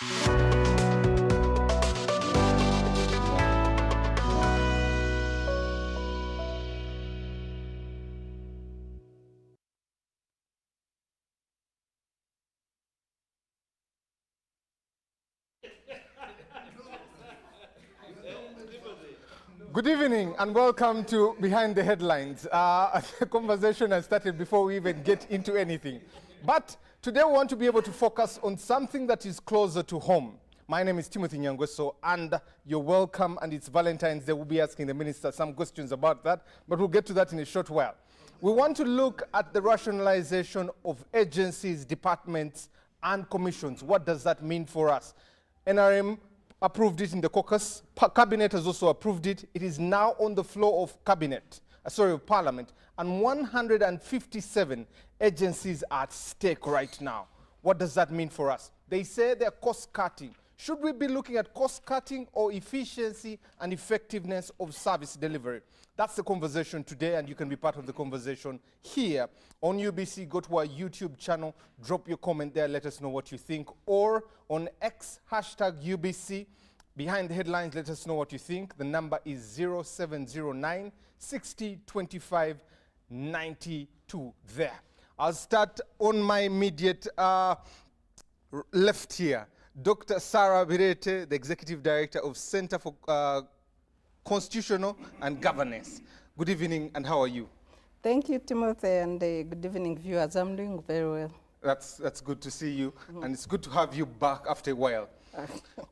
Good evening and welcome to Behind the Headlines. The conversation has started before we even get into anything. But today we want to be able to focus on something that is closer to home. My name is Timothy Nyangweso and you're welcome, and it's Valentine's Day. We'll be asking the minister some questions about that, but we'll get to that in a short while. We want to look at the rationalization of agencies, departments and commissions. What does that mean for us? NRM approved it in the caucus. Cabinet has also approved it. It is now on the floor of of Parliament, and 157 agencies are at stake right now. What does that mean for us? They say they're cost cutting. Should we be looking at cost cutting or efficiency and effectiveness of service delivery? That's the conversation today, and you can be part of the conversation here on UBC. Go to our YouTube channel, drop your comment there, let us know what you think, or on X, #UBC. Behind the Headlines, let us know what you think. The number is 0709 60 25 92 there. I'll start on my immediate left here. Dr. Sarah Birete, the Executive Director of Center for Constitutional and Governance. Good evening, and how are you? Thank you, Timothy, and good evening, viewers. I'm doing very well. That's good to see you, and it's good to have you back after a while.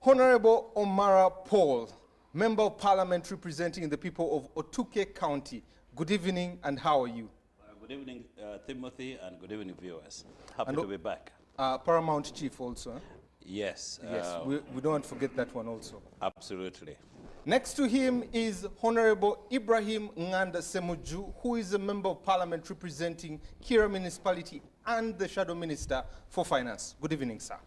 Honorable Omara Paul, Member of Parliament representing the people of Otuke County. Good evening, and how are you? Good evening, Timothy, and good evening, viewers. Happy to be back. Paramount Chief also. Yes. Yes, we don't want to forget that one also. Absolutely. Next to him is Honorable Ibrahim Nganda Semuju, who is a Member of Parliament representing Kira Municipality and the Shadow Minister for Finance. Good evening, sir.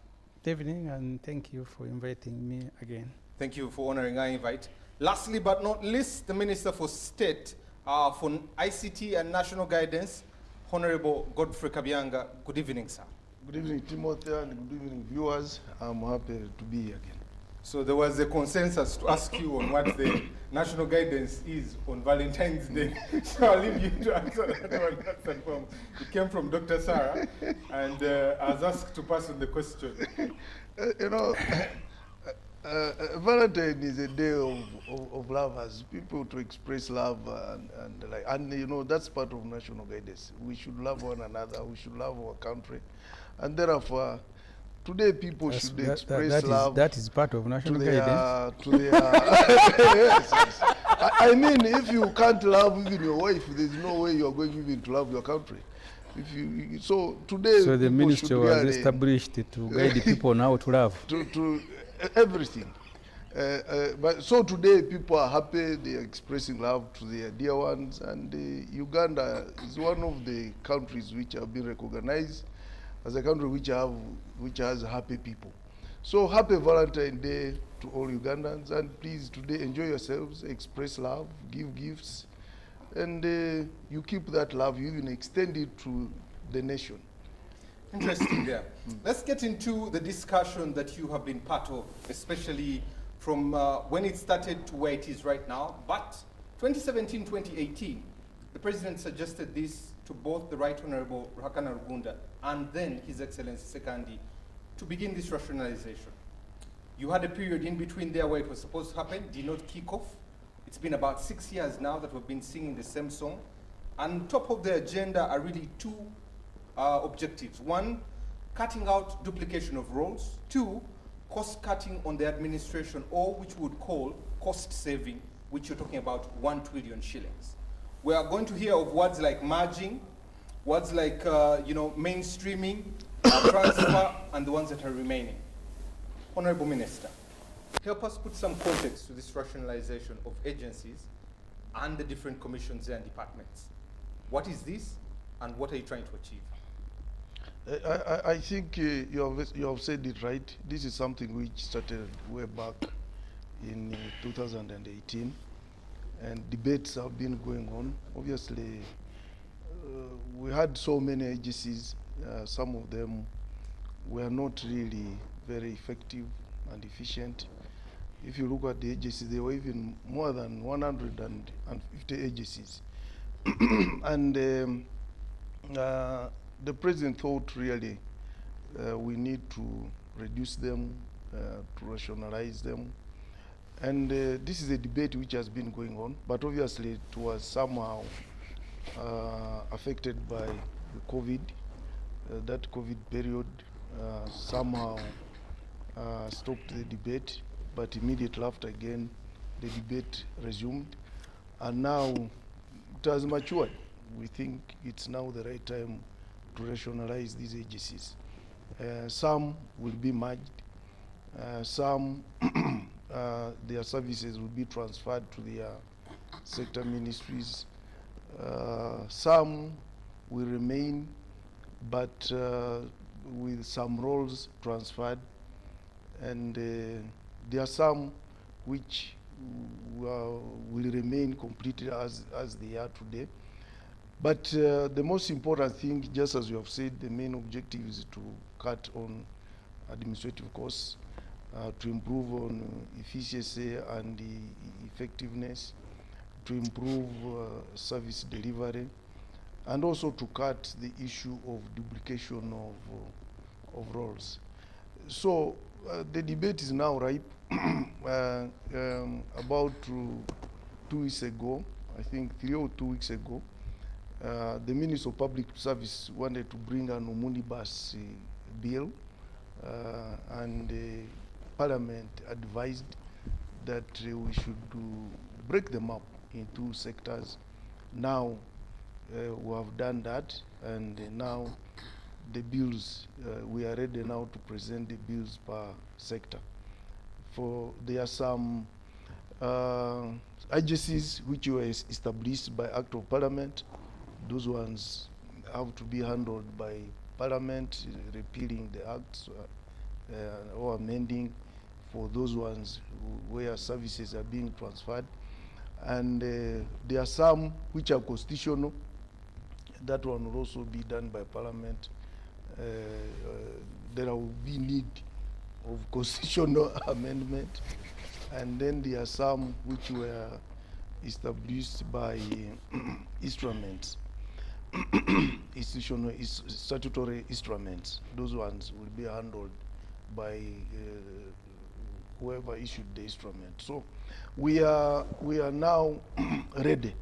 Good evening, and thank you for inviting me again. Thank you for honoring our invite. Lastly but not least, the Minister for State for ICT and National Guidance, Honorable Godfrey Kabyanga. Good evening, sir. Good evening, Timothy, and good evening, viewers. I'm happy to be here again. So there was a consensus to ask you on what the national guidance is on Valentine's Day. So I'll leave you to answer that one. It came from Dr. Sarah, and I was asked to pass on the question. Valentine is a day of lovers, people to express love, and you know, that's part of national guidance. We should love one another, we should love our country, and therefore, today people should express love. That is part of national guidance. Yes. I mean, if you can't love even your wife, there's no way you're going even to love your country. So today, so the ministry was established to guide the people on how to love. To everything. But so today people are happy, they are expressing love to their dear ones, and Uganda is one of the countries which have been recognized as a country which has happy people. So happy Valentine's Day to all Ugandans, and please today enjoy yourselves, express love, give gifts, and you keep that love, you even extend it to the nation. Interesting there. Let's get into the discussion that you have been part of, especially from when it started to where it is right now. But 2017-2018, the President suggested this to both the Right Honorable Ruhakana Rugunda and then His Excellency Sekandi to begin this rationalization. You had a period in between there where it was supposed to happen, did not kick off. It's been about 6 years now that we've been singing the same song. And top of the agenda are really two objectives. One, cutting out duplication of roles. Two, cost cutting on the administration, or which we would call cost saving, which you're talking about 1 trillion shillings. We are going to hear of words like merging, words like mainstreaming, transfer, and the ones that are remaining. Honorable Minister, help us put some context to this rationalization of agencies and the different commissions and departments. What is this, and what are you trying to achieve? I think you have said it right. This is something which started way back in 2018, and debates have been going on. Obviously, we had so many agencies. Some of them were not really very effective and efficient. If you look at the agencies, there were even more than 150 agencies. And the president thought really we need to reduce them, to rationalize them. And this is a debate which has been going on, but obviously it was somehow affected by the COVID. That COVID period somehow stopped the debate, but immediately after again, the debate resumed. And now it has matured. We think it's now the right time to rationalize these agencies. Some will be merged. Some, their services will be transferred to their sector ministries. Some will remain, but with some roles transferred. And there are some which will remain completely as they are today. But the most important thing, just as you have said, the main objective is to cut on administrative costs, to improve on efficiency and effectiveness, to improve service delivery, and also to cut the issue of duplication of roles. So the debate is now ripe. About 2 weeks ago, I think 3 or 2 weeks ago, the Minister of Public Service wanted to bring an omnibus bill, and Parliament advised that we should break them up into sectors. Now we have done that, and now the bills, we are ready now to present the bills per sector. For there are some agencies which were established by Act of Parliament. Those ones have to be handled by Parliament, repealing the acts or amending for those ones where services are being transferred. And there are some which are constitutional. That one will also be done by Parliament. There will be need of constitutional amendment. And then there are some which were established by instruments, institutional statutory instruments. Those ones will be handled by whoever issued the instrument. So we are now ready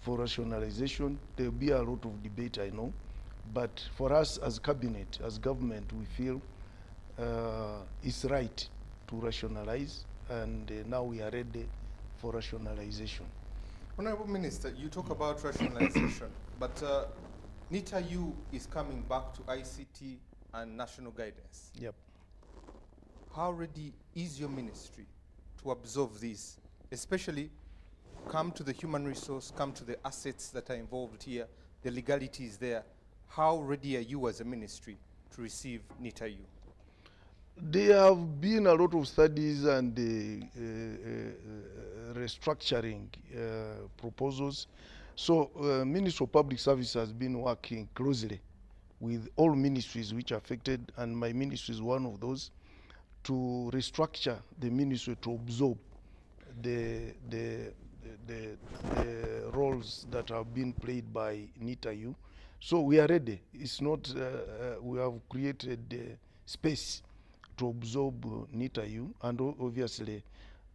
for rationalization. There will be a lot of debate, I know, but for us as cabinet, as government, we feel it's right to rationalize, and now we are ready for rationalization. Honorable Minister, you talk about rationalization, but NITA-U is coming back to ICT and national guidance. Yep. How ready is your ministry to absorb this, especially come to the human resource, come to the assets that are involved here, the legality is there. How ready are you as a ministry to receive NITA-U? There have been a lot of studies and restructuring proposals. So Ministry of Public Service has been working closely with all ministries which are affected, and my ministry is one of those, to restructure the ministry to absorb the roles that have been played by NITA-U. So we are ready. It's not, we have created space to absorb NITA-U, and obviously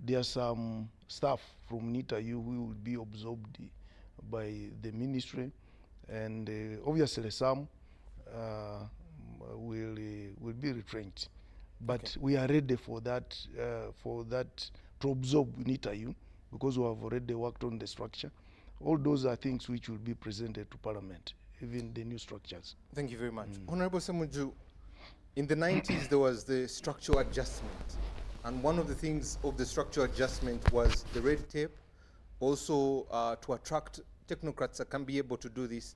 there are some staff from NITA-U who will be absorbed by the ministry, and obviously some will be retrenched. But okay, we are ready for that to absorb NITA-U, because we have already worked on the structure. All those are things which will be presented to Parliament, even the new structures. Thank you very much. Honorable Semuju, in the 90s, there was the structural adjustment. And one of the things of the structural adjustment was the red tape, also to attract technocrats that can be able to do this.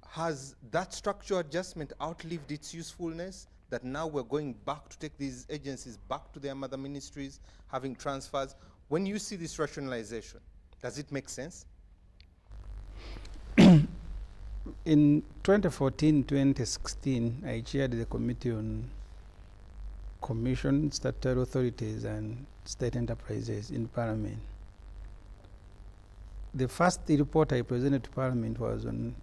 Has that structural adjustment outlived its usefulness, that now we're going back to take these agencies back to their mother ministries, having transfers? When you see this rationalization, does it make sense? In 2014-2016, I chaired the Committee on commission, statutory authorities, and state enterprises in Parliament. The first report I presented to Parliament was on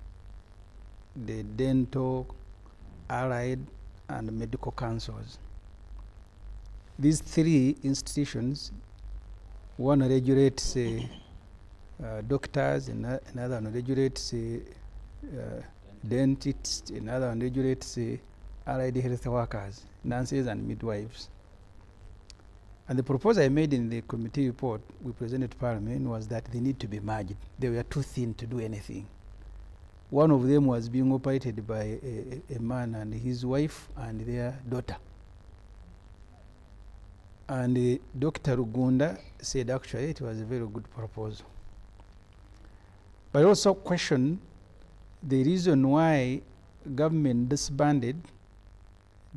the dental, allied, and medical councils. These three institutions, one regulates doctors, another one regulates dentists, another one regulates allied health workers, nurses and midwives. And the proposal I made in the committee report we presented to Parliament was that they need to be merged. They were too thin to do anything. One of them was being operated by a man and his wife and their daughter. And Dr. Rugunda said actually it was a very good proposal. But also questioned the reason why government disbanded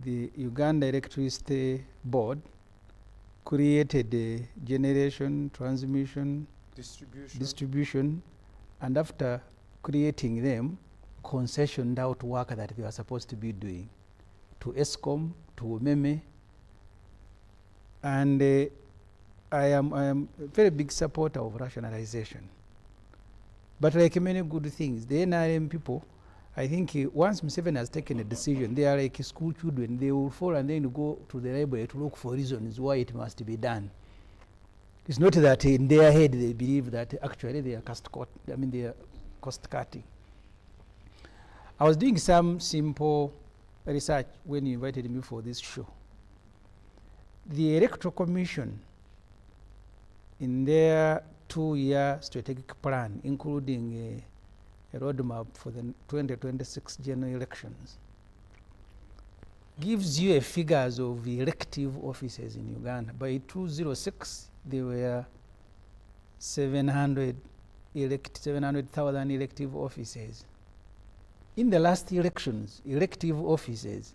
the Uganda Electricity Board, created a generation, transmission, distribution, and after creating them, concessioned out work that they were supposed to be doing to ESCOM, to UMEME. And I am a very big supporter of rationalization. But like many good things, the NRM people, I think once Museveni has taken a decision, they are like school children. They will fall and then go to the library to look for reasons why it must be done. It's not that in their head they believe that actually they are they are cost cutting. I was doing some simple research when you invited me for this show. The Electoral Commission, in their 2-year strategic plan, including a roadmap for the 2026 general elections, gives you a figures of elective offices in Uganda. By 2006, there were 700,000 elective offices. In the last elections, elective offices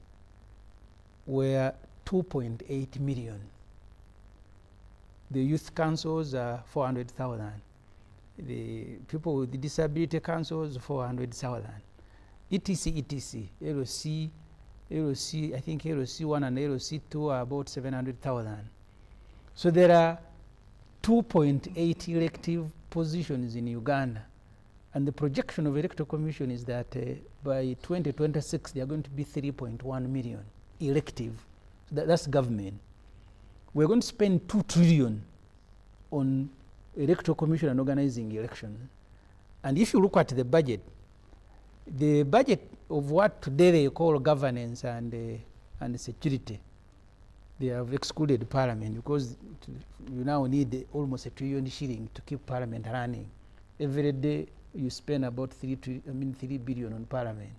were 2.8 million. The youth councils are 400,000. The people with the disability councils, 400,000. etc. LOC, I think LOC 1 and LOC 2 are about 700,000. So there are 2.8 elective positions in Uganda. And the projection of Electoral Commission is that by 2026, there are going to be 3.1 million elective. So that's government. We're going to spend 2 trillion on Electoral Commission and organizing elections. And if you look at the budget of what today they call governance and security, they have excluded Parliament because you now need almost $1 trillion shilling to keep Parliament running. Every day you spend about 3 billion on Parliament.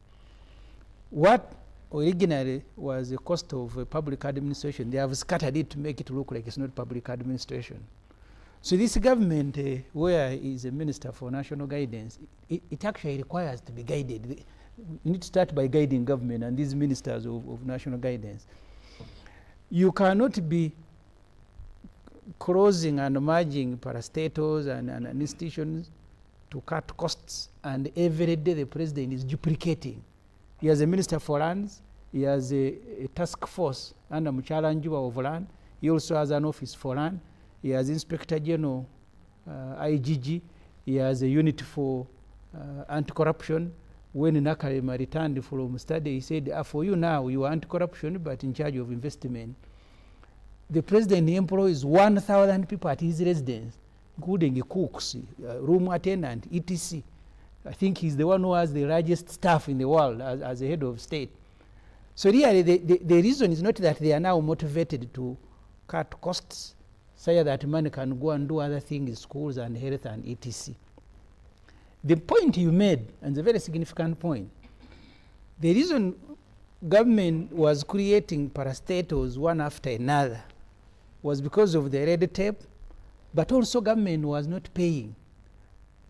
What originally was the cost of public administration, they have scattered it to make it look like it's not public administration. So this government, where is a minister for national guidance, it actually requires to be guided. You need to start by guiding government and these ministers of national guidance. You cannot be closing and merging parastatals and institutions to cut costs, and every day the president is duplicating. He has a minister for lands, he has a task force under Muchala Njuba of land, he also has an office for land, he has Inspector General, IGG, he has a unit for anti-corruption. When Nakalema returned from study, he said, for you now, you are anti-corruption, but in charge of investment. The president employs 1,000 people at his residence, including cooks, room attendant, etc. I think he's the one who has the largest staff in the world as a head of state. So really, the reason is not that they are now motivated to cut costs, so that money can go and do other things, schools and health and etc. The point you made, and it's a very significant point, the reason government was creating parastatals one after another was because of the red tape, but also government was not paying.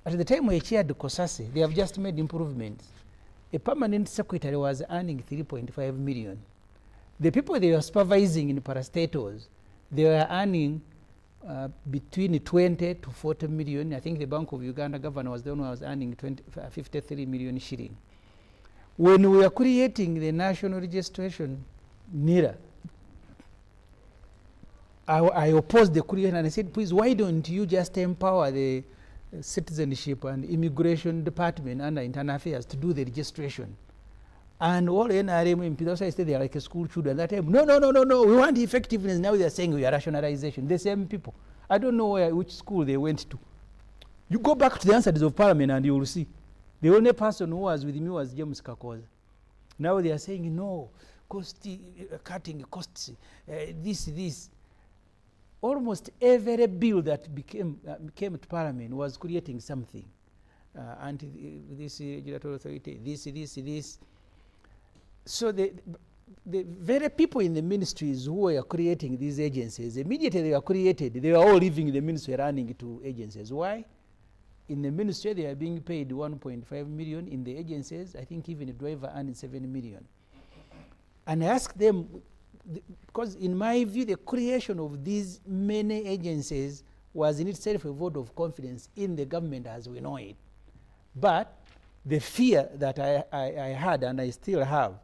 At the time we chaired the COSASE, they have just made improvements. A permanent secretary was earning 3.5 million. The people they were supervising in parastatals, they were earning between 20 to 40 million. I think the Bank of Uganda governor was the one who was earning 53 million shilling. When we were creating the national registration NIRA, I opposed the creation, and I said, please, why don't you just empower the citizenship and immigration department under internal affairs to do the registration? And all NRM MPs also said they are like a school children. That time, no, we want effectiveness. Now they are saying we are rationalization. The same people. I don't know which school they went to. You go back to the answers of Parliament and you will see. The only person who was with me was James Kakoza. Now they are saying, no, cutting costs, this. Almost every bill that came to Parliament was creating something. This regulatory authority, this. So the very people in the ministries who were creating these agencies, immediately they were created, they were all leaving the ministry running to agencies. Why? In the ministry, they are being paid 1.5 million. In the agencies, I think even a driver earning 7 million. And I asked them, because in my view, the creation of these many agencies was in itself a vote of confidence in the government as we know it. But the fear that I had, and I still have,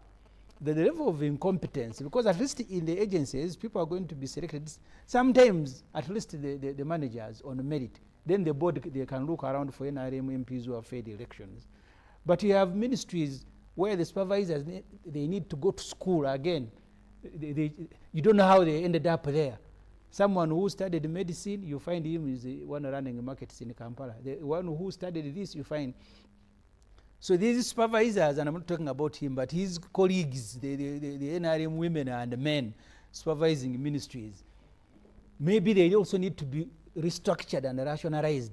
the level of incompetence, because at least in the agencies, people are going to be selected, sometimes at least the managers on merit. Then the board, they can look around for NRM MPs who have failed elections. But you have ministries where the supervisors, they need to go to school again. You don't know how they ended up there. Someone who studied medicine, you find him is the one running markets in Kampala. The one who studied this, you find. So these supervisors, and I'm not talking about him, but his colleagues, the NRM women and men supervising ministries, maybe they also need to be restructured and rationalized.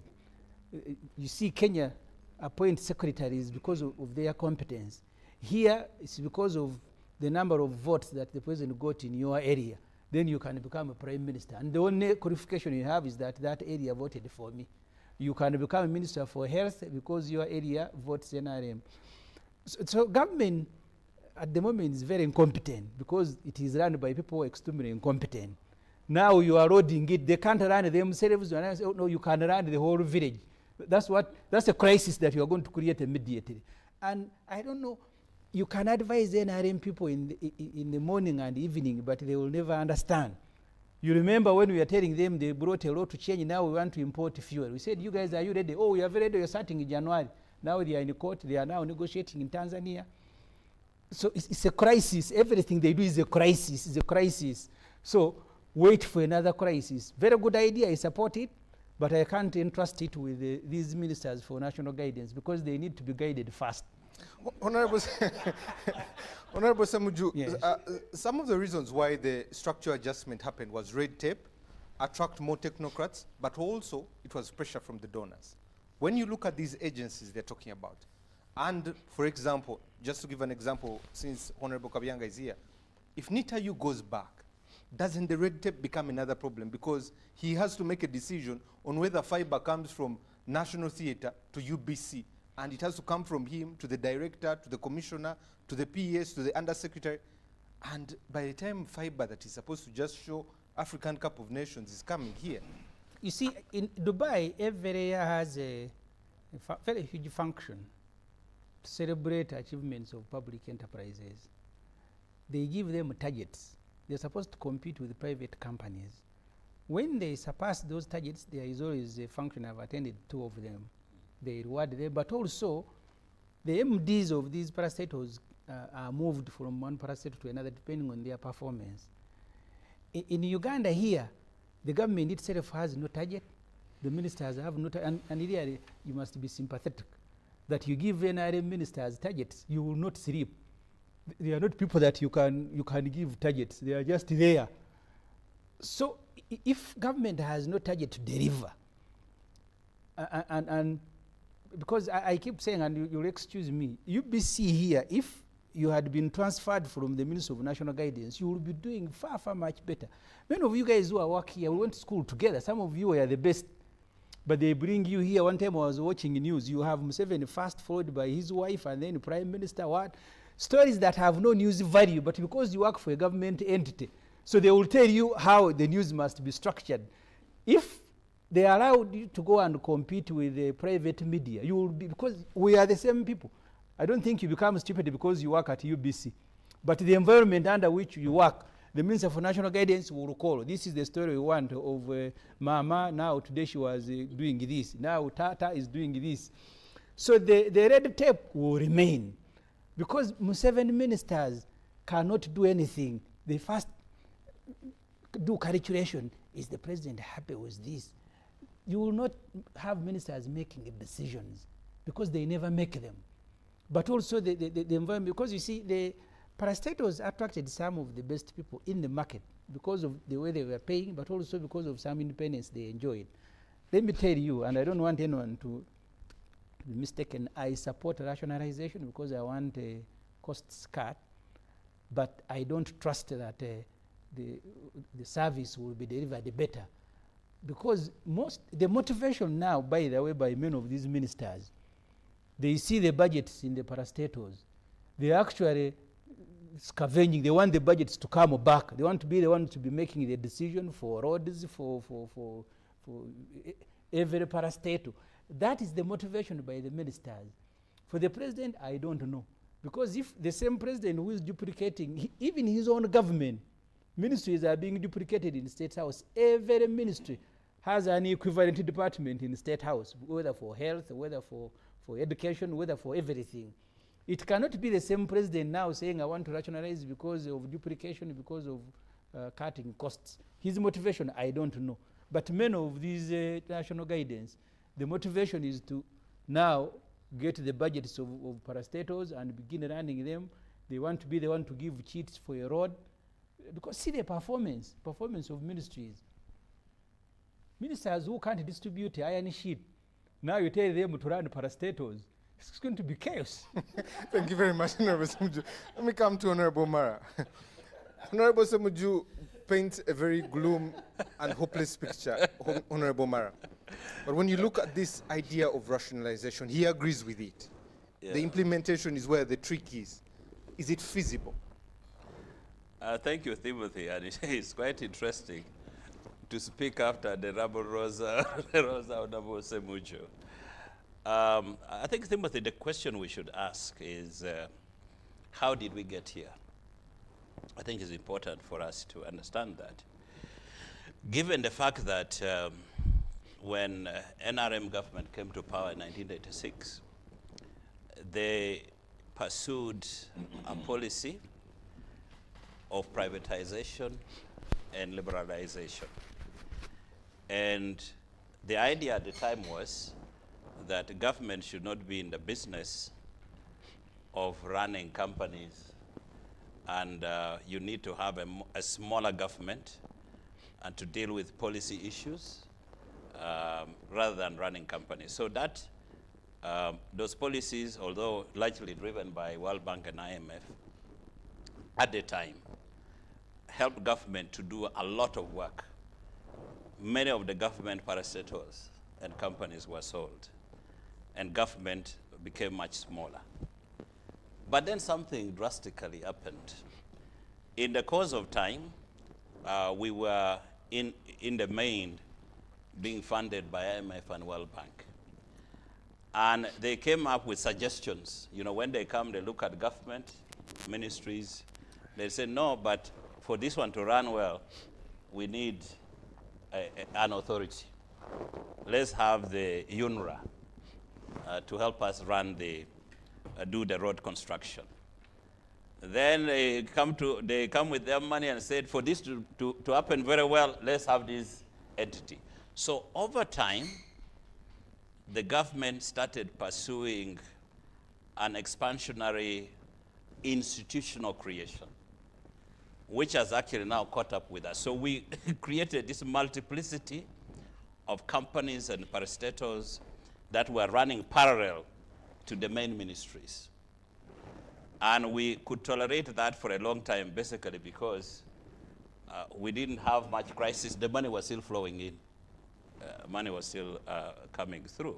You see, Kenya appoints secretaries because of their competence. Here, it's because of the number of votes that the president got in your area. Then you can become a prime minister. And the only qualification you have is that area voted for me. You can become a minister for health because your area votes NRM. So government at the moment is very incompetent because it is run by people who are extremely incompetent. Now you are loading it. They can't run themselves. And I say, oh, no, you can run the whole village. That's a crisis that you are going to create immediately. And I don't know, you can advise NRM people in the morning and evening, but they will never understand. You remember when we were telling them they brought a law to change, now we want to import fuel. We said, you guys, are you ready? Oh, we are very ready, we're starting in January. Now they are in court, they are now negotiating in Tanzania. So it's a crisis. Everything they do is a crisis. So wait for another crisis. Very good idea, I support it, but I can't entrust it with these ministers for national guidance because they need to be guided fast. Honorable Samuju, Yes. some of the reasons why the structure adjustment happened was red tape, attract more technocrats, but also it was pressure from the donors. When you look at these agencies they're talking about, and for example, just to give an example, since Honorable Kabyanga is here, if NITAU goes back, doesn't the red tape become another problem? Because he has to make a decision on whether fiber comes from National Theatre to UBC, and it has to come from him to the director, to the commissioner, to the PS, to the undersecretary. And by the time fiber that is supposed to just show African Cup of Nations is coming here. You see, in Dubai, every area has a very huge function to celebrate achievements of public enterprises. They give them targets. They're supposed to compete with private companies. When they surpass those targets, there is always a function. I've attended 2 of them. They reward them, but also the MDs of these parastatals are moved from one parastatal to another depending on their performance. In Uganda here, the government itself has no target. The ministers have no target, and really you must be sympathetic that you give NRM ministers targets, you will not sleep. They are not people that you can give targets. They are just there. So if government has no target to deliver, and because I keep saying, and you'll excuse me, UBC here, if you had been transferred from the Ministry of National Guidance, you would be doing far, far much better. Many of you guys who are working here, we went to school together. Some of you were the best, but they bring you here. One time I was watching news, you have Museveni first, followed by his wife, and then Prime Minister, what? Stories that have no news value, but because you work for a government entity, so they will tell you how the news must be structured. If they allowed you to go and compete with the private media, you will be, because we are the same people. I don't think you become stupid because you work at UBC. But the environment under which you work The Minister for National Guidance will recall, this is the story we want of Mama, now today she was doing this, now Tata is doing this. So the red tape will remain, because Museveni ministers cannot do anything. They first do calculation. Is the president happy with this? You will not have ministers making decisions because they never make them. But also the environment, because you see, the parastatals attracted some of the best people in the market because of the way they were paying, but also because of some independence they enjoyed. Let me tell you, and I don't want anyone to be mistaken, I support rationalization because I want a costs cut, but I don't trust that the service will be delivered better. Because the motivation now, by the way, by many of these ministers, they see the budgets in the parastatals. They actually scavenging. They want the budgets to come back. They want to be the ones to be making the decision for roads, for every parastatal. That is the motivation by the ministers. For the president, I don't know. Because if the same president who is duplicating, even his own government, ministries are being duplicated in the State House. Every ministry has an equivalent department in the State House, whether for health, whether for education, whether for everything. It cannot be the same president now saying, I want to rationalize because of duplication, because of cutting costs. His motivation, I don't know. But many of these national guidance, the motivation is to now get the budgets of parastatals and begin running them. They want to be the one to give cheats for a road. Because see the performance of ministries. Ministers who can't distribute iron sheet, now you tell them to run parastatals. It's going to be chaos. Thank you very much, Honorable Semuju. Let me come to Honorable Mara. Honorable Semuju paints a very gloom and hopeless picture, Honorable Mara. But when you look at this idea of rationalization, he agrees with it. Yeah. The implementation is where the trick is. Is it feasible? Thank you, Timothy. And it's quite interesting to speak after the Honorable Rosa Honorable Semuju. I think, Timothy, the question we should ask is, how did we get here? I think it's important for us to understand that. Given the fact that when NRM government came to power in 1986, they pursued a policy of privatization and liberalization. And the idea at the time was that the government should not be in the business of running companies, and you need to have a smaller government and to deal with policy issues rather than running companies. So that those policies, although largely driven by World Bank and IMF, at the time, helped government to do a lot of work. Many of the government parastatals and companies were sold, and government became much smaller. But then something drastically happened. In the course of time, we were in the main being funded by IMF and World Bank. And they came up with suggestions. You know, when they come, they look at government, ministries, they say, no, but for this one to run well, we need an authority. Let's have the UNRA to help us run do the road construction. Then they come with their money and said, for this to happen very well, let's have this entity. So over time, the government started pursuing an expansionary institutional creation, which has actually now caught up with us. So we created this multiplicity of companies and parastatals that were running parallel to the main ministries. And we could tolerate that for a long time, basically because we didn't have much crisis. The money was still flowing in. Money was still coming through.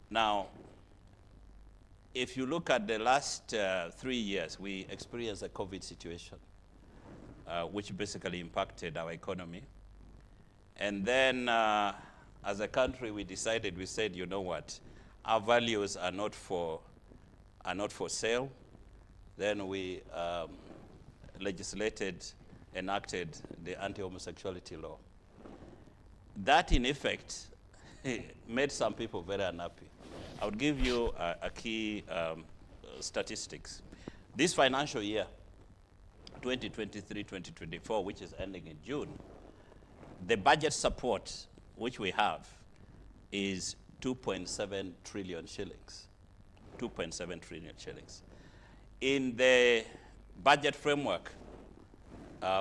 Now, if you look at the last 3 years, we experienced a COVID situation, which basically impacted our economy. And then, as a country, we said, you know what, our values are not for sale. Then we legislated enacted the anti-homosexuality law. That, in effect, made some people very unhappy. I would give you a key statistics. This financial year, 2023-2024, which is ending in June, the budget support which we have is 2.7 trillion shillings. 2.7 trillion shillings. In the budget framework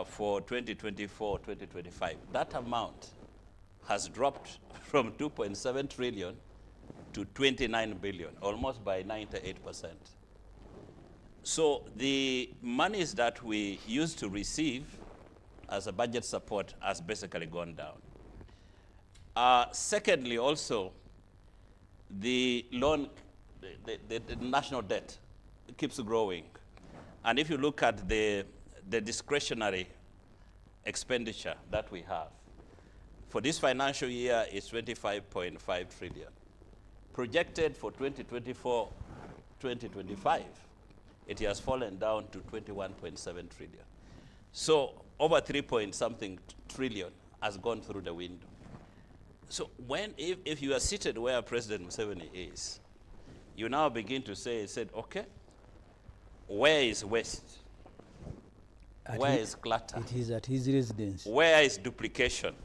for 2024-2025, that amount has dropped from 2.7 trillion to 29 billion, almost by 98%. So the monies that we used to receive as a budget support has basically gone down. Secondly, also, the loan, the national debt keeps growing. And if you look at the discretionary expenditure that we have, for this financial year is 25.5 trillion. Projected for 2024-2025, it has fallen down to 21.7 trillion. So over 3-point-something trillion has gone through the window. So if you are seated where President Museveni is, you now begin to say, okay, where is waste? Where is clutter? It is at his residence. Where is duplication?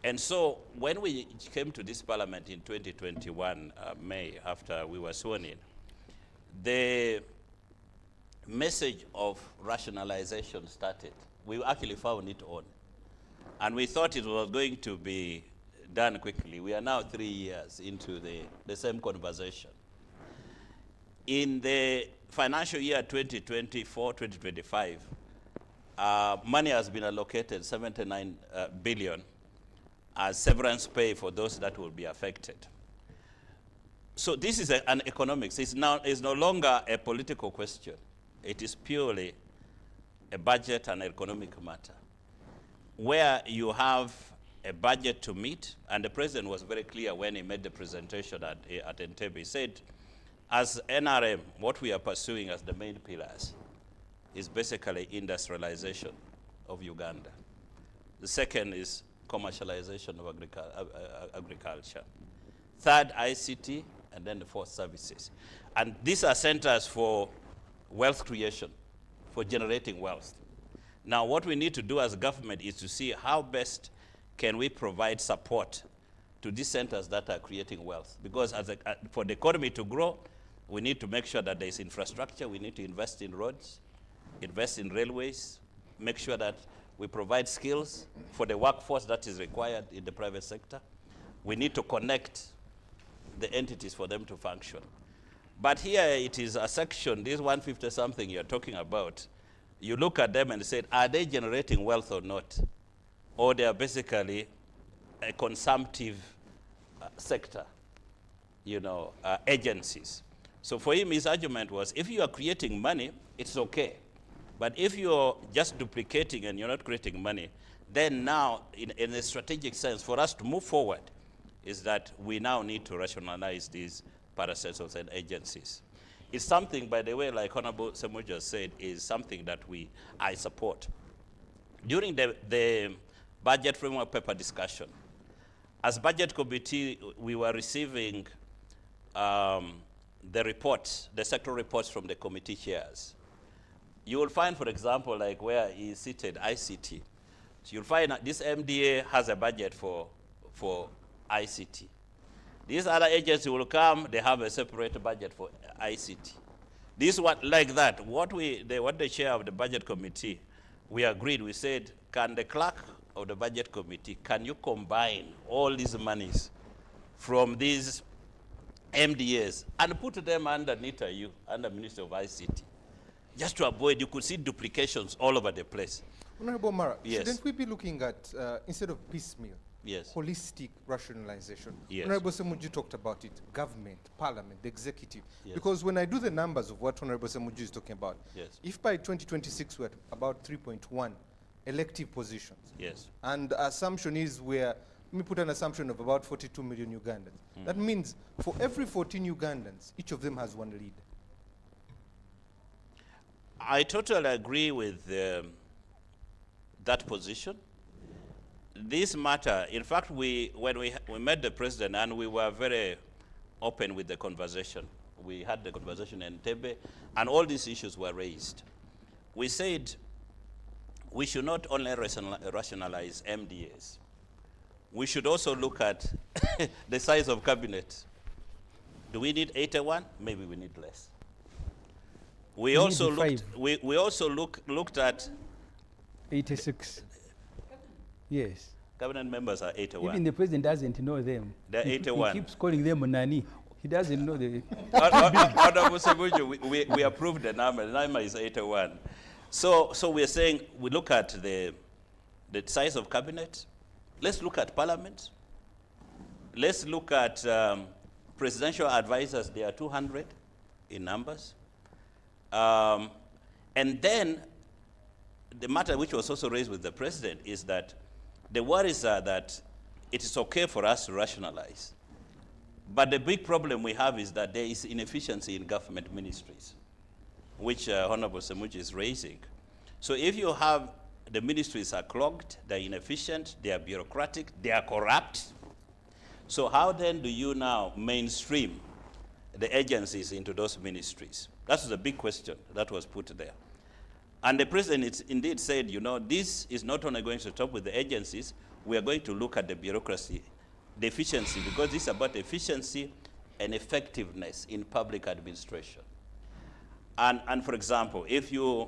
And so when we came to this parliament in 2021, May, after we were sworn in, the message of rationalization started. We actually found it on. And we thought it was going to be done quickly. We are now 3 years into the same conversation. In the financial year 2024-2025, money has been allocated, 79 billion, as severance pay for those that will be affected. So this is an economics. It's no longer a political question. It is purely a budget and economic matter, where you have a budget to meet, and the president was very clear when he made the presentation at Entebbe. He said, as NRM, what we are pursuing as the main pillars is basically industrialization of Uganda. The second is commercialization of agriculture. Third, ICT, and then the fourth, services. And these are centers for wealth creation, for generating wealth. Now, what we need to do as a government is to see how best can we provide support to these centers that are creating wealth. Because for the economy to grow, we need to make sure that there's infrastructure. We need to invest in roads, invest in railways, make sure that we provide skills for the workforce that is required in the private sector. We need to connect the entities for them to function. But here it is a section, this 150-something you're talking about, you look at them and say, are they generating wealth or not? Or they are basically a consumptive sector, agencies. So for him, his argument was, if you are creating money, it's okay. But if you're just duplicating and you're not creating money, then now, in a strategic sense, for us to move forward, is that we now need to rationalize these parastatals and agencies. It's something, by the way, like Honorable Semuja said, is something that I support. During the budget framework paper discussion, as budget committee, we were receiving the reports, the sector reports from the committee chairs. You will find, for example, like where he is seated, ICT. So you'll find that this MDA has a budget for ICT. These other agencies will come, they have a separate budget for ICT. This one, like that, what the chair of the budget committee, we agreed, we said, can the clerk of the budget committee, can you combine all these monies from these MDAs and put them underneath you, under Minister of ICT? Just to avoid, you could see duplications all over the place. Honorable Mara, yes. Shouldn't we be looking at, instead of piecemeal, yes, holistic rationalization? Yes. Honorable Semuju talked about it, government, parliament, the executive. Yes. Because when I do the numbers of what Honorable Semuju is talking about, yes, if by 2026 we're at about 3.1 elective positions, yes, and assumption is let me put an assumption of about 42 million Ugandans. That means for every 14 Ugandans, each of them has one lead. I totally agree with that position. This matter, in fact, when we met the president, and we were very open with the conversation. We had the conversation in Entebbe, and all these issues were raised. We said we should not only rationalize MDAs. We should also look at the size of cabinet. Do we need 81? Maybe we need less. We also looked at 86. Yes. cabinet members are 81. Even the president doesn't know them. They're He 81. keeps calling them Nani. He doesn't know the. Honorable Semuju, we approved the number. The number is 81. So we're saying we look at the size of cabinet. Let's look at parliament. Let's look at presidential advisors. There are 200 in numbers. And then the matter which was also raised with the president is that the worries are that it is okay for us to rationalize. But the big problem we have is that there is inefficiency in government ministries, which Honorable Semuji is raising. So if you have the ministries are clogged, they're inefficient, they are bureaucratic, they are corrupt. So how then do you now mainstream the agencies into those ministries? That's the big question that was put there. And the president indeed said, you know, this is not only going to stop with the agencies, we are going to look at the bureaucracy, the efficiency, because this is about efficiency and effectiveness in public administration. And for example, if you,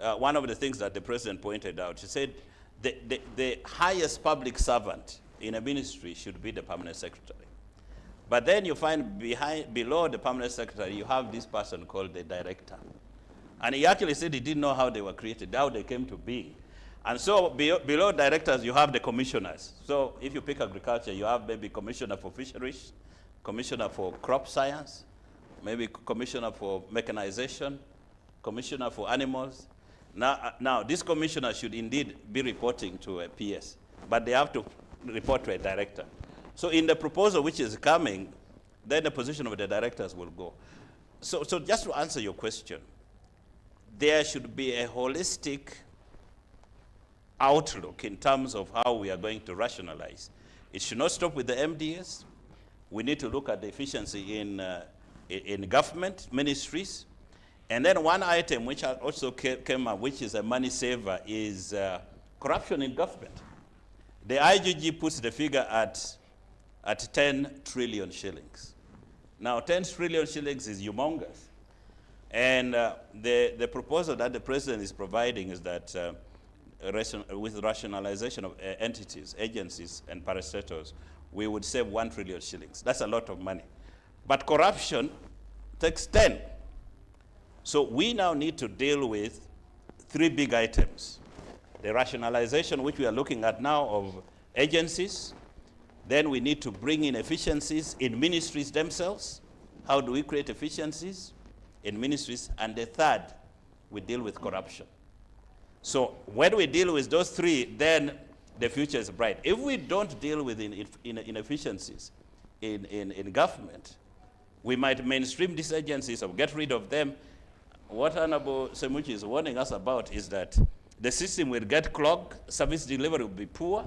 one of the things that the president pointed out, he said the highest public servant in a ministry should be the permanent secretary. But then you find below the permanent secretary, you have this person called the director. And he actually said he didn't know how they were created, how they came to be. And so below directors, you have the commissioners. So if you pick agriculture, you have maybe commissioner for fisheries, commissioner for crop science, maybe commissioner for mechanization, commissioner for animals. Now this commissioner should indeed be reporting to a PS, but they have to report to a director. So in the proposal which is coming, then the position of the directors will go. So just to answer your question, there should be a holistic outlook in terms of how we are going to rationalize. It should not stop with the MDS. We need to look at the efficiency in government ministries. And then one item which also came up, which is a money saver, is corruption in government. The IGG puts the figure at 10 trillion shillings. Now, 10 trillion shillings is humongous. And the proposal that the president is providing is that with rationalization of entities, agencies, and parastatals, we would save 1 trillion shillings. That's a lot of money. But corruption takes 10. So we now need to deal with 3 big items. The rationalization, which we are looking at now, of agencies. Then we need to bring in efficiencies in ministries themselves. How do we create efficiencies in ministries? And the third, we deal with corruption. So when we deal with those 3, then the future is bright. If we don't deal with inefficiencies in government, we might mainstream these agencies or get rid of them. What Honorable Semuji is warning us about is that the system will get clogged, service delivery will be poor.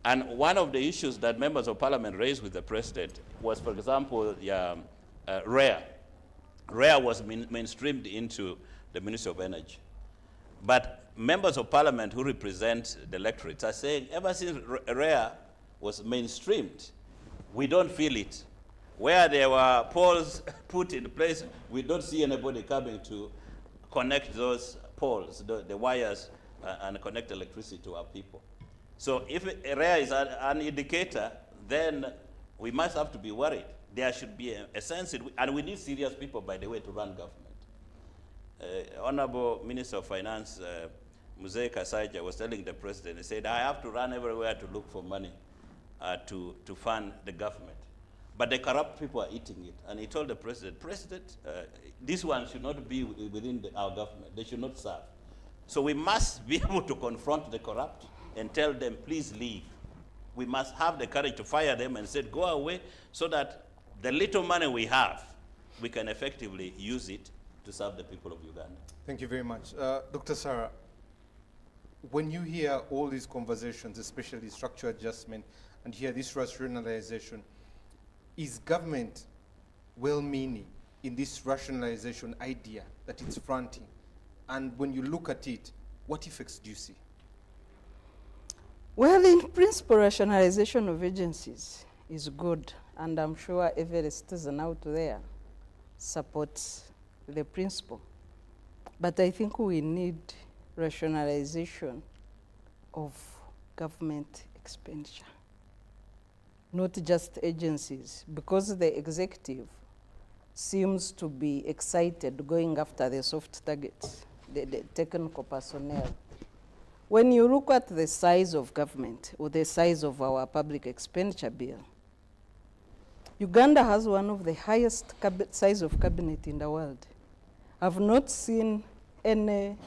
And one of the issues that members of parliament raised with the president was, for example, REA. REA was mainstreamed into the Ministry of Energy. But members of parliament who represent the electorates are saying, ever since REA was mainstreamed, we don't feel it. Where there were poles put in place, we don't see anybody coming to connect those poles, the wires, and connect electricity to our people. So if REA is an indicator, then we must have to be worried. There should be a sense, and we need serious people, by the way, to run government. Honorable Minister of Finance, Mzee Kasaija, was telling the president, he said, I have to run everywhere to look for money to fund the government. But the corrupt people are eating it. And he told the president, this one should not be within our government. They should not serve. So we must be able to confront the corrupt and tell them, please leave. We must have the courage to fire them and say, go away, so that the little money we have, we can effectively use it to serve the people of Uganda. Thank you very much. Dr. Sarah. when you hear all these conversations, especially structural adjustment, and hear this rationalization, is government well-meaning in this rationalization idea that it's fronting? And when you look at it, what effects do you see? Well, in principle, rationalization of agencies is good, and I'm sure every citizen out there supports the principle. But I think we need rationalization of government expenditure, not just agencies, because the executive seems to be excited going after the soft targets, the technical personnel. When you look at the size of government or the size of our public expenditure bill, Uganda has one of the highest size of cabinet in the world. I've not seen any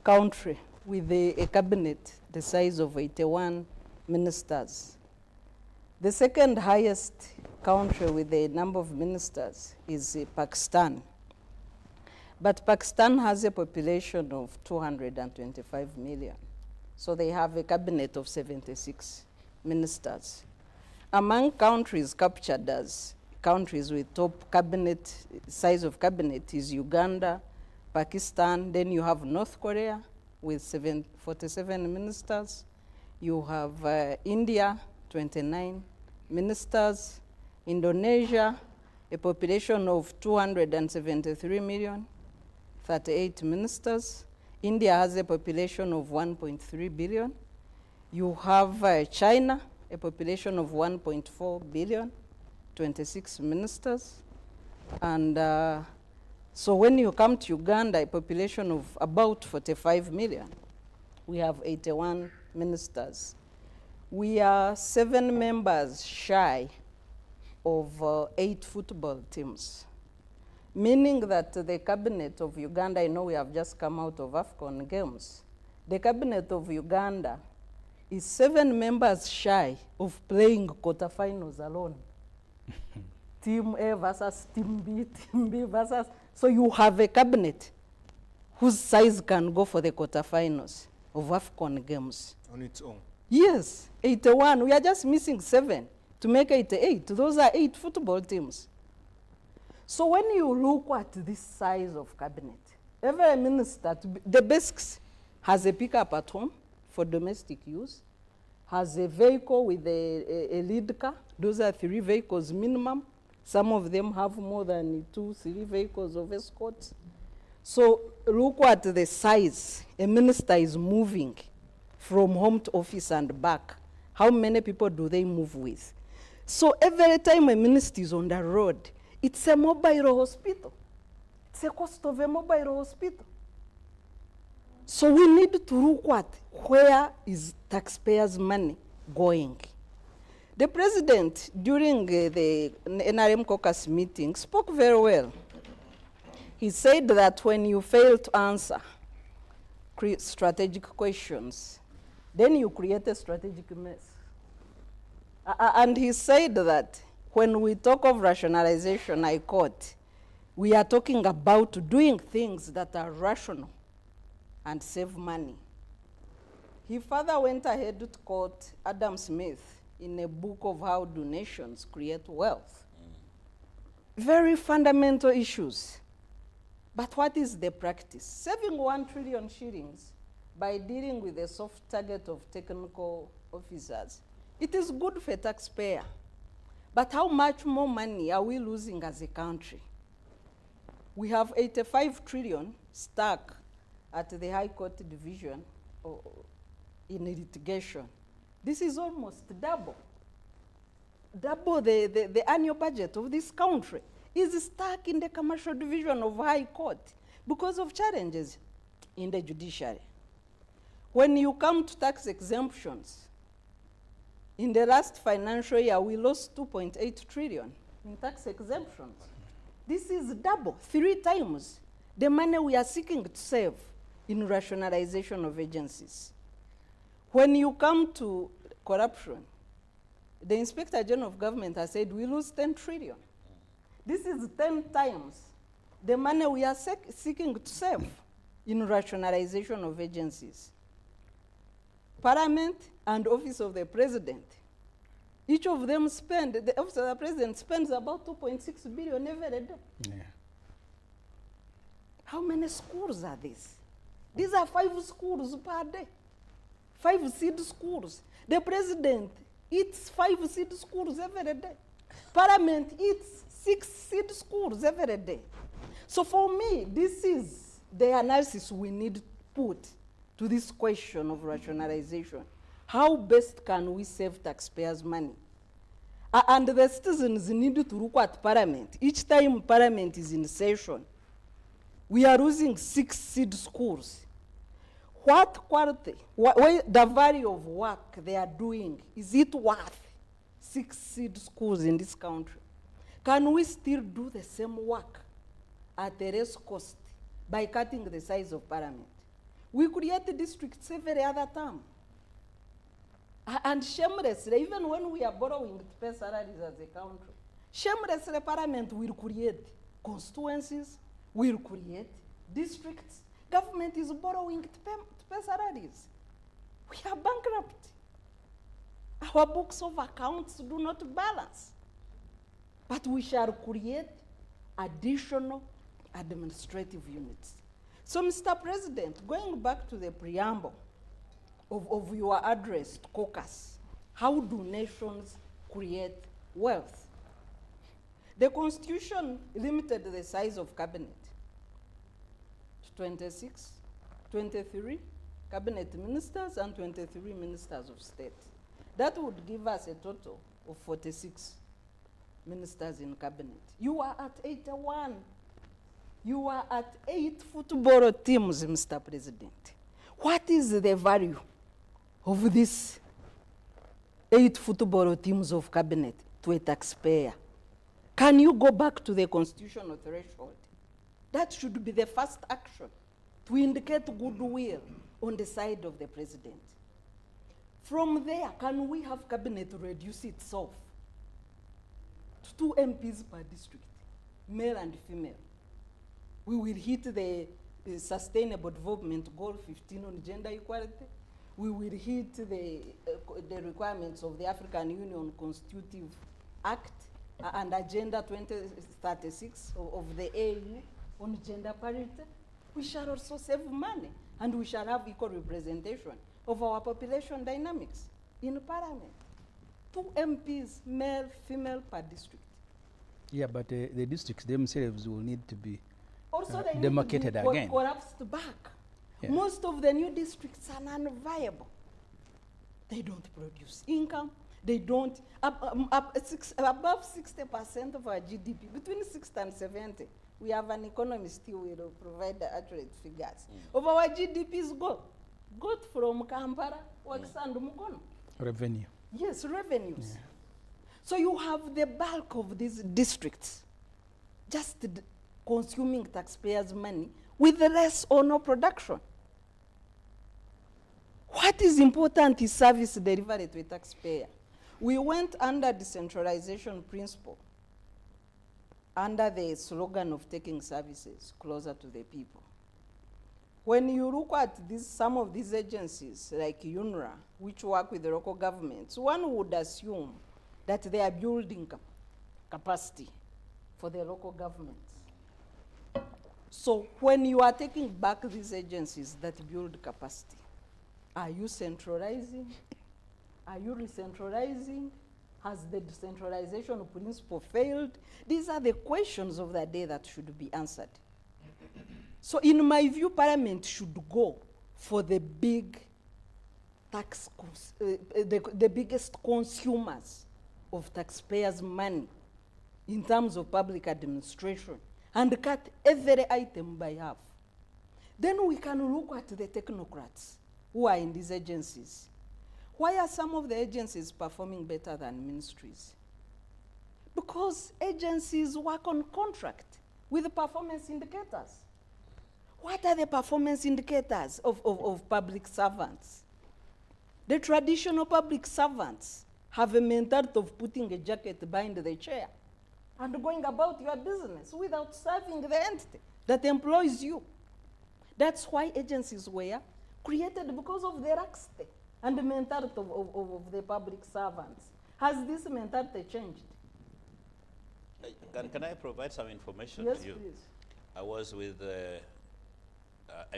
country with a cabinet the size of 81 ministers. The second highest country with the number of ministers is Pakistan. But Pakistan has a population of 225 million. So they have a cabinet of 76 ministers. Among countries captured as countries with top cabinet, size of cabinet is Uganda, Pakistan, then you have North Korea with 47 ministers. You have India, 29 ministers. Indonesia, a population of 273 million, 38 ministers. India has a population of 1.3 billion. You have China, a population of 1.4 billion, 26 ministers. And so when you come to Uganda, a population of about 45 million, we have 81 ministers. We are 7 members shy of 8 football teams, meaning that the cabinet of Uganda, I know we have just come out of AFCON games, the cabinet of Uganda is 7 members shy of playing quarterfinals alone. Team A versus Team B, Team B versus, so you have a cabinet whose size can go for the quarterfinals of AFCON games. On its own? Yes, 81, we are just missing 7 to make 88. Those are 8 football teams. So when you look at this size of cabinet, every minister, the basics, has a pickup at home for domestic use, has a vehicle with a lead car. Those are 3 vehicles minimum. Some of them have more than 2, 3 vehicles of escort. So look at the size a minister is moving from home to office and back. How many people do they move with? So every time a minister is on the road, it's a mobile hospital. It's a cost of a mobile hospital. So we need to look at where is taxpayers' money going. The president, during the NRM caucus meeting, spoke very well. He said that when you fail to answer strategic questions, then you create a strategic mess. And he said that when we talk of rationalization, I quote, we are talking about doing things that are rational and save money. He further went ahead to quote Adam Smith in a book of How Do Nations Create Wealth. Very fundamental issues. But what is the practice? Saving 1 trillion shillings by dealing with a soft target of technical officers, it is good for taxpayer. But how much more money are we losing as a country? We have 85 trillion stuck at the High Court Division in litigation. This is almost double the annual budget of this country is stuck in the Commercial Division of High Court because of challenges in the judiciary. When you come to tax exemptions, in the last financial year, we lost 2.8 trillion in tax exemptions. This is double, 3 times the money we are seeking to save in rationalization of agencies. When you come to corruption, the Inspector General of Government has said we lose 10 trillion. This is 10 times the money we are seeking to save in rationalization of agencies. Parliament and Office of the President. Each of them the Office of the President spends about 2.6 billion every day. Yeah. How many schools are these? These are 5 schools per day. 5 seed schools. The president eats 5 seed schools every day. Parliament eats 6 seed schools every day. So for me, this is the analysis we need to put to this question of rationalization. How best can we save taxpayers' money? And the citizens need to look at Parliament. Each time Parliament is in session, we are losing 6 seed schools. What quality, the value of work they are doing, is it worth 6 seed schools in this country? Can we still do the same work at a less cost by cutting the size of Parliament? We create districts every other term. And shamelessly, even when we are borrowing to pay salaries as a country, shamelessly Parliament will create constituencies, will create districts. Government is borrowing to pay salaries. We are bankrupt. Our books of accounts do not balance. But we shall create additional administrative units. So, Mr. President, going back to the preamble of your address to caucus, how do nations create wealth? The Constitution limited the size of cabinet to 26, 23 cabinet ministers and 23 ministers of state. That would give us a total of 46 ministers in cabinet. You are at 81. You are at 8 football teams, Mr. President. What is the value of these 8 football teams of cabinet to a taxpayer? Can you go back to the constitutional threshold? That should be the first action to indicate goodwill on the side of the president. From there, can we have cabinet reduce itself to 2 MPs per district, male and female? We will hit the Sustainable Development Goal 15 on gender equality. We will hit the requirements of the African Union Constitutive Act and Agenda 2036 of the AU on gender parity. We shall also save money, and we shall have equal representation of our population dynamics in Parliament. 2 MPs, male, female per district. Yeah, but the districts themselves will need to be Also, they demarcated need to be again. collapsed back. Yeah. Most of the new districts are non-viable. They don't produce income. They don't, above 60% of our GDP, between 60 and 70, we have an economist who will provide the accurate figures. Of our GDP's got from Kampala, Wakisand, Mukono. Revenue. Yes, revenues. Yeah. So you have the bulk of these districts just consuming taxpayers' money with less or no production. What is important is service delivery to a taxpayer. We went under decentralization principle, under the slogan of taking services closer to the people. When you look at some of these agencies, like UNRWA, which work with the local governments, one would assume that they are building capacity for the local governments. So when you are taking back these agencies that build capacity, are you centralizing? Are you recentralizing? Has the decentralization principle failed? These are the questions of the day that should be answered. So in my view, Parliament should go for the big tax, the biggest consumers of taxpayers' money in terms of public administration, and cut every item by half. Then we can look at the technocrats who are in these agencies. Why are some of the agencies performing better than ministries? Because agencies work on contract with performance indicators. What are the performance indicators of public servants? The traditional public servants have a mentality of putting a jacket behind the chair and going about your business without serving the entity that employs you. That's why agencies were created, because of the laxity and the mentality of the public servants. Has this mentality changed? Can I provide some information Yes, to you? please. I was with a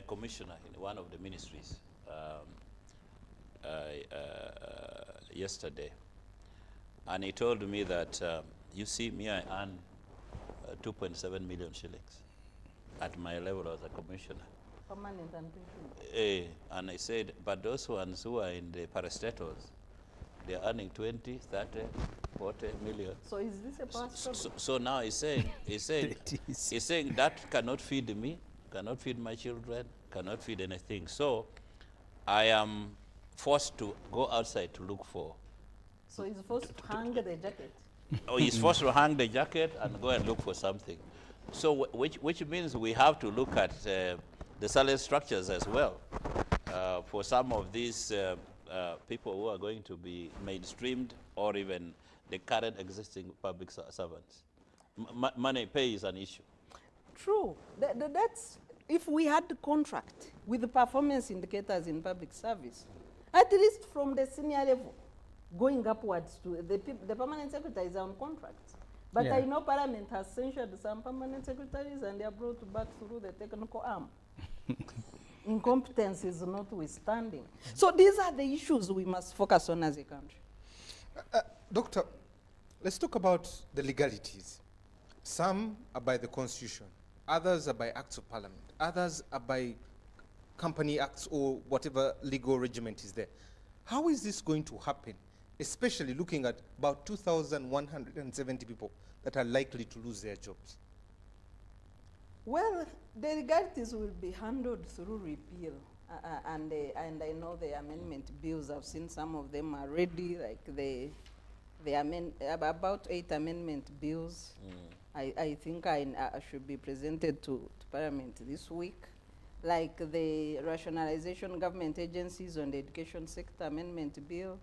commissioner in one of the ministries yesterday, and he told me that, you see, me, I earn 2.7 million shillings at my level as a commissioner. Permanent and pension. And I said, but those ones who are in the parastatals, they are earning 20, 30, 40 million. So is this a pastor? So now he's saying that cannot feed me, cannot feed my children, cannot feed anything. So I am forced to go outside to look for. So he's forced to hang the jacket. Oh, he's forced to hang the jacket and go and look for something. So which means we have to look at the salary structures as well for some of these people who are going to be mainstreamed, or even the current existing public servants. Money pay is an issue. True. That's if we had the contract with the performance indicators in public service, at least from the senior level, going upwards to the permanent secretary is on contracts. But Yeah. I know Parliament has censured some permanent secretaries and they are brought back through the technical arm. Incompetence is notwithstanding. So these are the issues we must focus on as a country. Doctor, let's talk about the legalities. Some are by the Constitution, others are by acts of Parliament, others are by company acts or whatever legal regiment is there. How is this going to happen, especially looking at about 2,170 people that are likely to lose their jobs? Well, the legalities will be handled through repeal, and I know the amendment bills. I've seen some of them are ready, like about 8 amendment bills. I think I should be presented to Parliament this week, like the Rationalization Government Agencies on the Education Sector Amendment Bill,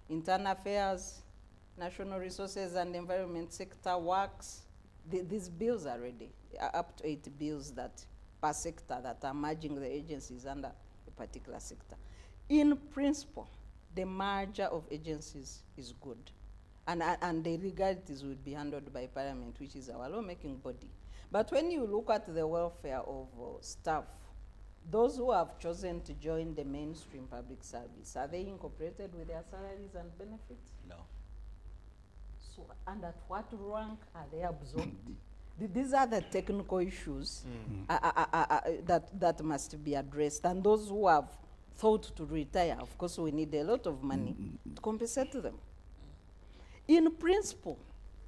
Internal Affairs, National Resources and Environment Sector Works. These bills are ready, up to 8 bills that per sector that are merging the agencies under a particular sector. In principle, the merger of agencies is good. And the legalities will be handled by Parliament, which is our lawmaking body. But when you look at the welfare of staff, those who have chosen to join the mainstream public service, are they incorporated with their salaries and benefits? No. So, and at what rank are they absorbed? These are the technical issues that must be addressed. And those who have thought to retire, of course, we need a lot of money to compensate them. In principle,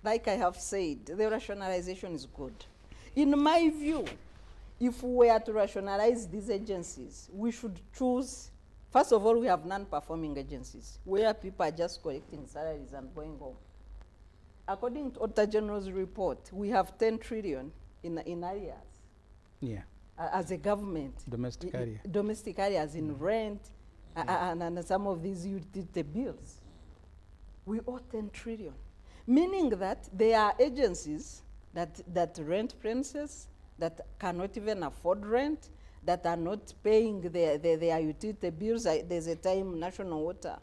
like I have said, the rationalization is good. In my view, if we are to rationalize these agencies, we should choose, first of all, we have non-performing agencies, where people are just collecting salaries and going home. According to Auditor General's report, we have 10 trillion in areas. Yeah. As a government. Domestic area. Domestic areas in rent and some of these utility bills. We owe 10 trillion. Meaning that there are agencies that rent premises, that cannot even afford rent, that are not paying their utility bills. There's a time National Water,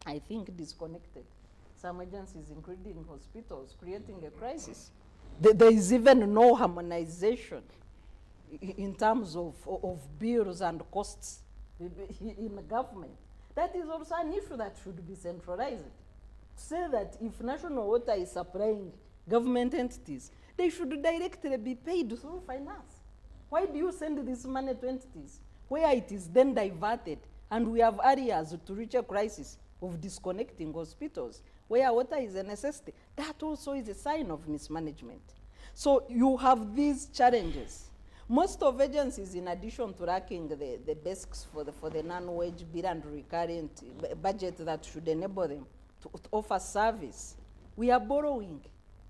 I think, disconnected some agencies, including hospitals, creating a crisis. There is even no harmonization in terms of bills and costs in the government. That is also an issue that should be centralized. Say that if National Water is supplying government entities, they should directly be paid through finance. Why do you send this money to entities where it is then diverted and we have areas to reach a crisis of disconnecting hospitals where water is a necessity? That also is a sign of mismanagement. So you have these challenges. Most of agencies, in addition to lacking the basics for the non-wage bill and recurrent budget that should enable them to offer service, we are borrowing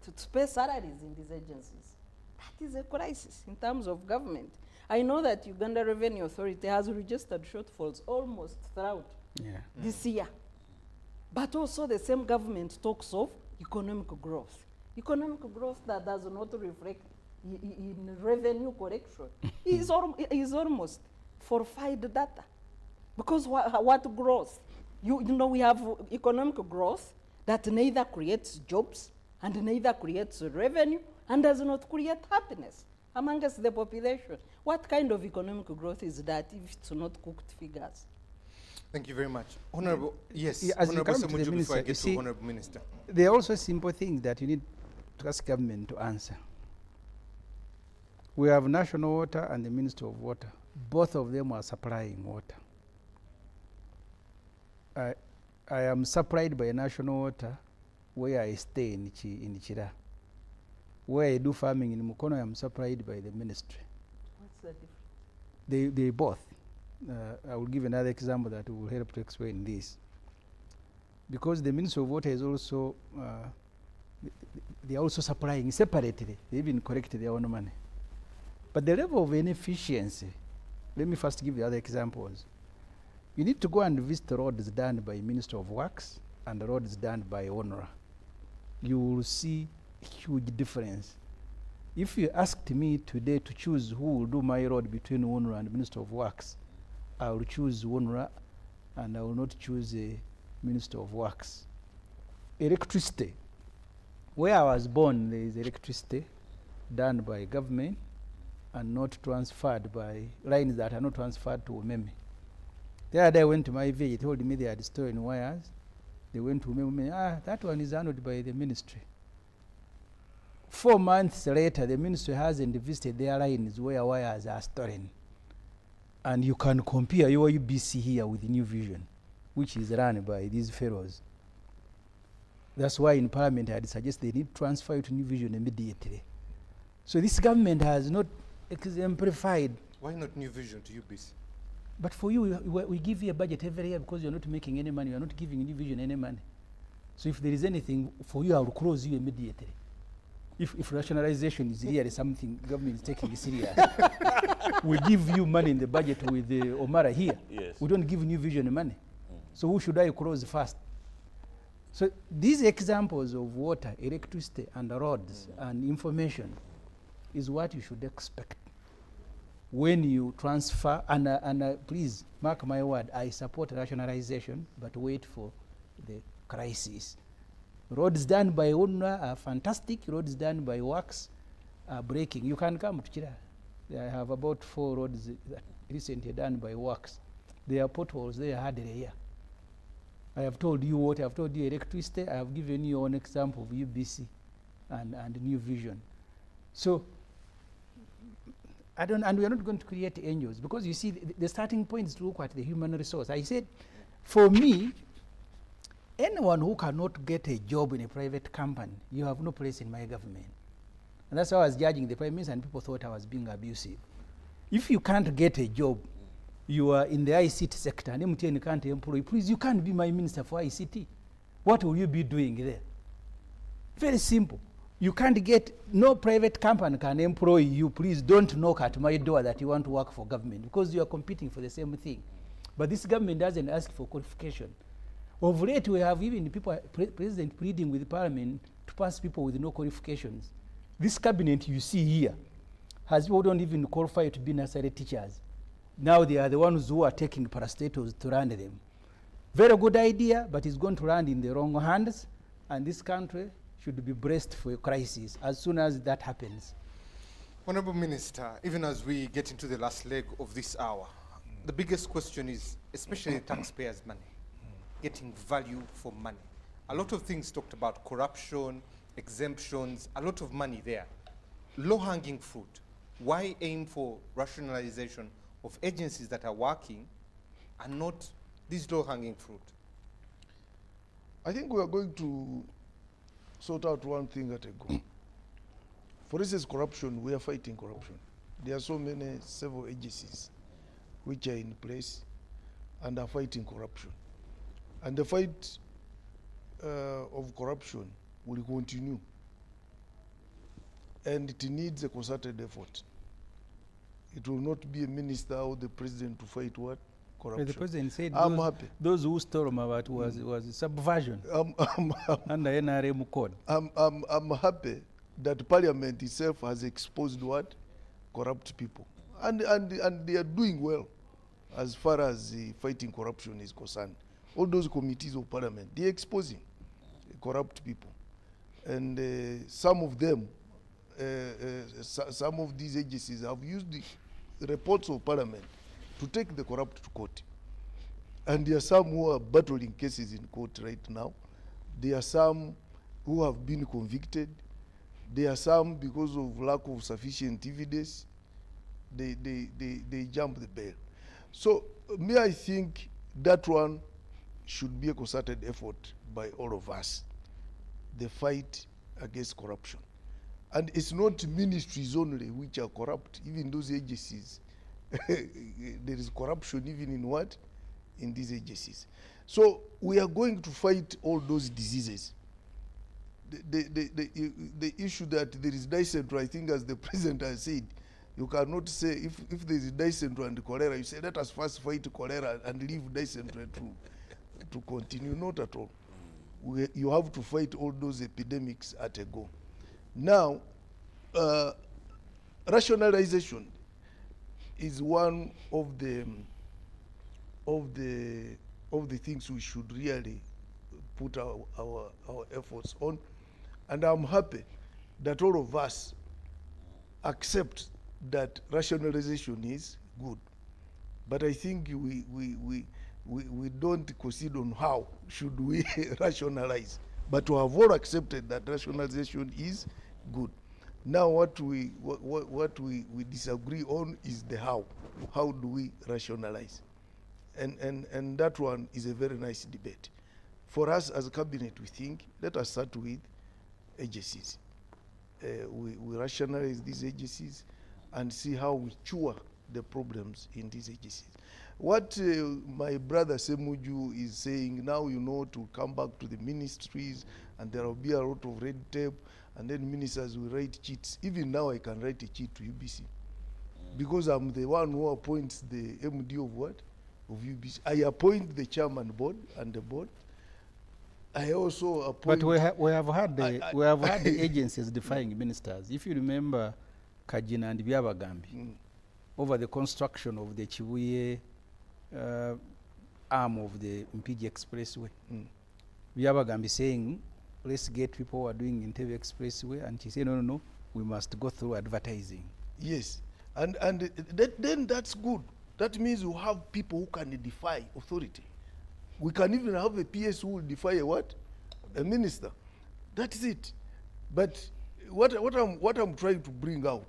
to pay salaries in these agencies. That is a crisis in terms of government. I know that Uganda Revenue Authority has registered shortfalls almost throughout this year. But also the same government talks of economic growth. Economic growth that does not reflect in revenue collection is almost fortified data. Because what growth? You know, we have economic growth that neither creates jobs and neither creates revenue and does not create happiness amongst the population. What kind of economic growth is that if it's not cooked figures? Thank you very much. Honorable, yes, Yeah, as you Honorable come to the Semuju, before minister, I you get to see, Honorable Minister. There are also simple things that you need to ask government to answer. We have National Water and the Ministry of Water. Both of them are supplying water. I am supplied by National Water where I stay in Chira. Where I do farming in Mukono, I am supplied by the ministry. What's the difference? They both. I will give another example that will help to explain this. Because the Ministry of Water is also, they are also supplying separately. They even collect their own money. But the level of inefficiency, let me first give the other examples. You need to go and visit the roads done by Ministry of Works and the roads done by ONRA. You will see huge difference. If you asked me today to choose who will do my road between ONRA and Ministry of Works, I will choose ONRA and I will not choose the Minister of Works. Electricity. Where I was born, there is electricity done by government and not transferred by lines that are not transferred to Umeme. The other day I went to my village, told me they had stolen wires. They went to Umeme, that one is handled by the ministry. 4 months later, the ministry hasn't visited their lines where wires are stolen. And you can compare your UBC here with New Vision, which is run by these fellows. That's why in Parliament I had suggested they need to transfer it to New Vision immediately. So this government has not exemplified. Why not New Vision to UBC? But for you, we give you a budget every year because you're not making any money. You're not giving New Vision any money. So if there is anything for you, I will close you immediately. If rationalization is really something government is taking serious, we give you money in the budget with the Omara here. Yes. We don't give New Vision money. So who should I close first? So these examples of water, electricity, and roads and information is what you should expect when you transfer. And please mark my word, I support rationalization, but wait for the crisis. Roads done by UNRWA are fantastic. Roads done by Works are breaking. You can come to Chira. I have about 4 roads that recently done by Works. There are potholes there hardly here. I have told you water, I have told you electricity, I have given you an example of UBC and New Vision. So, and we are not going to create angels because you see, the starting point is to look at the human resource. I said, for me, anyone who cannot get a job in a private company, you have no place in my government. And that's how I was judging the Prime Minister, and people thought I was being abusive. If you can't get a job, you are in the ICT sector, and MTN can't employ you, please, you can't be my minister for ICT. What will you be doing there? Very simple. You can't get, no private company can employ you. Please don't knock at my door that you want to work for government because you are competing for the same thing. But this government doesn't ask for qualification. Of late, we have even people, president pleading with parliament to pass people with no qualifications. This cabinet you see here has people who don't even qualify to be nursery teachers. Now they are the ones who are taking parastatals to run them. Very good idea, but it's going to land in the wrong hands, and this country should be braced for a crisis as soon as that happens. Honorable Minister, even as we get into the last leg of this hour, the biggest question is, especially taxpayers' money, getting value for money. A lot of things talked about corruption, exemptions, a lot of money there. Low-hanging fruit. Why aim for rationalization of agencies that are working and not this low-hanging fruit? I think we are going to sort out one thing at a go. For instance, corruption, we are fighting corruption. There are so many civil agencies which are in place and are fighting corruption. And the fight of corruption will continue. And it needs a concerted effort. It will not be a minister or the president to fight what? Corruption. The president said I'm happy. those who stole about was subversion under NRM code. I'm happy that Parliament itself has exposed what? Corrupt people. And they are doing well as far as fighting corruption is concerned. all those committees of parliament, they're exposing corrupt people. And some of them, some of these agencies have used the reports of parliament to take the corrupt to court. And there are some who are battling cases in court right now. There are some who have been convicted. There are some, because of lack of sufficient evidence, they jump the bail. So me, I think that one should be a concerted effort by all of us, the fight against corruption. And it's not ministries only which are corrupt, even those agencies. There is corruption even in what? In these agencies. So we are going to fight all those diseases. The issue that there is dysentery, I think as the president has said, you cannot say if there is dysentery and cholera, you say let us first fight cholera and leave dysentery to continue. Not at all. You have to fight all those epidemics at a go. Now, rationalization is one of the things we should really put our efforts on, and I'm happy that all of us accept that rationalization is good. But I think we don't concede on how should we rationalize. But we have all accepted that rationalization is good. Now what we disagree on is the how. How do we rationalize? And that one is a very nice debate. For us as a cabinet, we think, let us start with agencies. We rationalize these agencies and see how we cure the problems in these agencies. What my brother Semuju is saying now, to come back to the ministries, and there will be a lot of red tape, and then ministers will write cheats. Even now I can write a cheat to UBC, because I'm the one who appoints the MD of what? Of UBC. I appoint the chairman board and the board. I also appoint... But we have had the agencies defying ministers. If you remember Kajina and Byabagambi, over the construction of the Chibuye arm of the Mpigi Expressway. Byabagambi saying, let's get people who are doing Entebbe Expressway, and she said, no, we must go through advertising. Yes, and then that's good. That means you have people who can defy authority. We can even have a PS who will defy a what? A minister. That is it. But what I'm trying to bring out,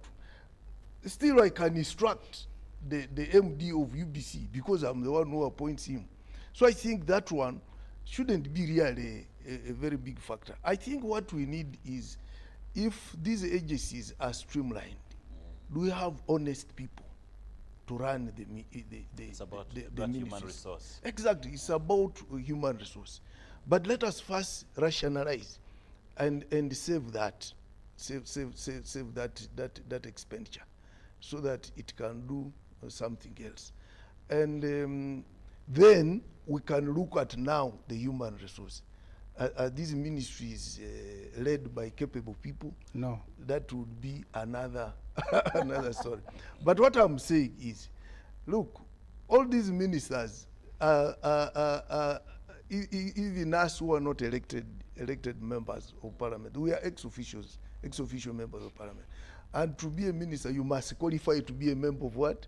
still I can instruct the MD of UBC because I'm the one who appoints him. So I think that one shouldn't be really a very big factor. I think what we need is, if these agencies are streamlined, do we have honest people to run it's about the human resource. Exactly, it's about human resource. But let us first rationalize and save that, save that expenditure, so that it can do something else. And then we can look at now the human resource. Are these ministries led by capable people? No. That would be another another story. But what I'm saying is, look, all these ministers, even us who are not elected members of parliament, we are ex-official members of parliament. And to be a minister, you must qualify to be a member of what?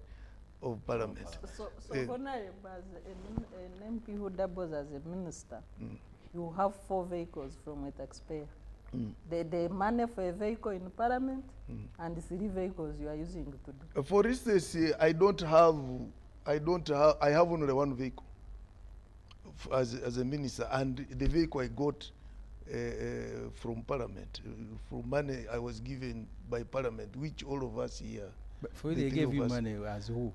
Of parliament. So Honorable, as an MP who doubles as a minister, you have 4 vehicles from a taxpayer. The money for a vehicle in parliament and 3 vehicles you are using to do. For instance, I have only 1 vehicle as a minister, and the vehicle I got from parliament, from money I was given by parliament, which all of us here. But for you, they gave you money as who?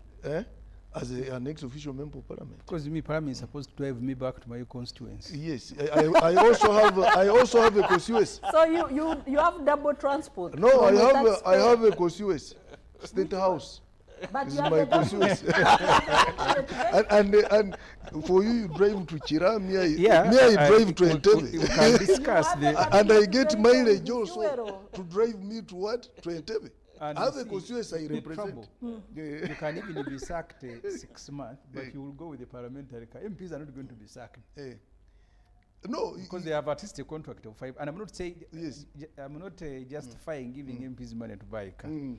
As an ex-official member of parliament. Because parliament is supposed to drive me back to my constituency. Yes, I also have a constituency. So you have double transport. No, I have a constituency, State House. But This you is have my a double. constituency. and for you drive to Chira, me I drive to Entebbe. We can discuss the... And I get mileage also to drive me to what? To Entebbe. And I have you a see, constituency I the represent. trouble, Yeah. you can even be sacked 6 months, but Yeah. you will go with the parliamentary. MPs are not going to be sacked No, because they have at least a contract of 5. And I'm not saying, Yes. I'm not justifying giving MPs money to buy a car. Mm.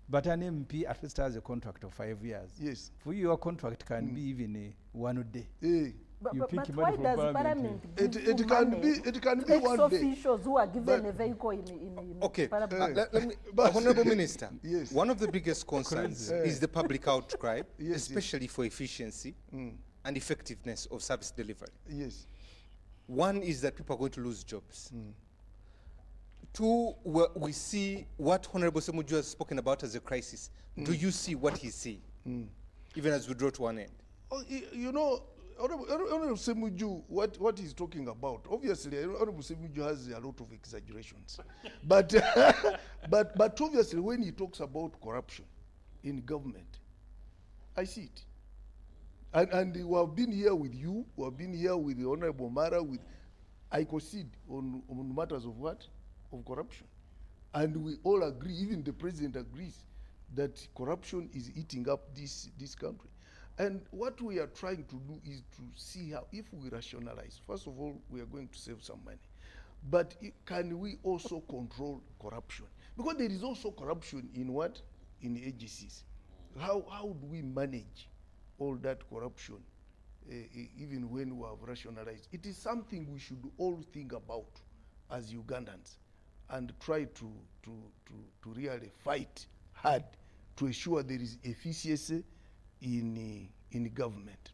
But an MP at least has a contract of 5 years. Yes. For you, your contract can be even 1 day. But, You but, pick but money why from does Parliament, Parliament give It you can money be. It can to be one day. ex-officials who are given But- a vehicle in Okay, Parliament? let me, But- Honorable Minister, Yes. one of the biggest concerns Crazy. is the public outcry, Yes, especially for efficiency and effectiveness of service delivery. Yes. One is that people are going to lose jobs. Two, we see what Honorable Semuju has spoken about as a crisis. Do you see what he's seeing, even as we draw to an end? Oh, you know, Honorable Semuju, what he's talking about, obviously, Honorable Semuju has a lot of exaggerations. but, but obviously, when he talks about corruption in government, I see it. And we have been here with you, we have been here with the Honorable Mara, I concede on matters of what? Of corruption. And we all agree, even the president agrees, that corruption is eating up this country. And what we are trying to do is to see how, if we rationalize, first of all, we are going to save some money. But can we also control corruption? Because there is also corruption in what? In agencies. How do we manage all that corruption, even when we have rationalized? It is something we should all think about as Ugandans and try to really fight hard to ensure there is efficiency in government,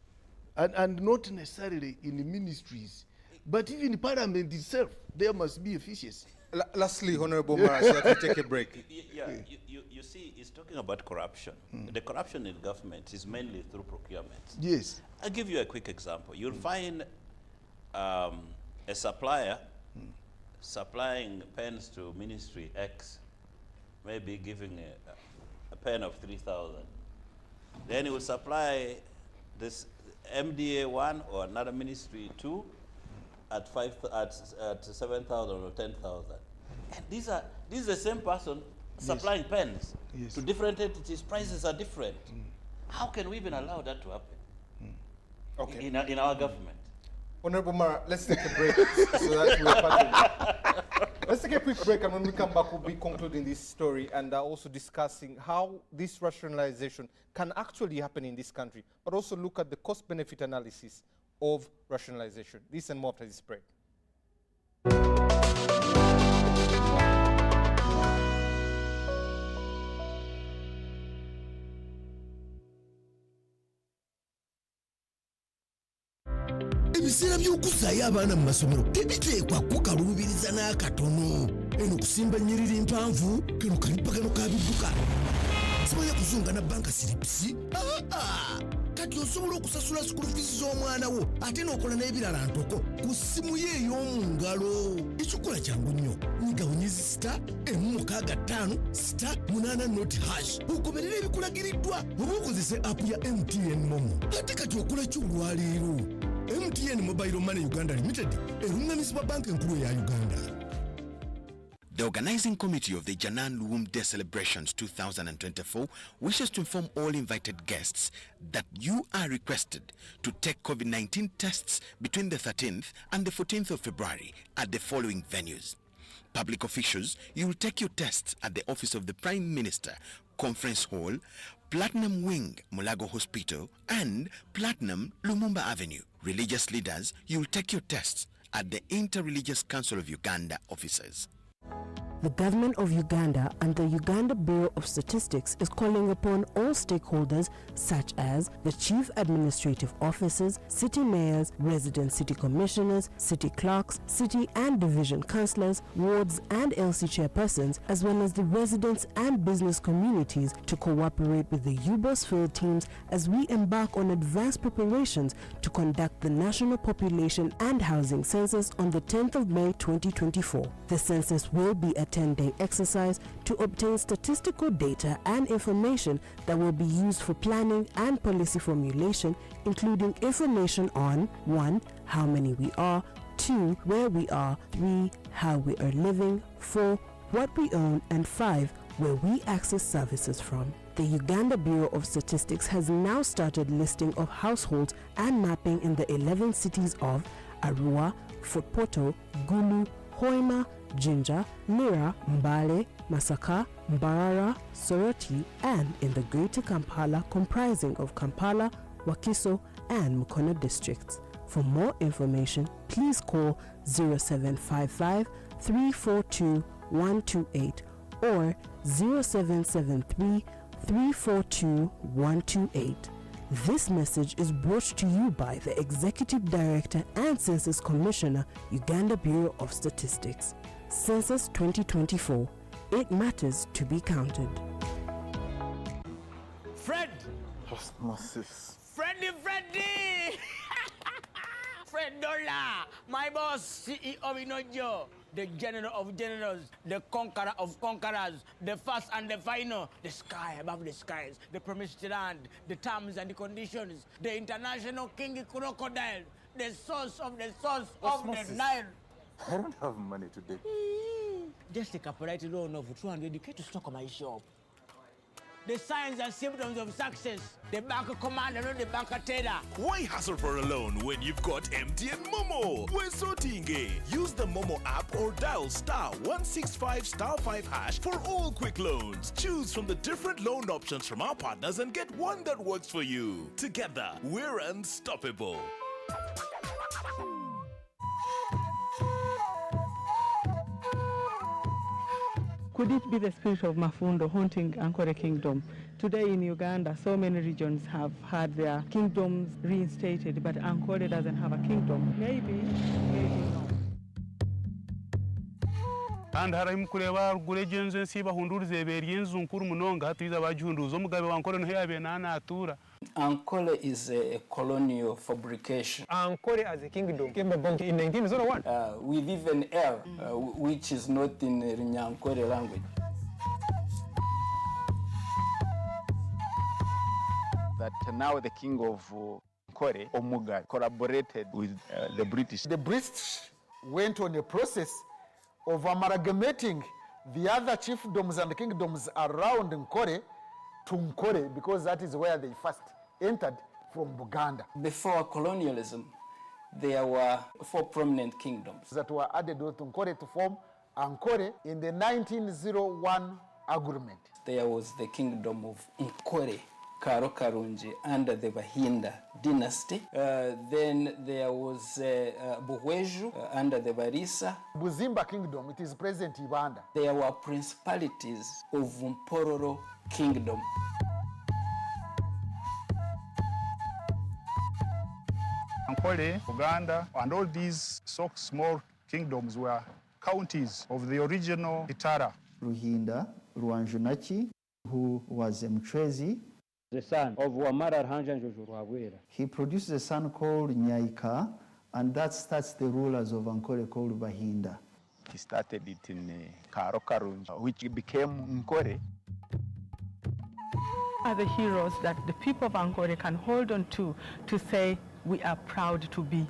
and not necessarily in the ministries, but even in Parliament itself, there must be efficiency. Lastly, Honorable Mara, so that we take a break. You see, he's talking about corruption. The corruption in government is mainly through procurement. Yes. I'll give you a quick example. You'll find a supplier supplying pens to Ministry X, maybe giving a pen of 3,000. Then he will supply this MDA 1 or another Ministry 2 at 7,000 or 10,000. And this is the same person supplying pens to different entities. Prices are different. How can we even allow that to happen Okay. in our government? Honorable Mara, let's take a break so that we're part. Let's take a quick break, and when we come back, we'll be concluding this story and also discussing how this rationalization can actually happen in this country, but also look at the cost-benefit analysis of rationalization. This and more after this break. ebiseera by'okuzaayo abaana mu masomero tebiteekwa kukaluubiriza n'akatono. Eno kusimba nnyiriri mpanvu kano kalippagano ka bidduka simanya kuzunga na banka siripisi. Kati osobola okusasula sikulu fiisi z'omwana wo ate n'okola n'ebirala ntoko ku ssimu ye ey'omu ngalo. Ekikola kyangu nnyo. Nyiga bunyezi *185*8 ogoberera ebikulagiriddwa oba okozese apu ya MTN Momo. Ate kati okola ki olwaleero? MTN Mobile Money Uganda Limited erungamizibwa banka enkulu eya Uganda. The Organizing Committee of the Janan Luwum Day Celebrations 2024 wishes to inform all invited guests that you are requested to take COVID-19 tests between the 13th and the 14th of February at the following venues. Public officials, you will take your tests at the Office of the Prime Minister, Conference Hall, Platinum Wing, Mulago Hospital, and Platinum, Lumumba Avenue. Religious leaders, you will take your tests at the Inter-Religious Council of Uganda offices. The Government of Uganda and the Uganda Bureau of Statistics is calling upon all stakeholders such as the Chief Administrative Officers, City Mayors, Resident City Commissioners, City Clerks, City and Division Councillors, Wards and LC Chairpersons, as well as the residents and business communities to cooperate with the UBOS field teams as we embark on advanced preparations to conduct the National Population and Housing Census on the 10th of May 2024. The census will be a 10-day exercise to obtain statistical data and information that will be used for planning and policy formulation, including information on 1. How many we are, 2. Where we are, 3. How we are living, 4. What we own, and 5. where we access services from. The Uganda Bureau of Statistics has now started listing of households and mapping in the 11 cities of Arua, Fort Portal, Gulu, Hoima, Jinja, Mira, Mbale, Masaka, Mbarara, Soroti, and in the Greater Kampala, comprising of Kampala, Wakiso, and Mukono districts. For more information, please call 0755 342 128 or 0773 342 128. This message is brought to you by the Executive Director and Census Commissioner, Uganda Bureau of Statistics. Census 2024. It matters to be counted. Fred! Osmosis. Freddy! Fred Dollar, my boss, CEO Inojo, the general of generals, the conqueror of conquerors, the first and the final, the sky above the skies, the promised land, the terms and the conditions, the international king crocodile, the source of the Nile. I don't have money today. Just take a polite loan of 200k to stock on my shop. The signs and symptoms of success, the bank commander, not the bank teller. Why hassle for a loan when you've got MTN Momo? We're sorting it. Use the Momo app or dial *165*5# for all quick loans. Choose from the different loan options from our partners and get one that works for you. Together, we're unstoppable. Could it be the spirit of Mafundo haunting Ankole Kingdom? Today in Uganda, so many regions have had their kingdoms reinstated, but Ankole doesn't have a kingdom. Maybe not. And haramu kureba gure jenze nsiba hundurize berienzu nkuru munonga hatuiza bajunduzo mugabe wankole no yabe nana atura. Ankole is a colonial fabrication. Ankole as a kingdom came about in 1901. With even L, which is not in Nyankole language. That now the king of Ankole, Omuga, collaborated with the British. The British went on a process of amalgamating the other chiefdoms and kingdoms around Nkore to Nkore, because that is where they first entered from Buganda. Before colonialism, there were 4 prominent kingdoms that were added to Nkore to form Ankore in the 1901 agreement. There was the kingdom of Nkore, Karo Karunji, under the Bahinda dynasty. Then there was Buhweju under the Barisa. Buzimba kingdom, it is present Ibanda. There were principalities of Mpororo kingdom. Ankole, Uganda, and all these so small kingdoms were counties of the original Itara. Ruhinda, Ruanjunachi, who was a Mtrezi, the son of Wamara Rhanja Njojo. He produced a son called Nyaika, and that starts the rulers of Ankole called Bahinda. He started it in Karo Karunji, which became Nkore. Are the heroes that the people of Ankole can hold on to say we are proud to be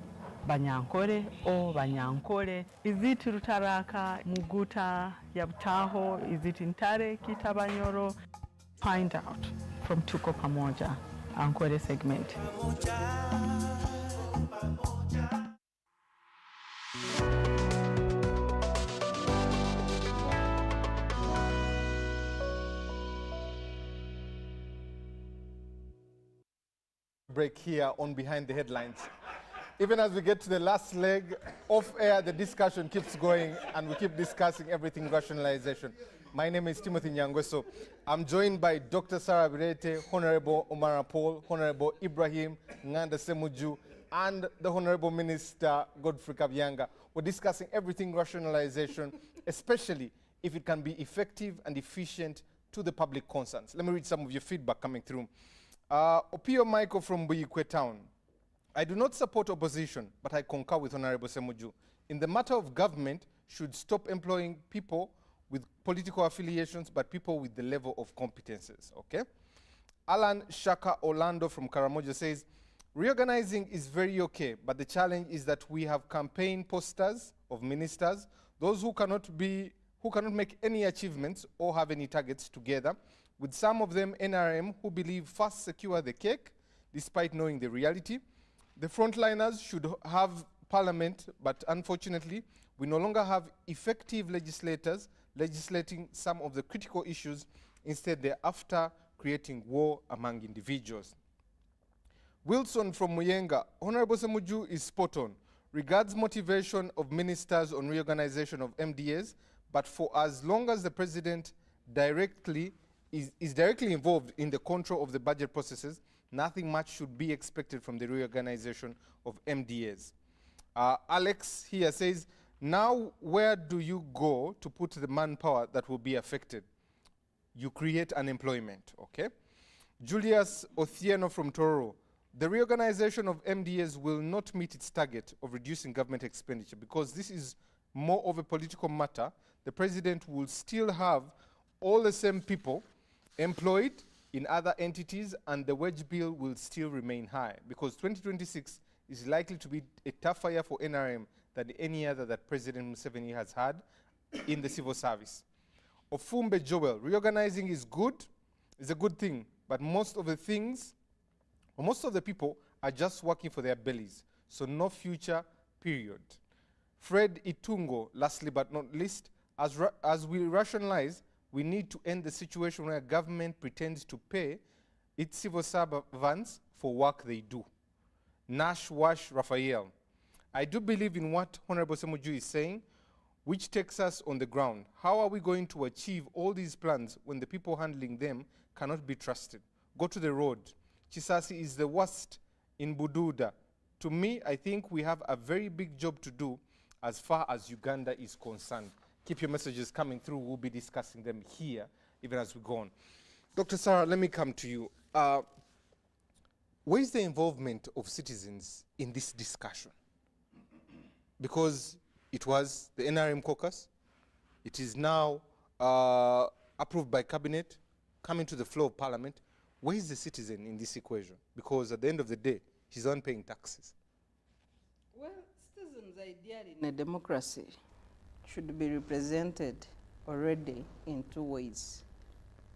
Banyankole or Banyankole? Is it Rutaraka, Muguta, Yabtaho? Is it Intare, Kitabanyoro? Find out from Tuko Pamoja, Ankole segment. Break here on Behind the Headlines. Even as we get to the last leg, off air, the discussion keeps going and we keep discussing everything rationalization. My name is Timothy Nyangweso. I'm joined by Dr. Sarah Birete, Honorable Omar Paul, Honorable Ibrahim Nganda Semuju, and the Honorable Minister Godfrey Kabyanga. We're discussing everything rationalization, especially if it can be effective and efficient to the public concerns. Let me read some of your feedback coming through. Opio Michael from Buyikwe Town. I do not support opposition, but I concur with Honorable Semuju. In the matter of government, should stop employing people with political affiliations, but people with the level of competences, okay? Alan Shaka Orlando from Karamoja says, reorganizing is very okay, but the challenge is that we have campaign posters of ministers. Those who cannot be who cannot make any achievements or have any targets together, with some of them NRM who believe first secure the cake despite knowing the reality. The frontliners should have parliament, but unfortunately, we no longer have effective legislators legislating some of the critical issues. Instead, they're after creating war among individuals. Wilson from Muyenga, Honorable Semuju is spot on. Regards motivation of ministers on reorganization of MDAs, but for as long as the president is directly involved in the control of the budget processes, nothing much should be expected from the reorganization of MDAs. Alex here says, now where do you go to put the manpower that will be affected? You create unemployment, okay? Julius Othieno from Tororo, the reorganization of MDAs will not meet its target of reducing government expenditure because this is more of a political matter. The president will still have all the same people employed in other entities, and the wage bill will still remain high because 2026 is likely to be a tougher year for NRM than any other that President Museveni has had in the civil service. Ofumbe Joel, reorganizing is good, is a good thing, but most of the people are just working for their bellies, so no future, period. Fred Itungo, lastly but not least, as we rationalize, we need to end the situation where government pretends to pay its civil servants for work they do. Nash Wash Raphael, I do believe in what Honorable Semuju is saying, which takes us on the ground. How are we going to achieve all these plans when the people handling them cannot be trusted? Go to the road. Chisasi is the worst in Bududa. To me, I think we have a very big job to do as far as Uganda is concerned. Keep your messages coming through. We'll be discussing them here even as we go on. Dr. Sarah, let me come to you. Where is the involvement of citizens in this discussion? Because it was the NRM caucus. It is now approved by cabinet, coming to the floor of parliament. Where is the citizen in this equation? Because at the end of the day, he's not paying taxes. Well, citizens' idea in a democracy should be represented already in two ways.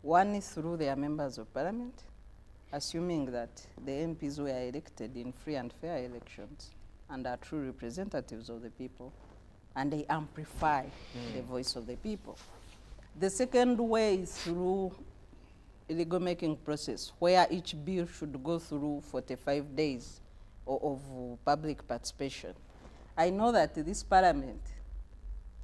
One is through their members of parliament, assuming that the MPs were elected in free and fair elections and are true representatives of the people, and they amplify the voice of the people. The second way is through a legal making process, where each bill should go through 45 days of public participation. I know that this parliament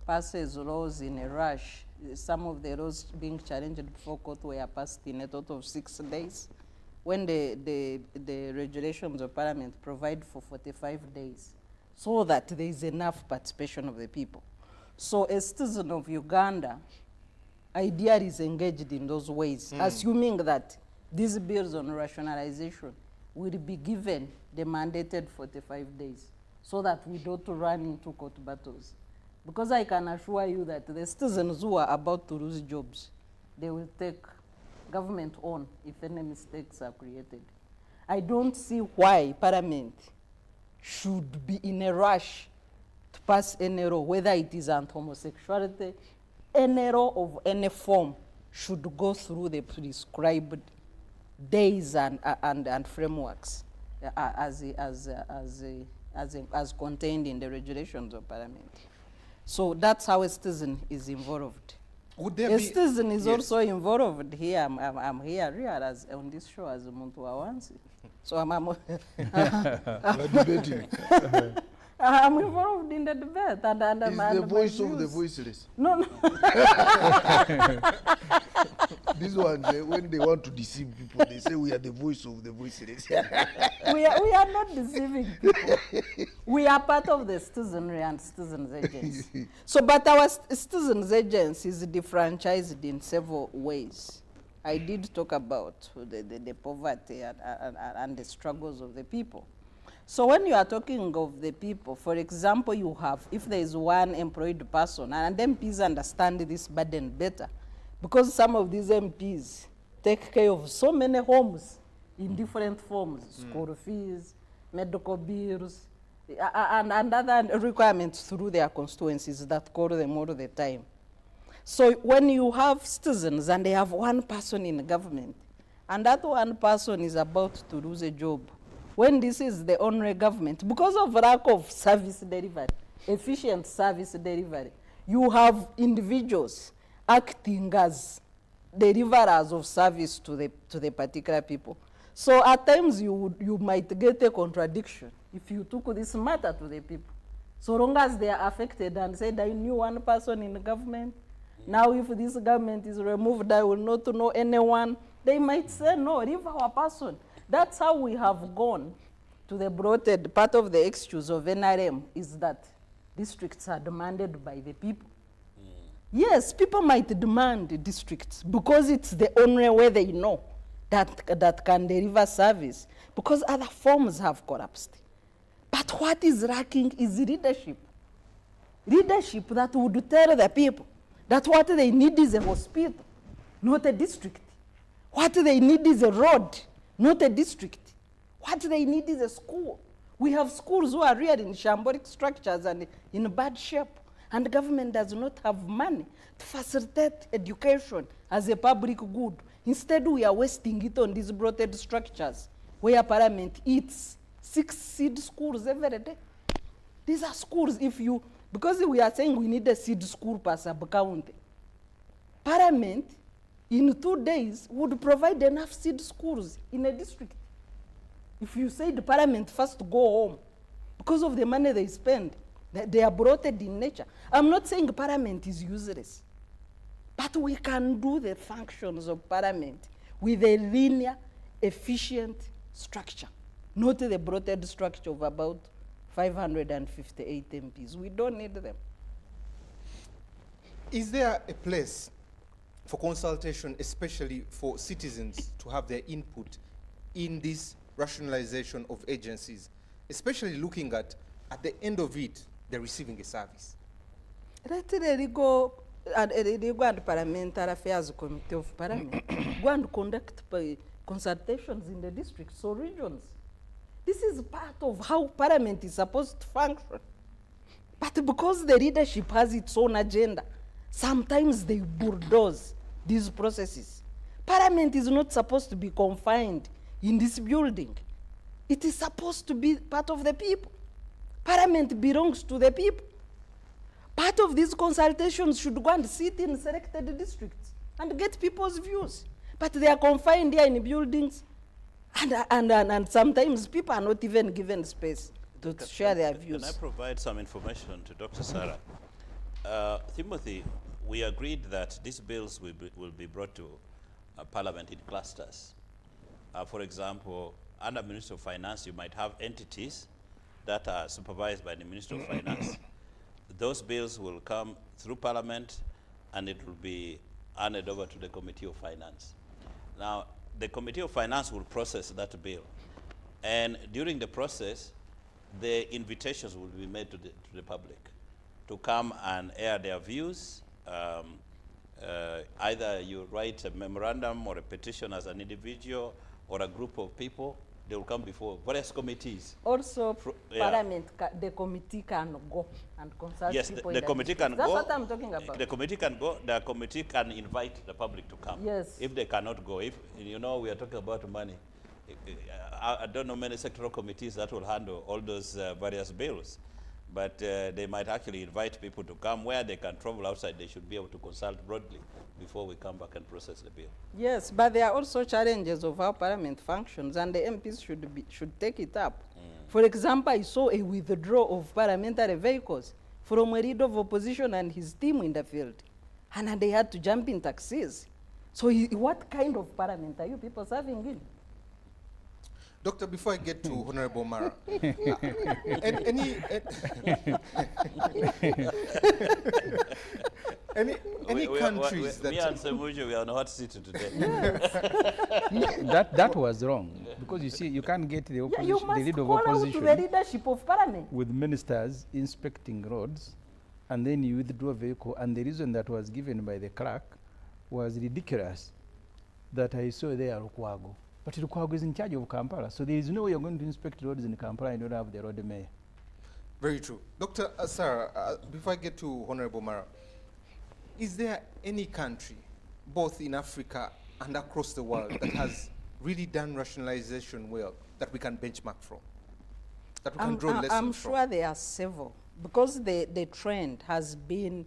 passes laws in a rush. Some of the laws being challenged before court were passed in a total of 6 days, when the regulations of parliament provide for 45 days, so that there is enough participation of the people. So a citizen of Uganda, ideally is engaged in those ways, assuming that these bills on rationalization will be given the mandated 45 days, so that we don't run into court battles. Because I can assure you that the citizens who are about to lose jobs, they will take government on if any mistakes are created. I don't see why Parliament should be in a rush to pass any law, whether it is anti-homosexuality, any law of any form should go through the prescribed days and frameworks as contained in the regulations of Parliament. So that's how a citizen is involved. A citizen is also involved here. I'm here as on this show as Muntu Awansi. So I'm debating. I'm involved in the debate. And the voice of the voiceless. No. These ones, when they want to deceive people, they say we are the voice of the voiceless. we are not deceiving people. We are part of the citizenry and citizens' agency. So, but our citizens' agency is defranchised in several ways. I did talk about the poverty and the struggles of the people. So when you are talking of the people, for example, you have, if there is one employed person, and MPs understand this burden better, because some of these MPs take care of so many homes in different forms, school fees, medical bills, and other requirements through their constituencies that call them all the time. So when you have citizens and they have one person in government, and that one person is about to lose a job, when this is the honorary government, because of lack of service delivery, efficient service delivery, you have individuals acting as deliverers of service to the particular people. So at times you might get a contradiction if you took this matter to the people. So long as they are affected and said, I knew one person in the government, now if this government is removed, I will not know anyone, they might say, no, leave our person. That's how we have gone to the bloated part of the excuse of NRM is that districts are demanded by the people. Yes, people might demand districts because it's the only way they know that can deliver service, because other forms have collapsed. But what is lacking is leadership. Leadership that would tell the people that what they need is a hospital, not a district. What they need is a road, not a district. What they need is a school. We have schools who are reared in shambolic structures and in bad shape, and the government does not have money to facilitate education as a public good. Instead, we are wasting it on these bloated structures where Parliament eats 6 seed schools every day. These are schools, because we are saying we need a seed school per sub-county. Parliament, in 2 days, would provide enough seed schools in a district. If you say the Parliament first go home, because of the money they spend, they are bloated in nature. I'm not saying Parliament is useless, but we can do the functions of Parliament with a linear, efficient structure, not the bloated structure of about 558 MPs. We don't need them. Is there a place for consultation, especially for citizens to have their input in this rationalization of agencies, especially looking at the end of it, they're receiving a service? Let the legal and parliamentary affairs committee of parliament go and conduct consultations in the districts or regions. This is part of how parliament is supposed to function. But because the leadership has its own agenda, sometimes they bulldoze these processes. Parliament is not supposed to be confined in this building. It is supposed to be part of the people. Parliament belongs to the people. Part of these consultations should go and sit in selected districts and get people's views. But they are confined here in buildings, and sometimes people are not even given space to share their views. Can I provide some information to Dr. Sarah? Timothy, we agreed that these bills will be brought to Parliament in clusters. For example, under Minister of Finance, you might have entities that are supervised by the Minister of Finance. Those bills will come through Parliament, and it will be handed over to the Committee of Finance. Now, the Committee of Finance will process that bill. And during the process, the invitations will be made to the public to come and air their views. Either you write a memorandum or a petition as an individual or a group of people. They will come before various committees. Also, Parliament, the committee can go and consult people. Yes, the committee can go. That's what I'm talking about. The committee can go. The committee can invite the public to come. Yes. If they cannot go, if you know we are talking about money, I don't know many sectoral committees that will handle all those various bills, but they might actually invite people to come where they can travel outside. They should be able to consult broadly before we come back and process the bill. Yes, but there are also challenges of how Parliament functions, and the MPs should take it up. For example, I saw a withdrawal of parliamentary vehicles from a leader of opposition and his team in the field, and they had to jump in taxis. So what kind of parliament are you people serving in? Doctor, before I get to Honorable Mara, any countries that... Me and Semujo, we are on hot seat today. that was wrong, because you see, you can't get the opposition, you must the leader of call opposition, out to the leadership of parliament with ministers inspecting roads, and then you withdraw a vehicle, and the reason that was given by the clerk was ridiculous, that I saw there Lukwago. But Lukwago is in charge of Kampala, so there is no way you're going to inspect roads in Kampala and you don't have the road mayor. Very true. Dr. Sarah, before I get to Honorable Mara, Is there any country, both in Africa and across the world, that has really done rationalization well, that we can benchmark from, that we can draw lessons I'm from? sure there are several, because the trend has been,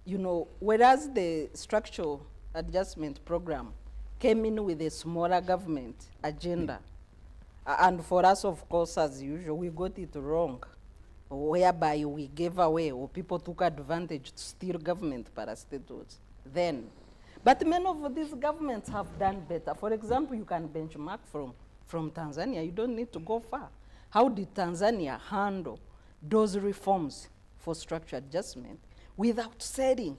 you know, whereas the structural adjustment program came in with a smaller government agenda, and for us, of course, as usual, we got it wrong, whereby we gave away or people took advantage to steal government parastatals then. But many of these governments have done better. For example, you can benchmark from Tanzania. You don't need to go far. How did Tanzania handle those reforms for structural adjustment without selling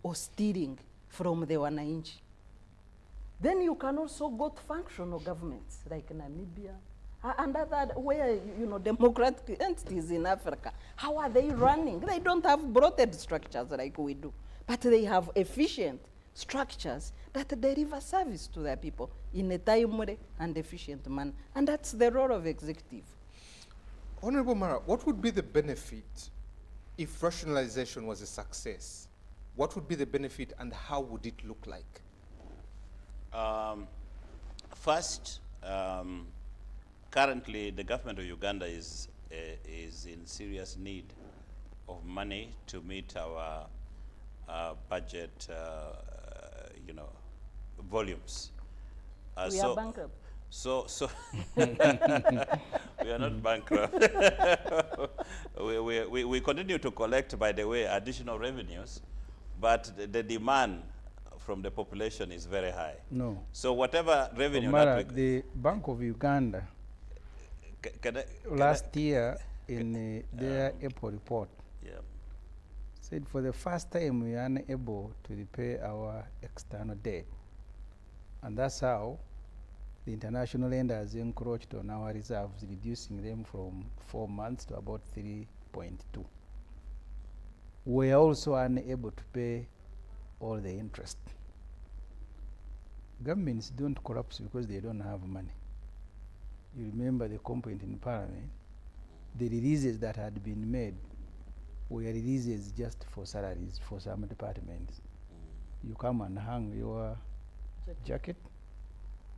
or stealing from the wananchi? Then you can also go to functional governments like Namibia and other where, you know, democratic entities in Africa. How are they running? They don't have bloated structures like we do, but they have efficient structures that deliver service to their people in a timely and efficient manner. And that's the role of executive. Honorable Mara, what would be the benefit if rationalization was a success? What would be the benefit and how would it look like? First, currently the government of Uganda is in serious need of money to meet our budget, you know, volumes. We are bankrupt. So we are not bankrupt. we continue to collect, by the way, additional revenues, but the demand from the population is very high. No. So whatever revenue Mara, that the Bank of Uganda last year in their April report said for the first time we are unable to repay our external debt. And that's how the international lenders encroached on our reserves, reducing them from 4 months to about 3.2. We are also unable to pay all the interest. Governments don't collapse because they don't have money. You remember the complaint in Parliament, the releases that had been made were releases just for salaries for some departments. You come and hang your jacket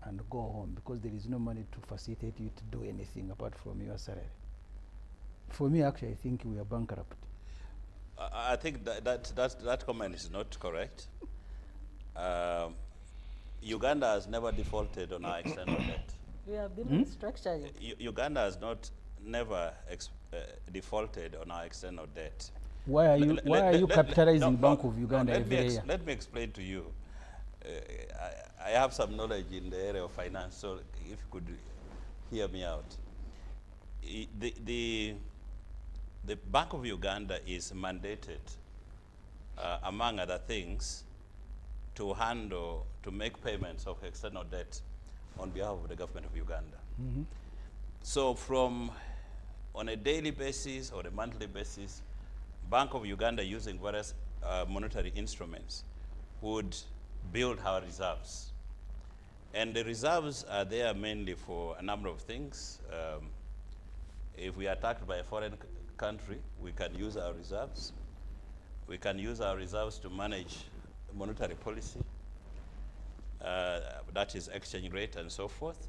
and go home because there is no money to facilitate you to do anything apart from your salary. For me, actually, I think we are bankrupt. I think that comment is not correct. Uganda has never defaulted on our external debt. We have been restructuring. Uganda has never defaulted on our external debt. Why are you capitalizing Bank of Uganda every year? Let me explain to you. I have some knowledge in the area of finance, so if you could hear me out. The Bank of Uganda is mandated, among other things, to make payments of external debt on behalf of the government of Uganda. Mm-hmm. So on a daily basis or a monthly basis, Bank of Uganda, using various monetary instruments, would build our reserves. And the reserves are there mainly for a number of things. If we are attacked by a foreign country, we can use our reserves. We can use our reserves to manage monetary policy, that is exchange rate and so forth.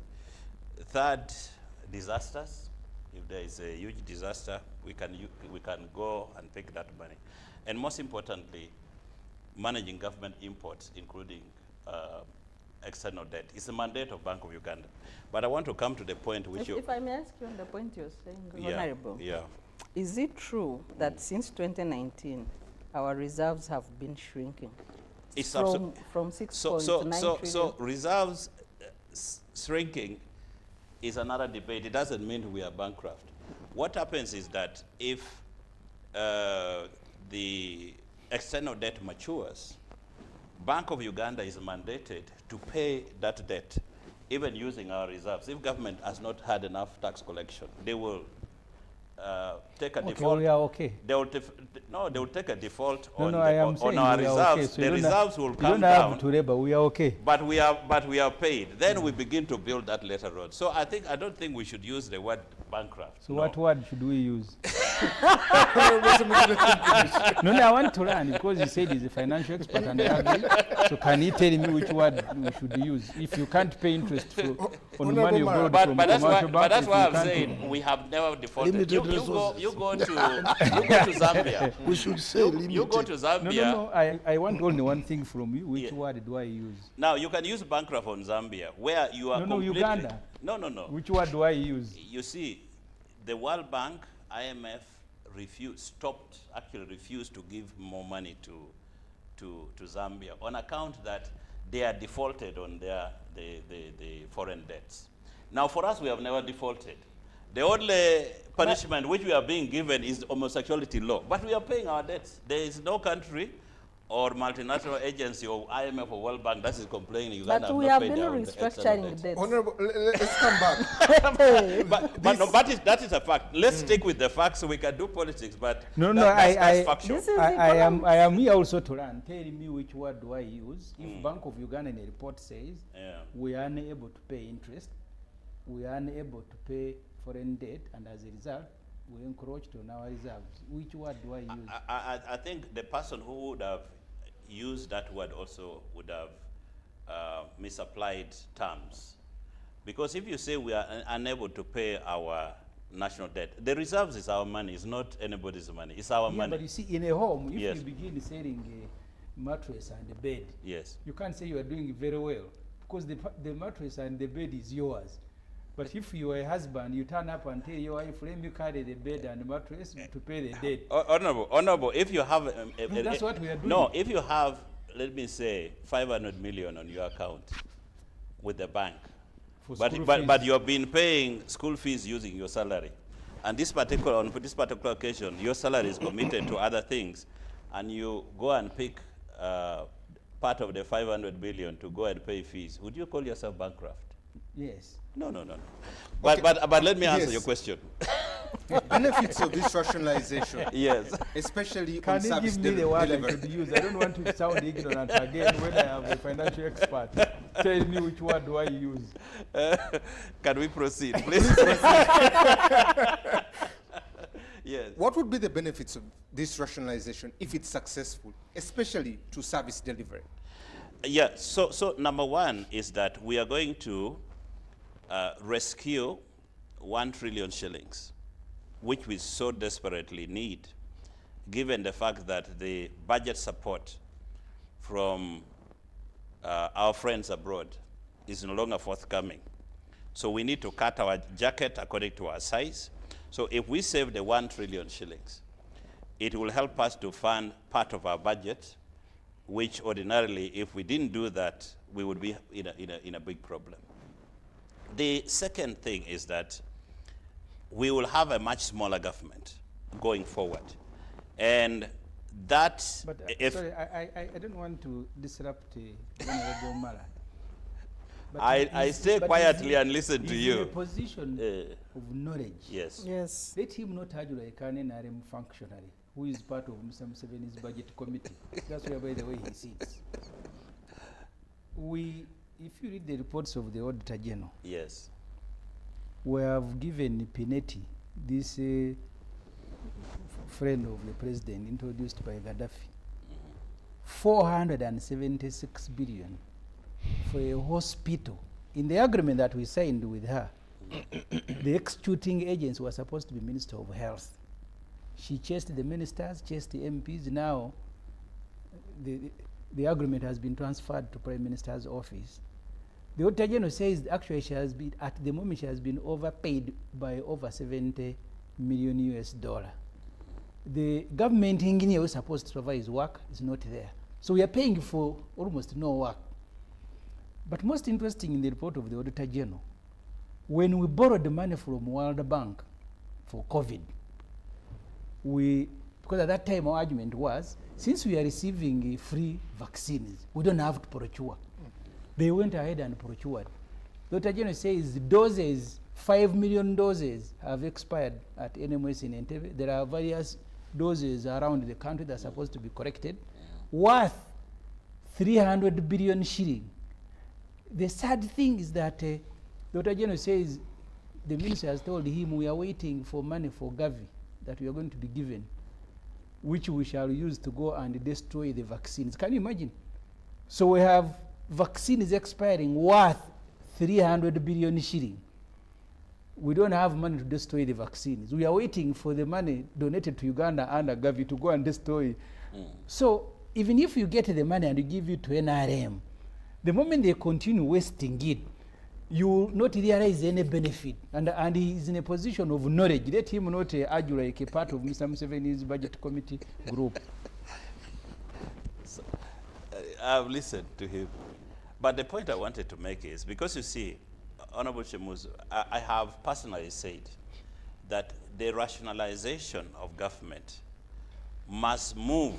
Third, disasters. If there is a huge disaster, we can go and take that money. And most importantly, managing government imports, including external debt. It's a mandate of Bank of Uganda. But I want to come to the point which If I may ask you on the point you're saying, Honorable. Yeah. Is it true that since 2019, our reserves have been shrinking? It's from 6.9 trillion? So reserves shrinking is another debate. It doesn't mean we are bankrupt. What happens is that if the external debt matures, Bank of Uganda is mandated to pay that debt, even using our reserves. If government has not had enough tax collection, they will take a default. We are okay. They will take a default on We our reserves. okay. So the reserves will come down. down. To labor, we are okay. But we are paid. Then we begin to build that later on. So I don't think we should use the word bankrupt. So what word should we use? No, I want to learn because he said he's a financial expert and agree. So can he tell me which word we should use? If you can't pay interest on the money you borrowed from commercial bank, but that's why I'm saying we have never defaulted. You go to Zambia. We should say you go to Zambia. No, I want only one thing from you. Which word do I use? Now you can use bankrupt on Zambia, where you are completely. Uganda. No. Which word do I use? You see, the World Bank, IMF, actually refused to give more money to Zambia on account that they are defaulted on the foreign debts. Now for us, we have never defaulted. The only punishment which we are being given is homosexuality law, but we are paying our debts. There is no country or multinational agency or IMF or World Bank that is complaining Uganda but we have been restructuring debts. Honorable, let's come back. that is a fact. Let's stick with the facts so we can do politics, but that's factual. I am here also to learn. Tell me which word do I use. If Bank of Uganda in a report says we are unable to pay interest, we are unable to pay foreign debt, and as a result, we encroached on our reserves. Which word do I use? I think the person who would have used that word also would have misapplied terms. Because if you say we are unable to pay our national debt, the reserves is our money, it's not anybody's money, it's our money. But you see, in a home, if you begin selling a mattress and a bed, you can't say you are doing very well, because the mattress and the bed is yours. But if you are a husband, you turn up and tell your wife, let me carry the bed and the mattress to pay the debt. Honorable, if you have... that's what we are doing. No, if you have, let me say, 500 million on your account with the bank, but you have been paying school fees using your salary, and on this particular occasion, your salary is committed to other things, and you go and pick part of the 500 million to go and pay fees, would you call yourself bankrupt? Yes. No. But let me answer your question. Benefits of this rationalization. Yes. Especially on service delivery. Can you give me the word delivery? I could use? I don't want to sound ignorant again when I am a financial expert. Tell me which word do I use. Can we proceed, please? Yes. What would be the benefits of this rationalization if it's successful, especially to service delivery? Yeah, so number one is that we are going to rescue 1 trillion shillings, which we so desperately need, given the fact that the budget support from our friends abroad is no longer forthcoming. So we need to cut our jacket according to our size. So if we save the 1 trillion shillings, it will help us to fund part of our budget, which ordinarily, if we didn't do that, we would be in a big problem. The second thing is that we will have a much smaller government going forward. And that... But sorry, I don't want to disrupt Honorable Mara. I stay quietly and listen to you. In a position of knowledge. Yes. Yes. Let him not argue like an NRM functionary who is part of Mr. Museveni's budget committee. That's where, by the way, he sits. If you read the reports of the Auditor General, yes, we have given Pinetti, this friend of the president introduced by Gaddafi, 476 billion for a hospital. In the agreement that we signed with her, the executing agents were supposed to be Minister of Health. She chased the ministers, chased the MPs. Now, the agreement has been transferred to Prime Minister's office. The Auditor General says actually she has been, at the moment, she has been overpaid by over 70 million US dollar. The government engineer who is supposed to supervise work is not there. So we are paying for almost no work. But most interesting in the report of the Auditor General, when we borrowed the money from World Bank for COVID, because at that time our argument was, since we are receiving free vaccines, we don't have to procure. They went ahead and procured. The Auditor General says doses, 5 million doses have expired at NMS in Entebbe. There are various doses around the country that are supposed to be corrected, worth 300 billion shilling. The sad thing is that the Auditor General says the minister has told him we are waiting for money for Gavi. that we are going to be given, which we shall use to go and destroy the vaccines. Can you imagine? So we have vaccines expiring worth 300 billion shilling. We don't have money to destroy the vaccines. We are waiting for the money donated to Uganda and Gavi to go and destroy. So even if you get the money and you give it to NRM, the moment they continue wasting it, you will not realize any benefit. And he is in a position of knowledge. Let him not argue like a part of Mr. Museveni's budget committee group. So, I've listened to him. But the point I wanted to make is, because you see, Honorable Shemuzu, I have personally said that the rationalization of government must move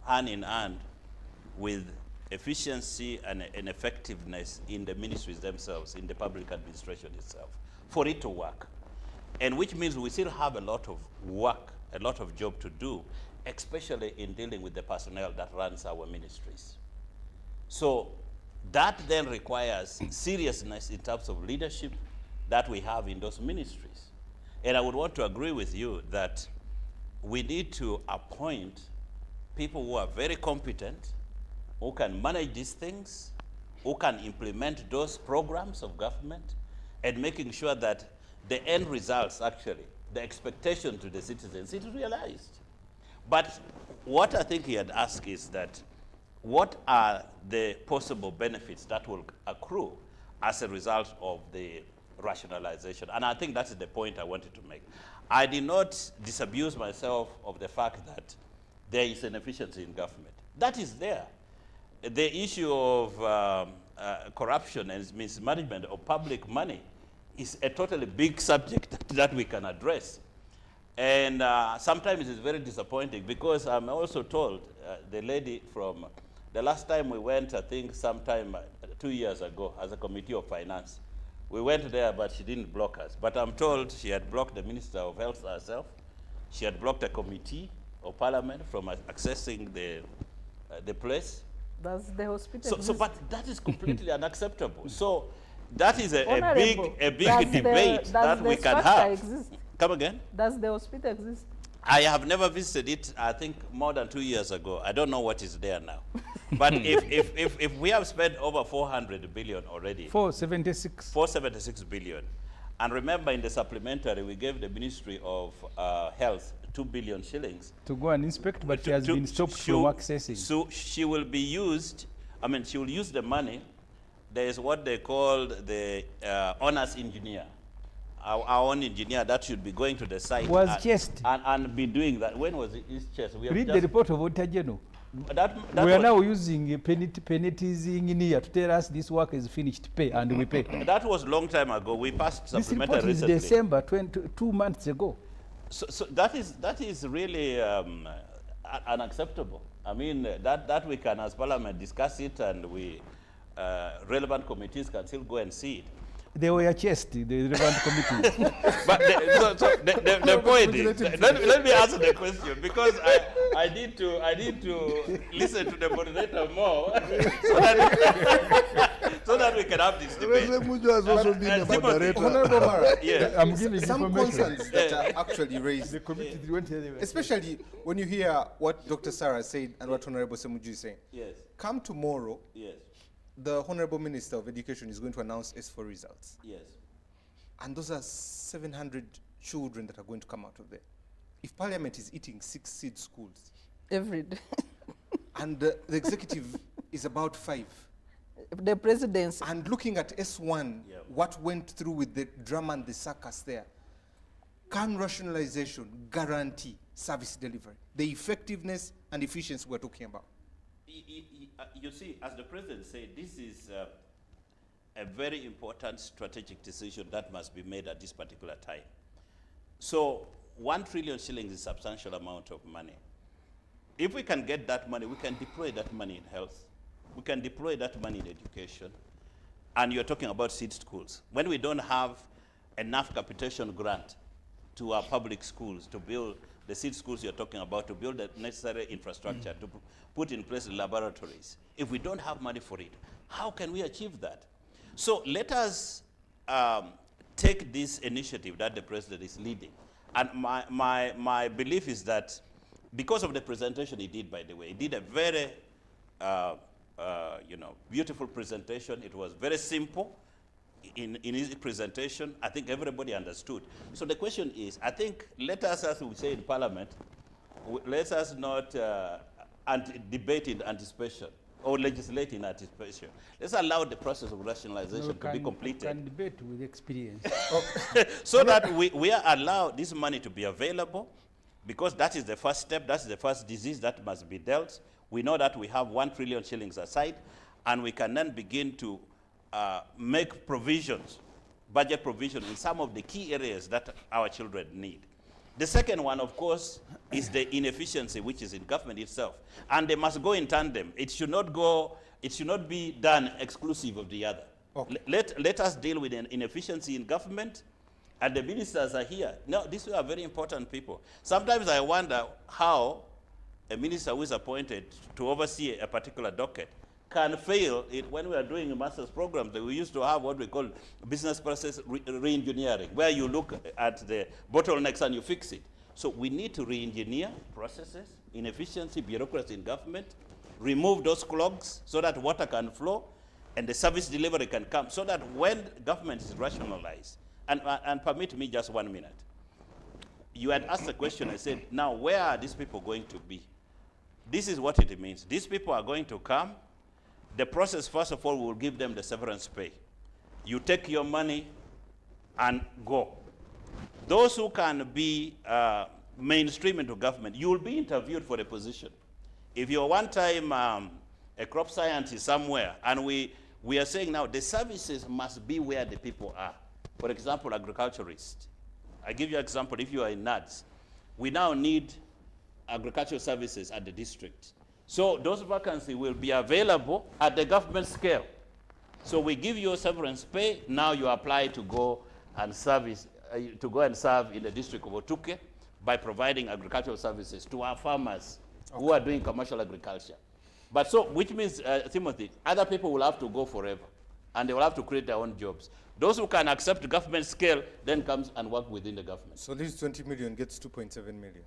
hand in hand with efficiency and effectiveness in the ministries themselves, in the public administration itself, for it to work. And which means we still have a lot of work, a lot of job to do, especially in dealing with the personnel that runs our ministries. So that then requires seriousness in terms of leadership that we have in those ministries. And I would want to agree with you that we need to appoint people who are very competent, who can manage these things, who can implement those programs of government, and making sure that the end results, actually, the expectation to the citizens, is realized. But what I think he had asked is that, what are the possible benefits that will accrue as a result of the rationalization? And I think that's the point I wanted to make. I did not disabuse myself of the fact that there is an efficiency in government. That is there. The issue of corruption and mismanagement of public money is a totally big subject that we can address. And sometimes it's very disappointing, because I'm also told, the lady from the last time we went, I think sometime 2 years ago, as a committee of finance, we went there, but she didn't block us. But I'm told she had blocked the Minister of Health herself. She had blocked a committee of Parliament from accessing the place. Does the hospital but that is completely unacceptable. So that is a big does debate that we can have. Exist? Come again? Does the hospital exist? I have never visited it, I think more than 2 years ago. I don't know what is there now. But if we have spent over 400 billion already. 476 billion. And remember, in the supplementary, we gave the Ministry of Health 2 billion shillings. To go and inspect, but she has been stopped from accessing. So she will be used, she will use the money. There is what they call the honors engineer. Our own engineer that should be going to the site and be doing that. When was it? His chest? Read the report of Auditor General. We are now using a penalties engineer to tell us this work is finished, pay, and we pay. That was a long time ago. We passed supplementary recently. This report is December 2 months ago. So that is really unacceptable. I mean, that we can, as Parliament, discuss it, and we relevant committees can still go and see it. They were chased, the relevant committee. But the point is, let me answer the question, because I need to listen to the moderator more so that we can have this debate. Has also been a moderator. Yes. I'm giving some concerns that are actually raised. The committee went anywhere. Especially when you hear what Dr. Sarah said and what Honorable Semuju is saying. Yes. Come tomorrow. Yes. The Honorable Minister of Education is going to announce S4 results. Yes. And those are 700 children that are going to come out of there. If Parliament is eating 6 seed schools every day, and the executive is about 5, the presidency, and looking at S1, what went through with the drama and the circus there, can rationalization guarantee service delivery, the effectiveness and efficiency we're talking about? You see, as the President said, this is a very important strategic decision that must be made at this particular time. So 1 trillion shillings is a substantial amount of money. If we can get that money, we can deploy that money in health. We can deploy that money in education. And you're talking about seed schools. When we don't have enough capitation grant to our public schools to build the seed schools you're talking about, to build the necessary infrastructure, to put in place laboratories. If we don't have money for it, how can we achieve that? So let us take this initiative that the President is leading And my belief is that because of the presentation he did, by the way, he did a very beautiful presentation. It was very simple in his presentation. I think everybody understood. So the question is, I think let us, as we say in Parliament, let us not debate in anticipation or legislate in anticipation. Let's allow the process of rationalization to be completed. Can debate with experience. So that we are allowed this money to be available, because that is the first step, that's the first disease that must be dealt. We know that we have 1 trillion shillings aside, and we can then begin to make provisions, budget provision in some of the key areas that our children need. The second one, of course, is the inefficiency which is in government itself. And they must go in tandem. It should not be done exclusive of the other. Okay. Let us deal with an inefficiency in government, and the ministers are here. No, these are very important people. Sometimes I wonder how a minister who is appointed to oversee a particular docket can fail it. When we are doing a master's program, we used to have what we call business process re-engineering, where you look at the bottlenecks and you fix it. So we need to re-engineer processes, inefficiency, bureaucracy in government, remove those clogs so that water can flow and the service delivery can come, so that when government is rationalized, and permit me just 1 minute. You had asked a question, I said, now where are these people going to be? This is what it means. These people are going to come. The process, first of all, will give them the severance pay. You take your money and go. Those who can be mainstream into government, you will be interviewed for a position. If you're one time a crop scientist somewhere, and we are saying now the services must be where the people are. For example, agriculturists. I give you an example. If you are in NADS, we now need agricultural services at the district. So those vacancies will be available at the government scale. So we give you a severance pay. Now you apply to go and serve in the district of Otuke by providing agricultural services to our farmers who are doing commercial agriculture. But so, which means, Timothy, other people will have to go forever, and they will have to create their own jobs. Those who can accept government scale then comes and work within the government. So this 20 million gets 2.7 million.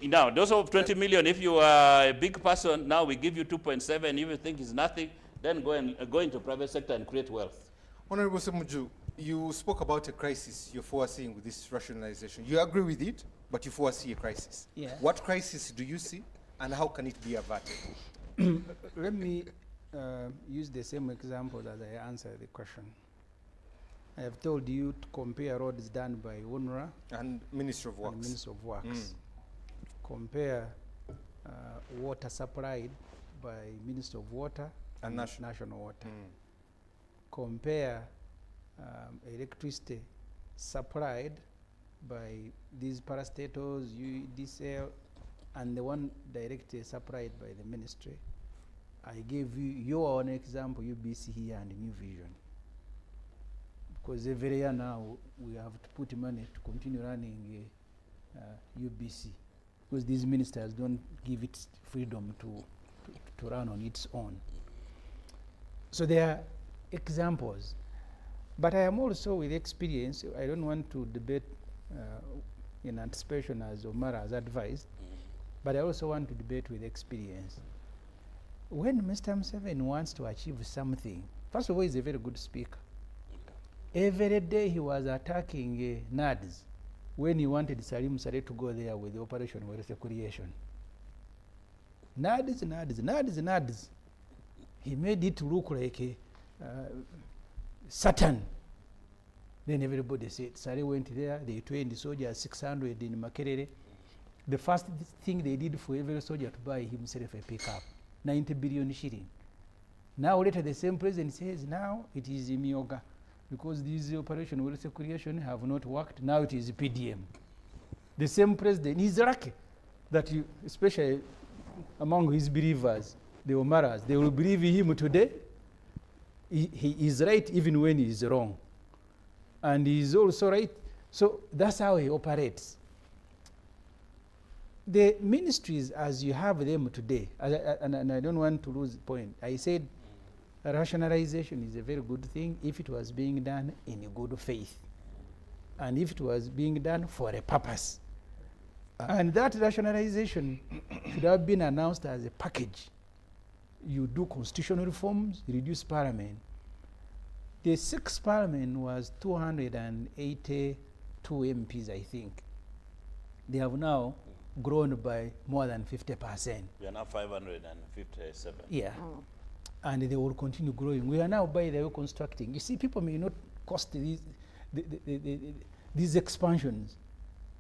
Now, those of 20 million, if you are a big person, now we give you 2.7, if you think it's nothing, then go into private sector and create wealth. Honorable Semuju, you spoke about a crisis you're foreseeing with this rationalization. You agree with it, but you foresee a crisis. Yeah. What crisis do you see, and how can it be averted? Let me use the same example as I answer the question. I have told you to compare roads done by UNRWA and Ministry of Works. Compare water supplied by Minister of Water and National Water. Compare electricity supplied by these parastatals, UDCL, and the one directly supplied by the ministry. I gave you your own example, UBC here and New Vision. Because every year now we have to put money to continue running UBC. Because these ministers don't give it freedom to run on its own. So there are examples. But I am also with experience. I don't want to debate in anticipation as Omar has advised, but I also want to debate with experience. When Mr. Museveni wants to achieve something, first of all, he's a very good speaker. Every day he was attacking NADS when he wanted Salim Saleh to go there with the Operation Wealth Creation. NADS. He made it look like Satan. Then everybody said, Saleh went there, they trained the soldiers 600 in Makerere. The first thing they did for every soldier to buy himself a pickup, 90 billion shilling. Now later the same president says, now it is Imioga, because these Operation Wealth Creation have not worked, now it is PDM. The same president, he's lucky that you, especially among his believers, the Omaras, they will believe him today. He is right even when he is wrong. And he is also right. So that's how he operates. The ministries as you have them today, and I don't want to lose the point, I said rationalization is a very good thing if it was being done in good faith. and if it was being done for a purpose. And that rationalization should have been announced as a package. You do constitutional reforms, you reduce parliament. The sixth parliament was 282 MPs, I think. They have now grown by more than 50%. We are now 557. Yeah. And they will continue growing. We are now, by the way, constructing. You see, people may not cost these expansions.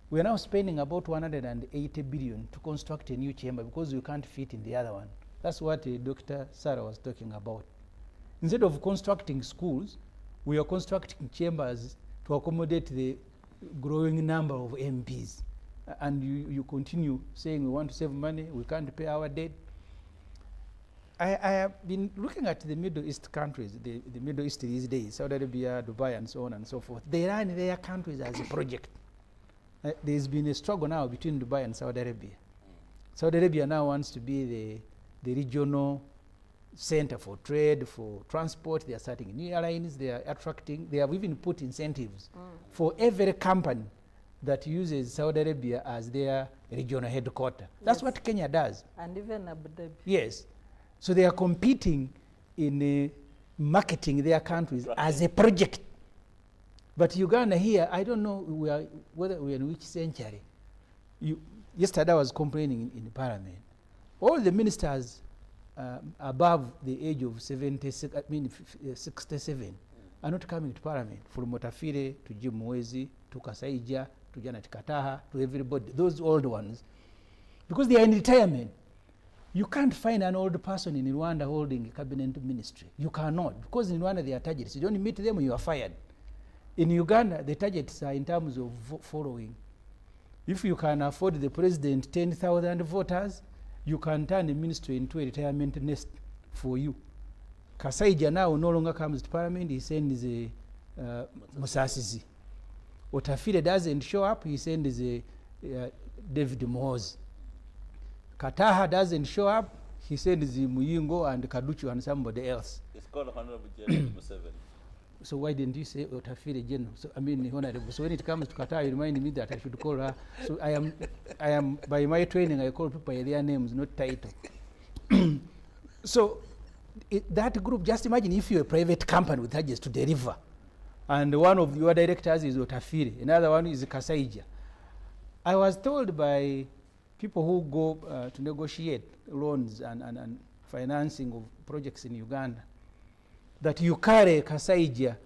We are now spending about 180 billion to construct a new chamber because we can't fit in the other one. That's what Dr. Sarah was talking about. Instead of constructing schools, we are constructing chambers to accommodate the growing number of MPs. And you continue saying we want to save money, we can't pay our debt. I have been looking at the Middle East countries, the Middle East these days, Saudi Arabia, Dubai, and so on and so forth. They run their countries as a project. There's been a struggle now between Dubai and Saudi Arabia. Saudi Arabia now wants to be the regional center for trade, for transport. They are starting new airlines, they are attracting, they have even put incentives for every company that uses Saudi Arabia as their regional headquarters. That's what Kenya does. And even Abu Dhabi. Yes. So they are competing in marketing their countries as a project. But Uganda here, I don't know whether we're in which century. Yesterday I was complaining in Parliament. All the ministers above the age of 67 are not coming to Parliament. From Motafire to Jim Mwezi to Kasaija to Janet Kataha to everybody, those old ones, because they are in retirement. You can't find an old person in Rwanda holding a cabinet ministry. You cannot, because in Rwanda they are targets. You don't meet them, you are fired. In Uganda, the targets are in terms of following. If you can afford the president 10,000 voters, you can turn the ministry into a retirement nest for you. Kasaija now no longer comes to Parliament, he sends Musasizi. Otafire doesn't show up, he sends David Moz. Kataha doesn't show up, he sends Muyingo and Kaduchu and somebody else. It's called Honorable General Museveni. So why didn't you say Otafire General? So I mean, Honorable. So when it comes to Kataha, you remind me that I should call her. So I am by my training, I call people by their names, not title. So that group, just imagine if you're a private company with targets to deliver, and one of your directors is Otafire, another one is Kasaija. I was told by people who go to negotiate loans and financing of projects in Uganda that you carry Kasaija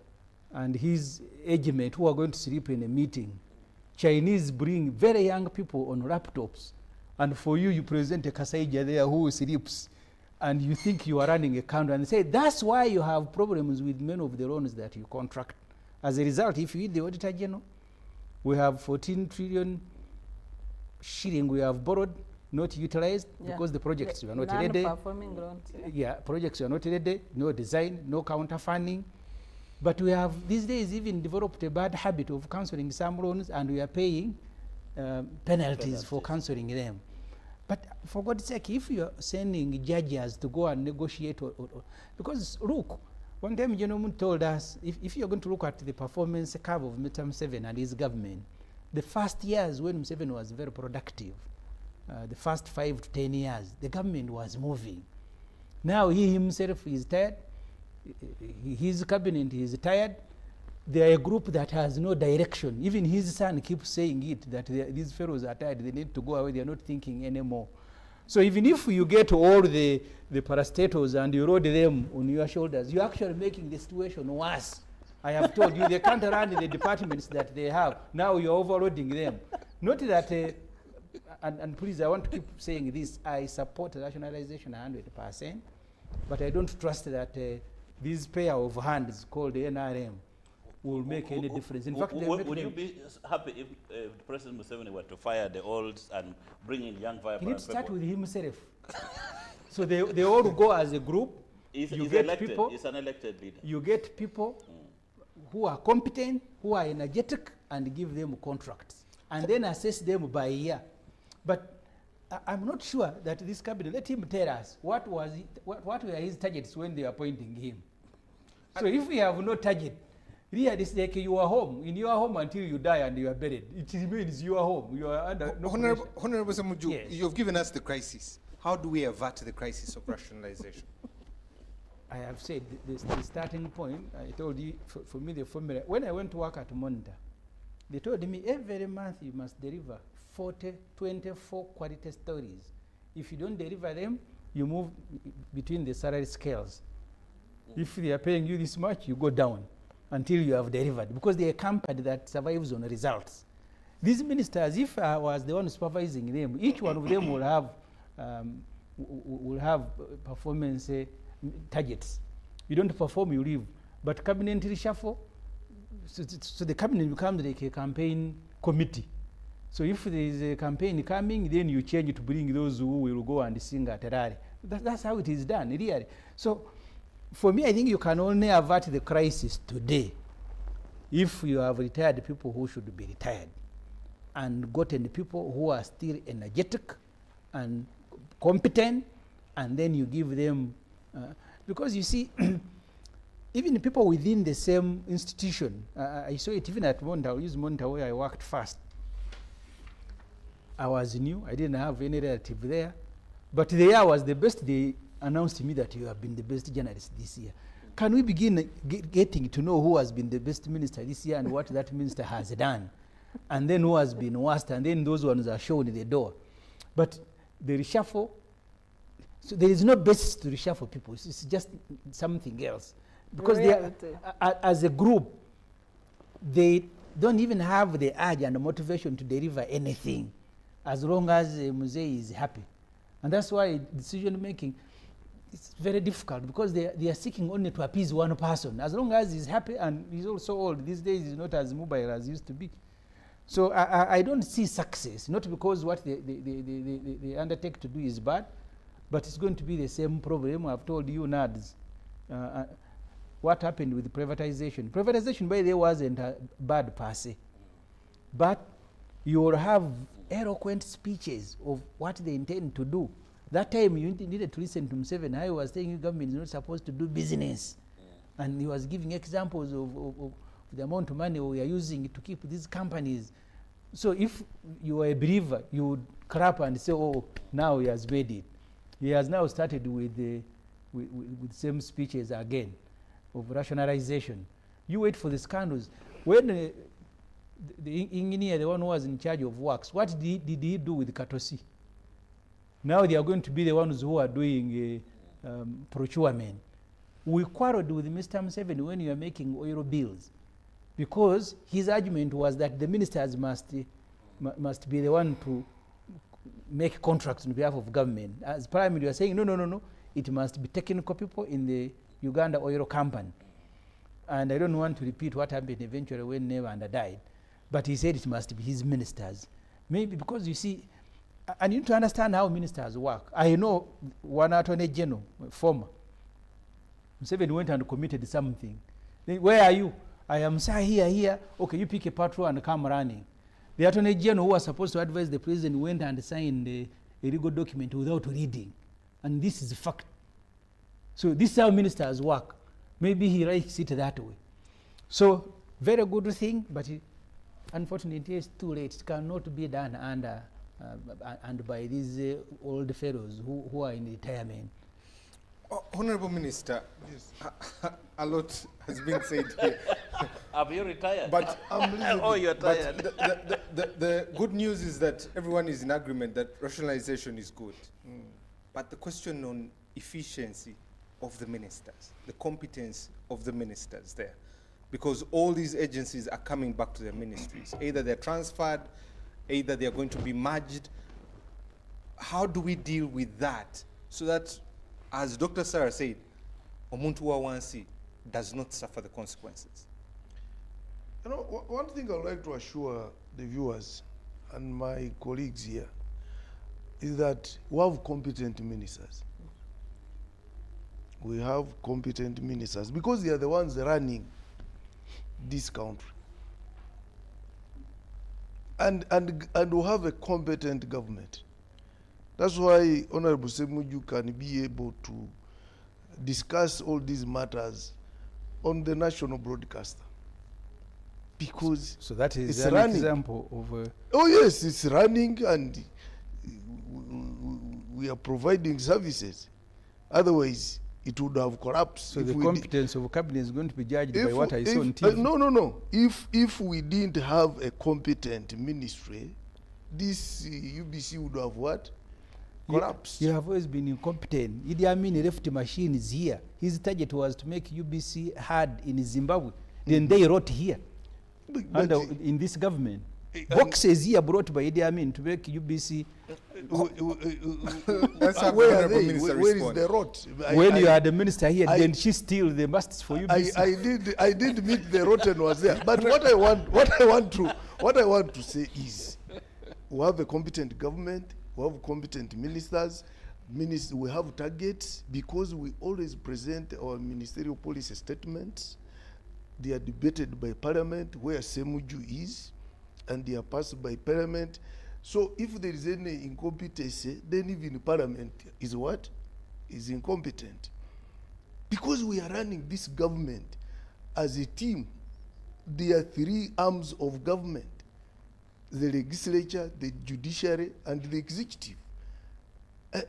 and his age mate who are going to sleep in a meeting. Chinese bring very young people on laptops, and for you, you present a Kasaija there who sleeps, and you think you are running a country, and say that's why you have problems with many of the loans that you contract. As a result, if you read the Auditor General, we have 14 trillion shilling we have borrowed, not utilized, because the projects were not ready. Non-performing loans. Yeah, projects were not ready, no design, no counter funding. But we have these days even developed a bad habit of cancelling some loans, and we are paying penalties for cancelling them. But for God's sake, if you are sending judges to go and negotiate, because look, one time gentleman told us, if you're going to look at the performance curve of Mr. Museveni and his government, the first years when Museveni was very productive, the first 5 to 10 years, the government was moving. Now he himself is tired, his cabinet is tired. They are a group that has no direction. Even his son keeps saying it, that these fellows are tired, they need to go away, they are not thinking anymore. So even if you get all the parastatals and you load them on your shoulders, you're actually making the situation worse. I have told you, they can't run the departments that they have. Now you're overloading them. Not that, and please, I want to keep saying this, I support rationalization 100%, but I don't trust that this pair of hands called the NRM will make any difference. In fact, would you be happy if President Museveni were to fire the olds and bring in young vibrant people? He needs to start with himself. So they all go as a group. He's you get elected. people. He's an elected leader. You get people who are competent, who are energetic, and give them contracts, and then assess them by year. But I'm not sure that this cabinet, let him tell us what were his targets when they were appointing him. So if we have no target, Really, it's like your home. In your home until you die and you are buried. It remains your home. You are under no pressure. Honorable Semuju, Yes. you've given us the crisis. How do we avert the crisis of rationalization? I have said the starting point. I told you, for me, the formula. When I went to work at Monitor, they told me every month you must deliver 24 quality stories. If you don't deliver them, you move between the salary scales. If they are paying you this much, you go down until you have delivered, because they are a company that survives on results. These ministers, if I was the one supervising them, each one of them will have performance targets. You don't perform, you leave. But cabinet reshuffle, so the cabinet becomes like a campaign committee. So if there is a campaign coming, then you change it to bring those who will go and sing at Rally. That's how it is done, really. So for me, I think you can only avert the crisis today if you have retired people who should be retired and gotten people who are still energetic and competent, and then you give them, because you see, even people within the same institution, I saw it even at Monitor. I use Monitor where I worked first. I was new, I didn't have any relative there, but the year was the best. They announced to me that you have been the best journalist this year. Can we begin getting to know who has been the best minister this year and what that minister has done? And then who has been worst, and then those ones are shown in the door. But the reshuffle, so there is no basis to reshuffle people. It's just something else. Because they are, as a group, they don't even have the urge and the motivation to deliver anything as long as Muzei is happy. And that's why decision making is very difficult, because they are seeking only to appease one person. As long as he's happy, and he's also old, these days he's not as mobile as he used to be. So I don't see success, not because what they undertake to do is bad, but it's going to be the same problem. I've told you, NADS, what happened with privatization. Privatization, by the way, wasn't bad per se, but you will have eloquent speeches of what they intend to do. That time you needed to listen to Museveni. I was saying government is not supposed to do business. And he was giving examples of the amount of money we are using to keep these companies. So if you are a believer, you would clap and say, oh, now he has made it. He has now started with the same speeches again of rationalization. You wait for the scandals. When the engineer, the one who was in charge of works, what did he do with Katosi? Now they are going to be the ones who are doing procurement. We quarreled with Mr. Museveni when you are making oil bills, because his argument was that the ministers must be the one to make contracts on behalf of government. As Prime Minister, you are saying, no, it must be technical people in the Uganda Oil Company. And I don't want to repeat what happened eventually when Nevanda died, but he said it must be his ministers. Maybe because you see, I need to understand how ministers work. I know one attorney general, former, Museveni went and committed something. Then, where are you? I am sir here. Okay, you pick a patrol and come running. The attorney general who was supposed to advise the president went and signed a legal document without reading. And this is a fact. So this is how ministers work. Maybe he likes it that way. So very good thing, but unfortunately it's too late. It cannot be done under and by these old fellows who are in retirement. Honorable Minister, yes. A lot has been said here. Have you retired? But oh, you're tired. The good news is that everyone is in agreement that rationalization is good. But the question on efficiency of the ministers, the competence of the ministers there, because all these agencies are coming back to their ministries. Either they're transferred, either they're going to be merged. How do we deal with that so that, as Dr. Sarah said, Omuntu wa wansi does not suffer the consequences? You know, one thing I would like to assure the viewers and my colleagues here is that we have competent ministers. We have competent ministers because they are the ones running this country. And we have a competent government. That's why Honorable Semuju can be able to discuss all these matters on the national broadcaster. because so that is it's an running. example of Oh yes, it's running, and we are providing services. Otherwise, it would have collapsed. so if the we competence of cabinet is going to be judged by what I saw on TV. No. If we didn't have a competent ministry, this UBC would have what? Collapsed. You have always been incompetent. Idi Amin left machines here. His target was to make UBC hard in Zimbabwe. Then they wrote here, in this government. Boxes here brought by Idi Amin to make UBC. Where are they? Where is the rot? When you are the minister here, then she steal the masts for UBC. I did meet the rotten was there. But what I want to say is, we have a competent government. We have competent ministers. We have targets because we always present our ministerial policy statements. They are debated by Parliament, where Semuju is, and they are passed by Parliament. So if there is any incompetency, then even Parliament is what? Is incompetent. Because we are running this government as a team. There are three arms of government: the legislature, the judiciary, and the executive.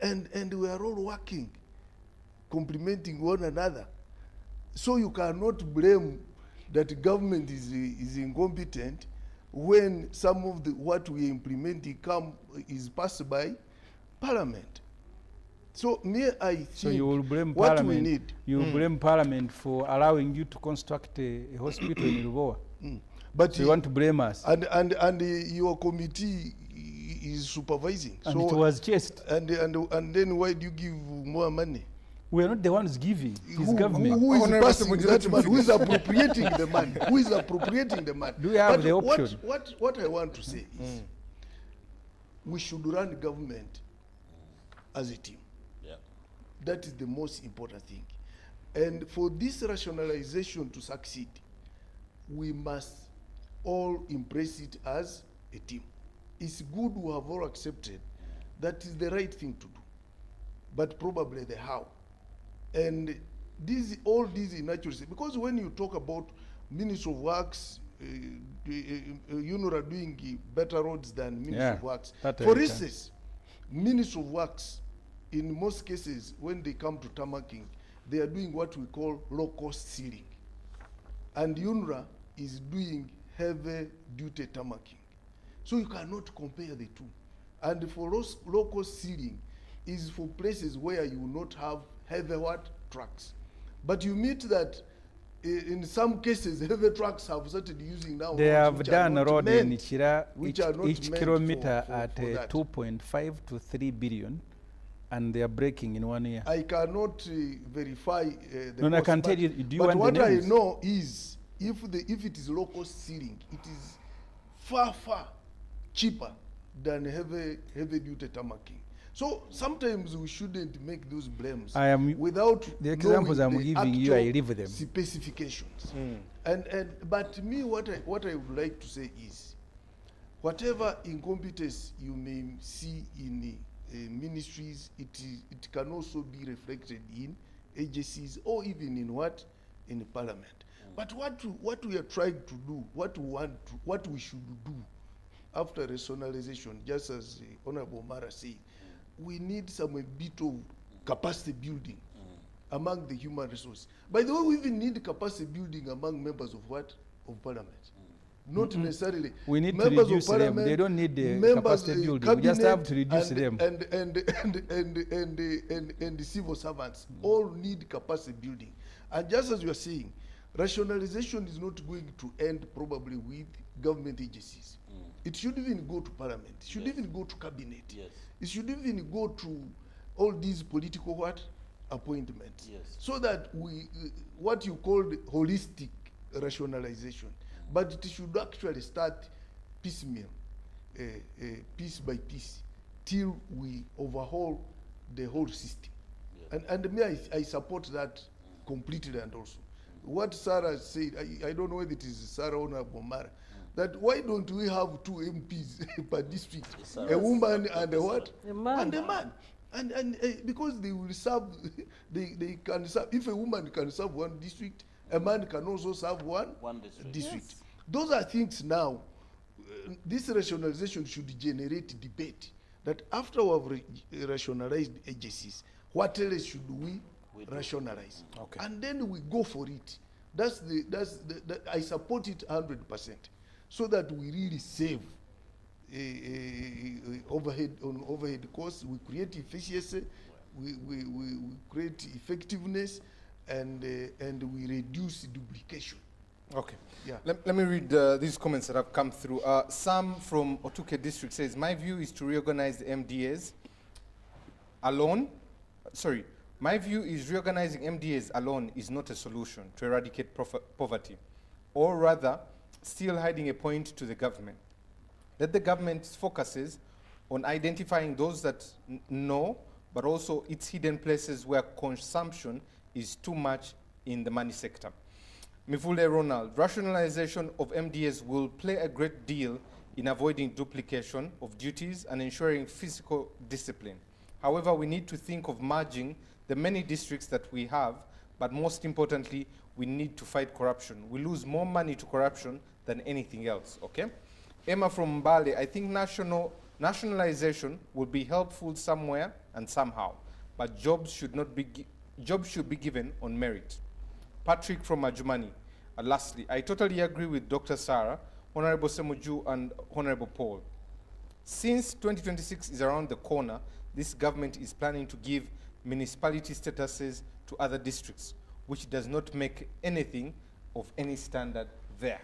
And we are all working, complementing one another. So you cannot blame that government is incompetent when some of what we are implementing is passed by Parliament. So I think so you will blame what Parliament. we need. You will blame Parliament for allowing you to construct a hospital in Lubowa. But so you want to blame us. And your committee is supervising. And so it was chased. And then why do you give more money? We are not the ones giving. It's government. Who is passing that money? Who is appropriating the money? Who is appropriating the money? Do we have the option? What I want to say is, we should run government as a team. Yeah. That is the most important thing. And for this rationalization to succeed, we must all embrace it as a team. It's good we have all accepted that is the right thing to do, but probably the how. And all these inaccuracies, because when you talk about Ministry of Works, UNRWA doing better roads than Ministry of Works. For instance, Ministry of Works, in most cases, when they come to tarmacking, they are doing what we call low-cost sealing. And UNRWA is doing heavy-duty tarmacking. So you cannot compare the two. And for low-cost sealing is for places where you will not have heavy trucks. But you meet that in some cases, heavy trucks have started using now. They have done a road in Ichira, each kilometer at 2.5 to 3 billion, and they are breaking in 1 year. I cannot verify the No, I can tell you, do you but want the what I names? know is, if it is low-cost sealing, it is far cheaper than heavy-duty tarmacking. So sometimes we shouldn't make those blames without the examples I'm knowing the giving you, I actual leave them. Specifications. But me, what I would like to say is, whatever incompetence you may see in ministries, it can also be reflected in agencies or even in Parliament. But what we are trying to do, what we should do after rationalization, just as Honorable Mara said, we need a bit of capacity building among the human resources. By the way, we even need capacity building among members of Parliament. Not necessarily. We need to members reduce of them. They don't need the capacity building. We just have to reduce them. And the civil servants all need capacity building. And just as you are saying, rationalization is not going to end probably with government agencies. It should even go to Parliament. It should even go to Cabinet. Yes. It should even go to all these political appointments. Yes. So that we, what you call holistic rationalization, but it should actually start piecemeal, piece by piece, till we overhaul the whole system. Yeah. And me, I support that completely. And also, what Sarah said, I don't know whether it is Sarah or Bomara, that why don't we have 2 MPs per district, a woman and a what? A man. And a man. And because they will serve, they can serve, if a woman can serve one district, a man can also serve one district. Yes. Those are things now. This rationalization should generate debate that after we have rationalized agencies, what else should we rationalize? Okay. And then we go for it. I support it 100%, so that we really save overhead costs. We create efficiency, we create effectiveness, and we reduce duplication. Okay. Yeah. Let me read these comments that have come through. Sam from Otuke District says, my view is to reorganize the MDAs alone. Sorry, my view is reorganizing MDAs alone is not a solution to eradicate poverty, or rather, still hiding a point to the government. Let the government's focuses on identifying those that know, but also its hidden places where consumption is too much in the money sector. Mivule Ronald, rationalization of MDAs will play a great deal in avoiding duplication of duties and ensuring fiscal discipline. However, we need to think of merging the many districts that we have, but most importantly, we need to fight corruption. We lose more money to corruption than anything else, okay? Emma from Mbale, I think nationalization will be helpful somewhere and somehow, but jobs should be given on merit. Patrick from Ajumani, lastly, I totally agree with Dr. Sarah, Honorable Semuju, and Honorable Paul. Since 2026 is around the corner, this government is planning to give municipality statuses to other districts, which does not make anything of any standard there.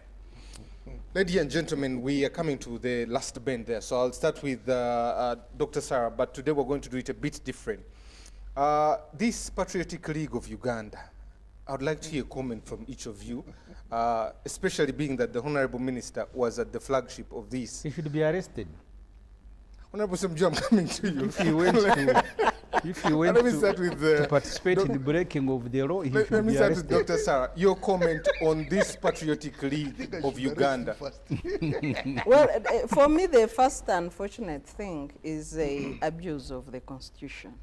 Ladies and gentlemen, we are coming to the last bend there, so I'll start with Dr. Sarah, but today we're going to do it a bit different. This Patriotic League of Uganda, I would like to hear a comment from each of you, especially being that the Honorable Minister was at the flagship of this. He should be arrested. Honorable Semju, I'm coming to you. If he went to participate in the breaking of the law, he should be arrested. Let me start with Dr. Sarah. Your comment on this Patriotic League of Uganda. Well, for me, the first unfortunate thing is the abuse of the Constitution.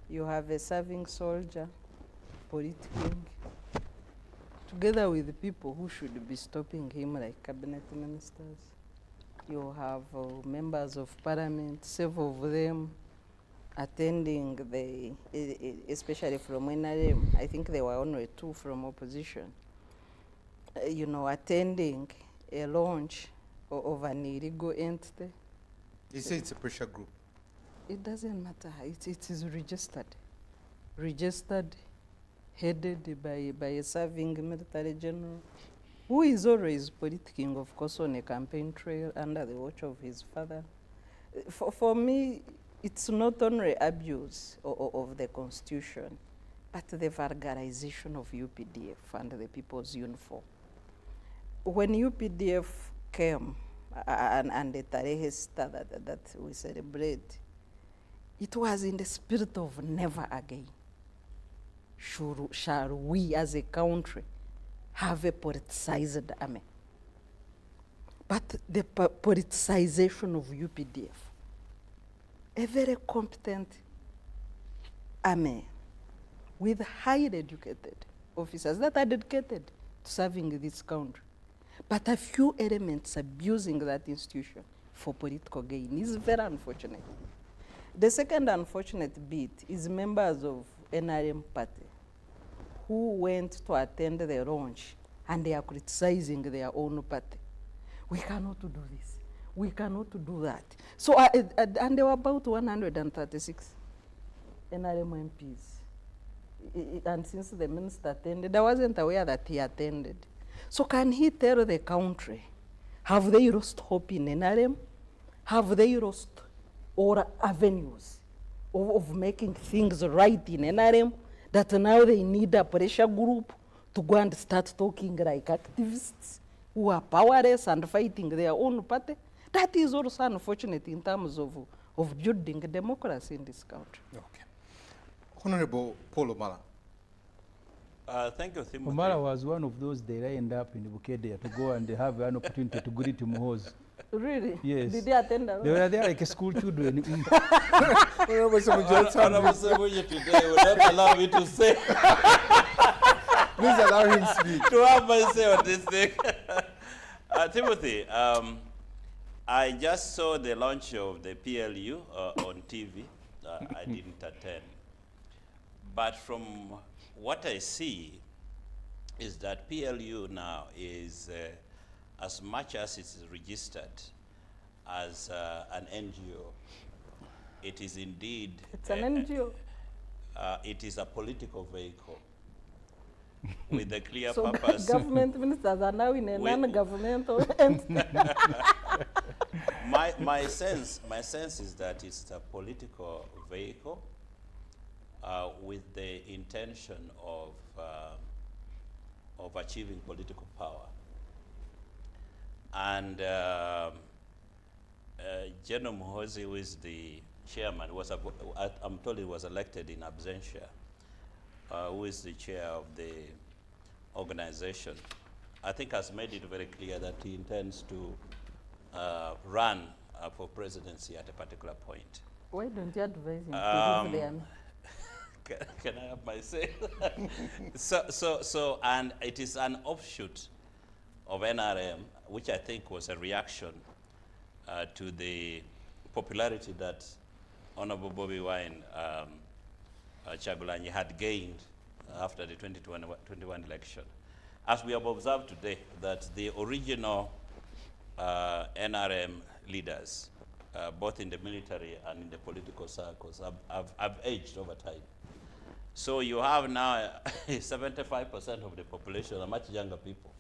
You have a serving soldier, politicking, together with the people who should be stopping him, like cabinet ministers. You have members of parliament, several of them attending especially from NRM. I think there were only 2 from opposition. Attending a launch of an illegal entity. You say it's a pressure group. It doesn't matter. It is registered, headed by a serving military general, who is always politicking, of course, on a campaign trail under the watch of his father. For me, it's not only abuse of the Constitution, but the vulgarization of UPDF and the people's uniform. When UPDF came and the Tarehesta that we celebrate, it was in the spirit of never again shall we as a country have a politicized army. But the politicization of UPDF, a very competent army with highly educated officers that are dedicated to serving this country, but a few elements abusing that institution for political gain is very unfortunate. The second unfortunate bit is members of NRM party who went to attend the launch and they are criticizing their own party. We cannot do this. We cannot do that. So, and there were about 136 NRM MPs. And since the minister attended, I wasn't aware that he attended. So can he tell the country, have they lost hope in NRM? Have they lost all avenues of making things right in NRM, that now they need a pressure group to go and start talking like activists who are powerless and fighting their own party? That is also unfortunate in terms of building democracy in this country. Okay. Honorable Paul Omala. Thank you, Timothy. Omala was one of those they lined up in Bukedea to go and have an opportunity to greet Muhoozi. Really? Yes. Did they attend that? They were there like school children. Honorable Semuju today will not allow me to say. Please allow him to speak. To have my say on this thing. Timothy, I just saw the launch of the PLU on TV. I didn't attend. But from what I see is that PLU now is, as much as it's registered as an NGO, it is indeed... It's an NGO. It is a political vehicle with a clear So purpose. government ministers are now in a non-governmental entity. My sense is that it's a political vehicle with the intention of achieving political power. And General Muhoozi, who is the chairman, I'm told he was elected in absentia, who is the chair of the organization, I think has made it very clear that he intends to run for presidency at a particular point. Why don't you advise him to leave the army? Can I have my say? And it is an offshoot of NRM, which I think was a reaction to the popularity that Honorable Bobby Wine Chagulanyi had gained after the 2021 election. As we have observed today, that the original NRM leaders, both in the military and in the political circles, have aged over time. So you have now 75% of the population are much younger people,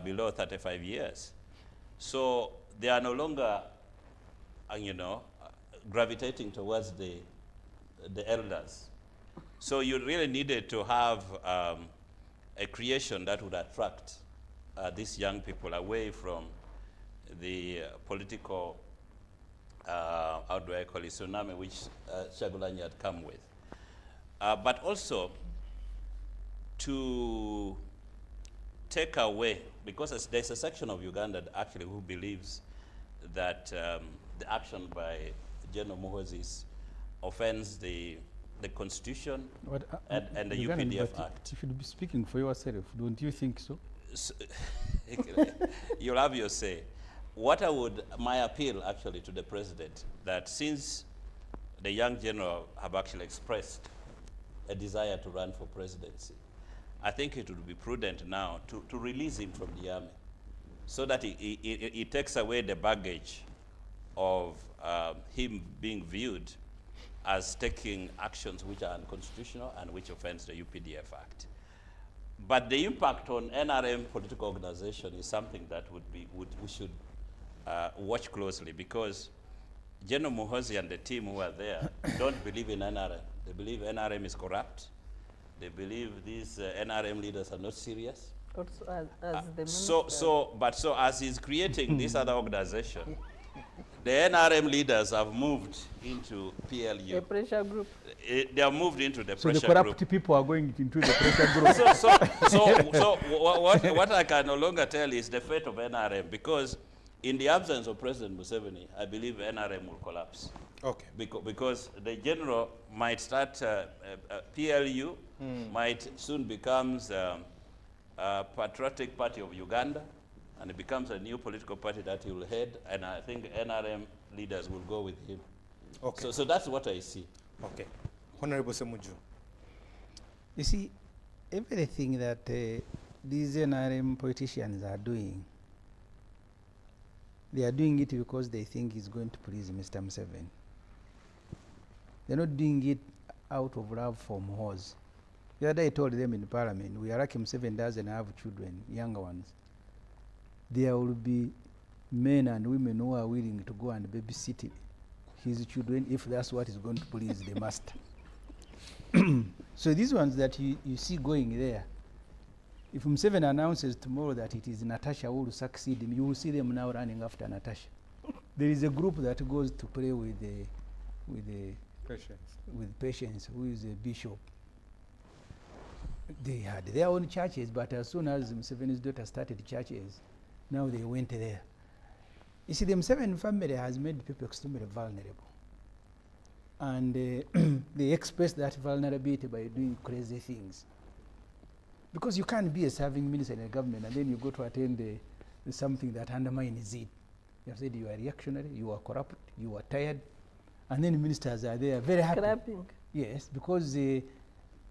below 35 years. So they are no longer, gravitating towards the elders. So you really needed to have a creation that would attract these young people away from the political, how do I call it, tsunami, which Chagulanyi had come with. But also to take away, because there's a section of Uganda actually who believes that the action by General Muhoozi offends the Constitution and the UPDF Act. You should be speaking for yourself, don't you think so? You'll have your say. My appeal actually to the president, that since the young general have actually expressed a desire to run for presidency, I think it would be prudent now to release him from the army, so that he takes away the baggage of him being viewed as taking actions which are unconstitutional and which offends the UPDF Act. But the impact on NRM political organization is something that we should watch closely, because General Muhoozi and the team who are there don't believe in NRM. They believe NRM is corrupt. They believe these NRM leaders are not serious. Also, as the minister. So as he's creating this other organization, the NRM leaders have moved into PLU. A pressure group. They have moved into the so pressure the corrupt group. people are going into the pressure group. So what I can no longer tell is the fate of NRM, because in the absence of President Museveni, I believe NRM will collapse. Okay. Because the general might start, PLU might soon becomes Patriotic Party of Uganda, and it becomes a new political party that he will head, and I think NRM leaders will go with him. Okay. So that's what I see. Okay. Honorable Semuju. You see, everything that these NRM politicians are doing, they are doing it because they think it's going to please Mr. Museveni. They're not doing it out of love for Muhoozi. The other day I told them in Parliament, we are lucky Museveni doesn't have children, younger ones. There will be men and women who are willing to go and babysit his children if that's what is going to please the master. So these ones that you see going there, if Museveni announces tomorrow that it is Natasha who will succeed him, you will see them now running after Natasha. There is a group that goes to pray with Patience, who is a bishop. They had their own churches, but as soon as Museveni's daughter started churches, now they went there. You see, the Museveni family has made people extremely vulnerable. And they express that vulnerability by doing crazy things. Because you can't be a serving minister in a government and then you go to attend something that undermines it. You have said you are reactionary, you are corrupt, you are tired, and then ministers are there very happy. Clapping. Yes, because they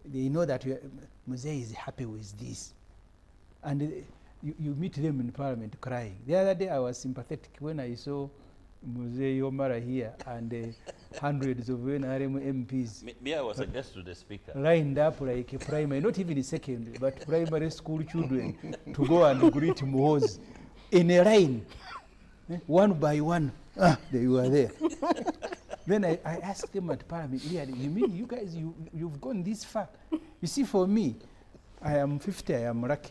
know that Mzee is happy with this. And you meet them in parliament crying. The other day I was sympathetic when I saw Mzee Yomara here and hundreds of NRM MPs. Me, I was a guest to the speaker. Lined up like a primary, not even a secondary, but primary school children to go and greet Muhoozi in a line, one by one. They were there. Then I asked them at Parliament, really, you mean you guys, you've gone this far? You see, for me, I am 50, I am lucky.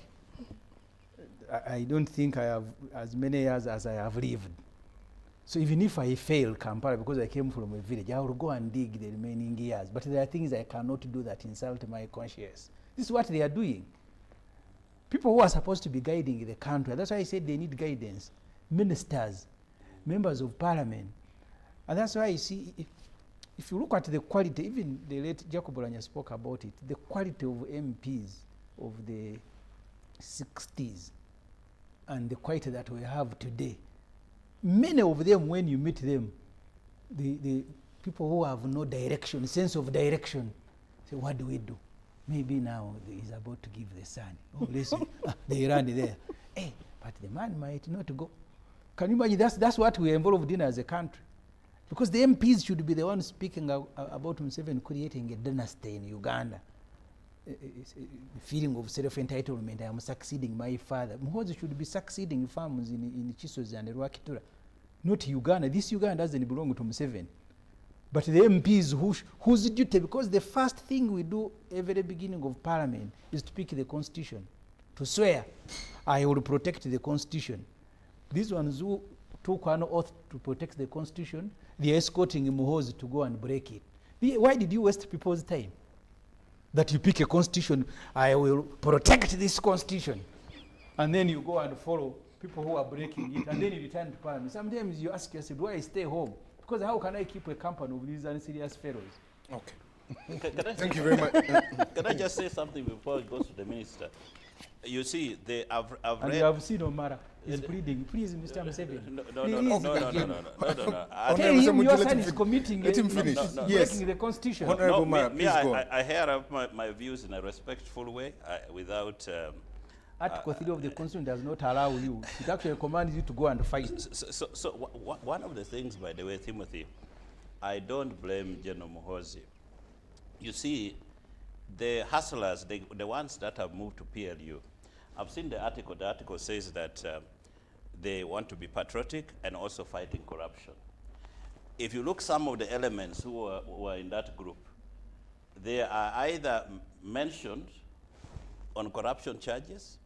I don't think I have as many years as I have lived. So even if I fail Kampala because I came from a village, I will go and dig the remaining years. But there are things I cannot do that insult my conscience. This is what they are doing. People who are supposed to be guiding the country, that's why I said they need guidance. Ministers, members of parliament. And that's why you see, if you look at the quality, even the late Jacob Olanya spoke about it, the quality of MPs of the 60s and the quality that we have today, many of them, when you meet them, the people who have no direction, sense of direction, say, what do we do? Maybe now he's about to give the son. Oh, listen, they run there. Hey, but the man might not go. Can you imagine? That's what we're involved in as a country. Because the MPs should be the ones speaking about Museveni creating a dynasty in Uganda. A feeling of self-entitlement, I am succeeding my father. Muhoozi should be succeeding farms in Chisozi and Rwakitura, not Uganda. This Uganda doesn't belong to Museveni. But the MPs whose duty, because the first thing we do every beginning of parliament is to pick the constitution, to swear, I will protect the constitution. These ones who took an oath to protect the constitution, they are escorting Muhoozi to go and break it. Why did you waste people's time? That you pick a constitution, I will protect this constitution. And then you go and follow people who are breaking it, and then you return to parliament. Sometimes you ask yourself, do I stay home? Because how can I keep a company of these unserious fellows? Okay. Thank you very much. Can I just say something before it goes to the minister? You see, I've and read... you have seen Omara is pleading, please, Mr. Museveni. No. Tell him your son is committing let him finish. breaking the constitution. Honorable Mara, please go. I hear up my views in a respectful way, without... Article 3 of the Constitution does not allow you. It actually commands you to go and fight. So one of the things, by the way, Timothy, I don't blame General Muhoozi. You see, the hustlers, the ones that have moved to PLU, I've seen the article. The article says that they want to be patriotic and also fighting corruption. If you look some of the elements who are in that group, they are either mentioned on corruption charges.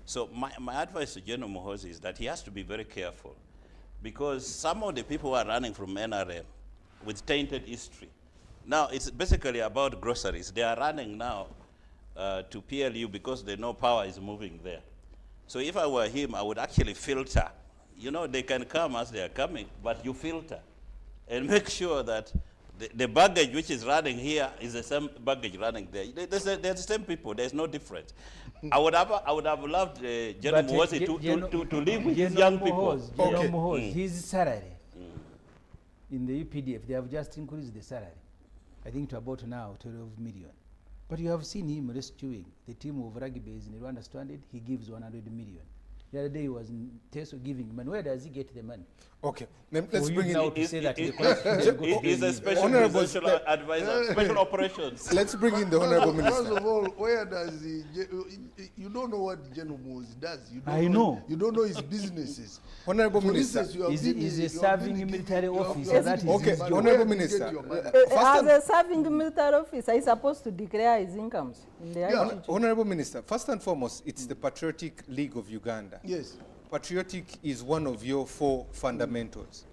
So my advice to General Muhoozi is that he has to be very careful, because some of the people who are running from NRM with tainted history, now it's basically about groceries. They are running now to PLU because they know power is moving there. So if I were him, I would actually filter. You know, they can come as they are coming, but you filter and make sure that the baggage which is running here is the same baggage running there. They're the same people. There's no difference. I would have loved General Muhoozi to live with these young people. General Muhoozi, his salary in the UPDF, they have just increased the salary, I think to about now 12 million. But you have seen him rescuing the team of rugby's in Rwanda Stranded. He gives 100 million. The other day he was in Teso giving money. Where does he get the money? Okay, let's bring in. Now to say that he's a special advisor, special operations. Let's bring in the Honorable Minister. First of all, where does you don't know what General Muhoozi does. I know. You don't know his businesses. Honorable Minister, is a serving military officer. That is okay. Honorable Minister, as a serving military officer, he's supposed to declare his incomes in the Honorable Minister, first and foremost, it's the Patriotic League of Uganda. Yes. Patriotic is one of your 4 fundamentals.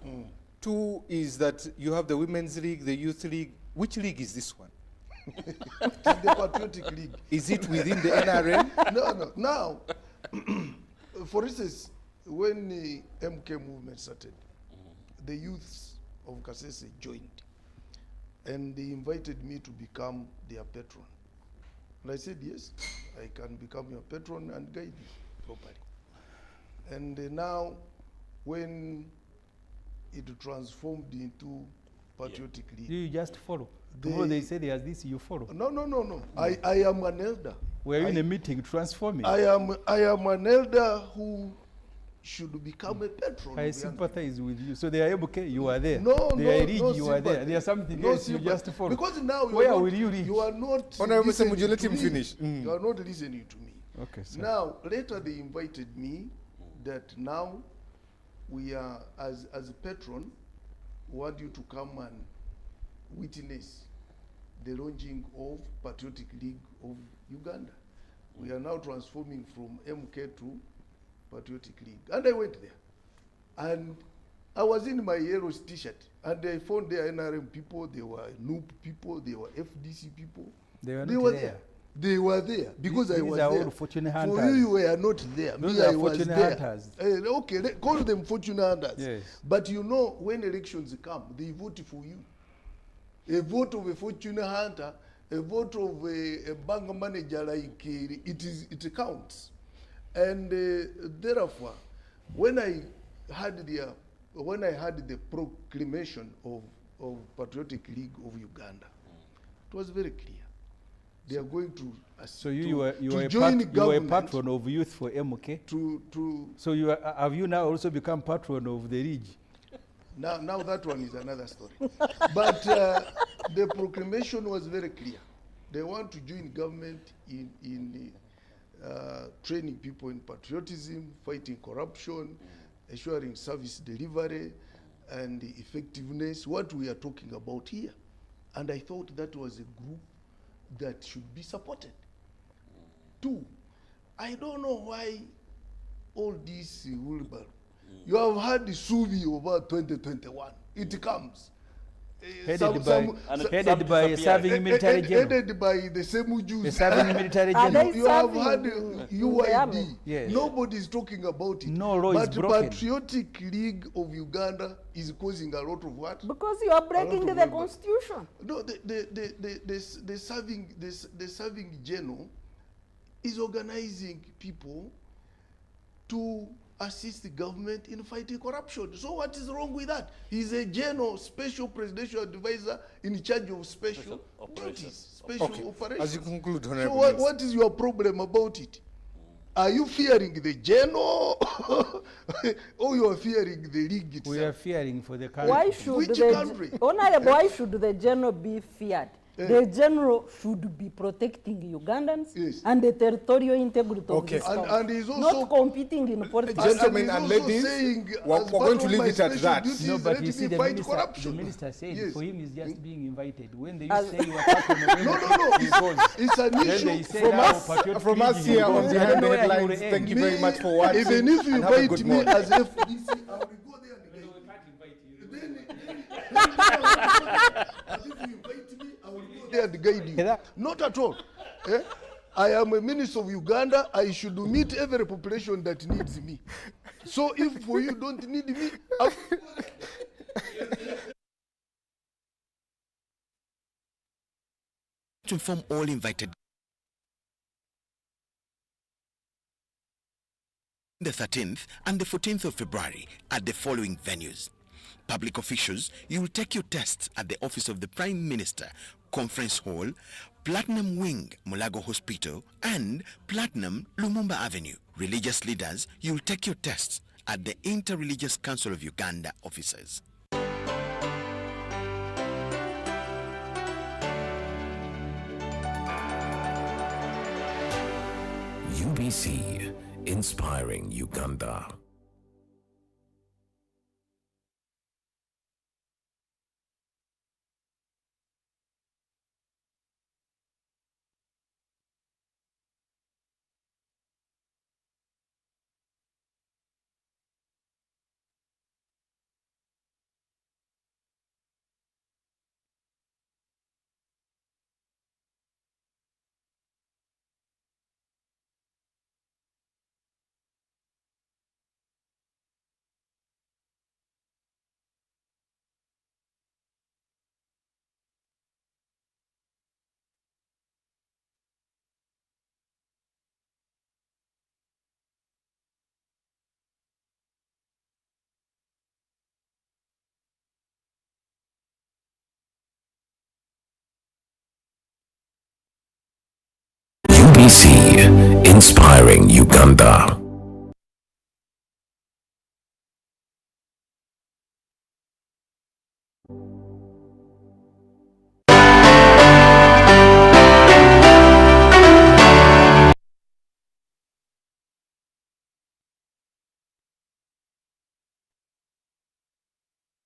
2 is that you have the Women's League, the Youth League. Which league is this one? The Patriotic League. Is it within the NRM? No. Now, for instance, when the MK movement started, the youths of Kasese joined, and they invited me to become their patron. And I said, yes, I can become your patron and guide you properly. And now, when it transformed into Patriotic League. You just follow. Tomorrow they say there's this, you follow. No. I am an elder. We're in a meeting transforming. I am an elder who should become a patron. I sympathize with you. So they are MK, you are there. No, they are Ridge, no you are there. There's something else you just follow. Because now where will you reach? You are not Honorable Sir, would you let him me. finish? You are not listening to me. Okay, sir. Now, later they invited me that now we are, as a patron, want you to come and witness the launching of Patriotic League of Uganda. We are now transforming from MK to Patriotic League. And I went there. And I was in my yellow t-shirt. And I found there NRM people, they were NUP people, they were FDC people. They were not there. They were there because I was are there. All fortune For hunters. you were not there. Those Me, are I was fortune there. hunters. Okay, call them fortune hunters. Yes. But you know, when elections come, they vote for you. A vote of a fortune hunter, a vote of a bank manager, like it counts. And therefore, when I had the proclamation of Patriotic League of Uganda, it was very clear. They are going to so you were a patron of youth for MK. So have you now also become patron of the Ridge? Now that one is another story. But the proclamation was very clear. They want to join government in training people in patriotism, fighting corruption, ensuring service delivery, and the effectiveness, what we are talking about here. And I thought that was a group that should be supported. Two, I don't know why all this Wilbur. You have had the Suvi over 2021. It comes. Headed by a serving military general. Headed by the same Jews. The serving military general. You have had UID. Yes. Nobody is talking about it. No law is broken. But Patriotic League of Uganda is causing a lot of what? Because you are breaking the constitution. No, the serving general is organizing people to assist the government in fighting corruption. So what is wrong with that? He's a general special presidential advisor in charge of special duties, special operations. As you conclude, Honorable. So what is your problem about it? Are you fearing the general or you are fearing the league itself? We are fearing for the country. Why should Which country? Honorable, why should the general be feared? The general should be protecting Ugandans and the territorial integrity of this country. And he's also not competing in politics. Gentlemen and ladies, we're going to leave it at that. No, but you see, the minister said for him is just being invited. When they say you are talking it's an issue from us here on Behind the Headlines. Thank you very much for watching. Even if you invite me as FDC, I will go there and again. As if you invite me, I will go there and guide you. Not at all. I am a minister of Uganda. I should meet every population that needs me. So if for you don't need me, to inform all invited the 13th and the 14th of February at the following venues. Public officials, you will take your tests at the Office of the Prime Minister, Conference Hall, Platinum Wing, Mulago Hospital, and Platinum, Lumumba Avenue. Religious leaders, you will take your tests at the Inter-Religious Council of Uganda offices. UBC, inspiring Uganda. inspiring Uganda.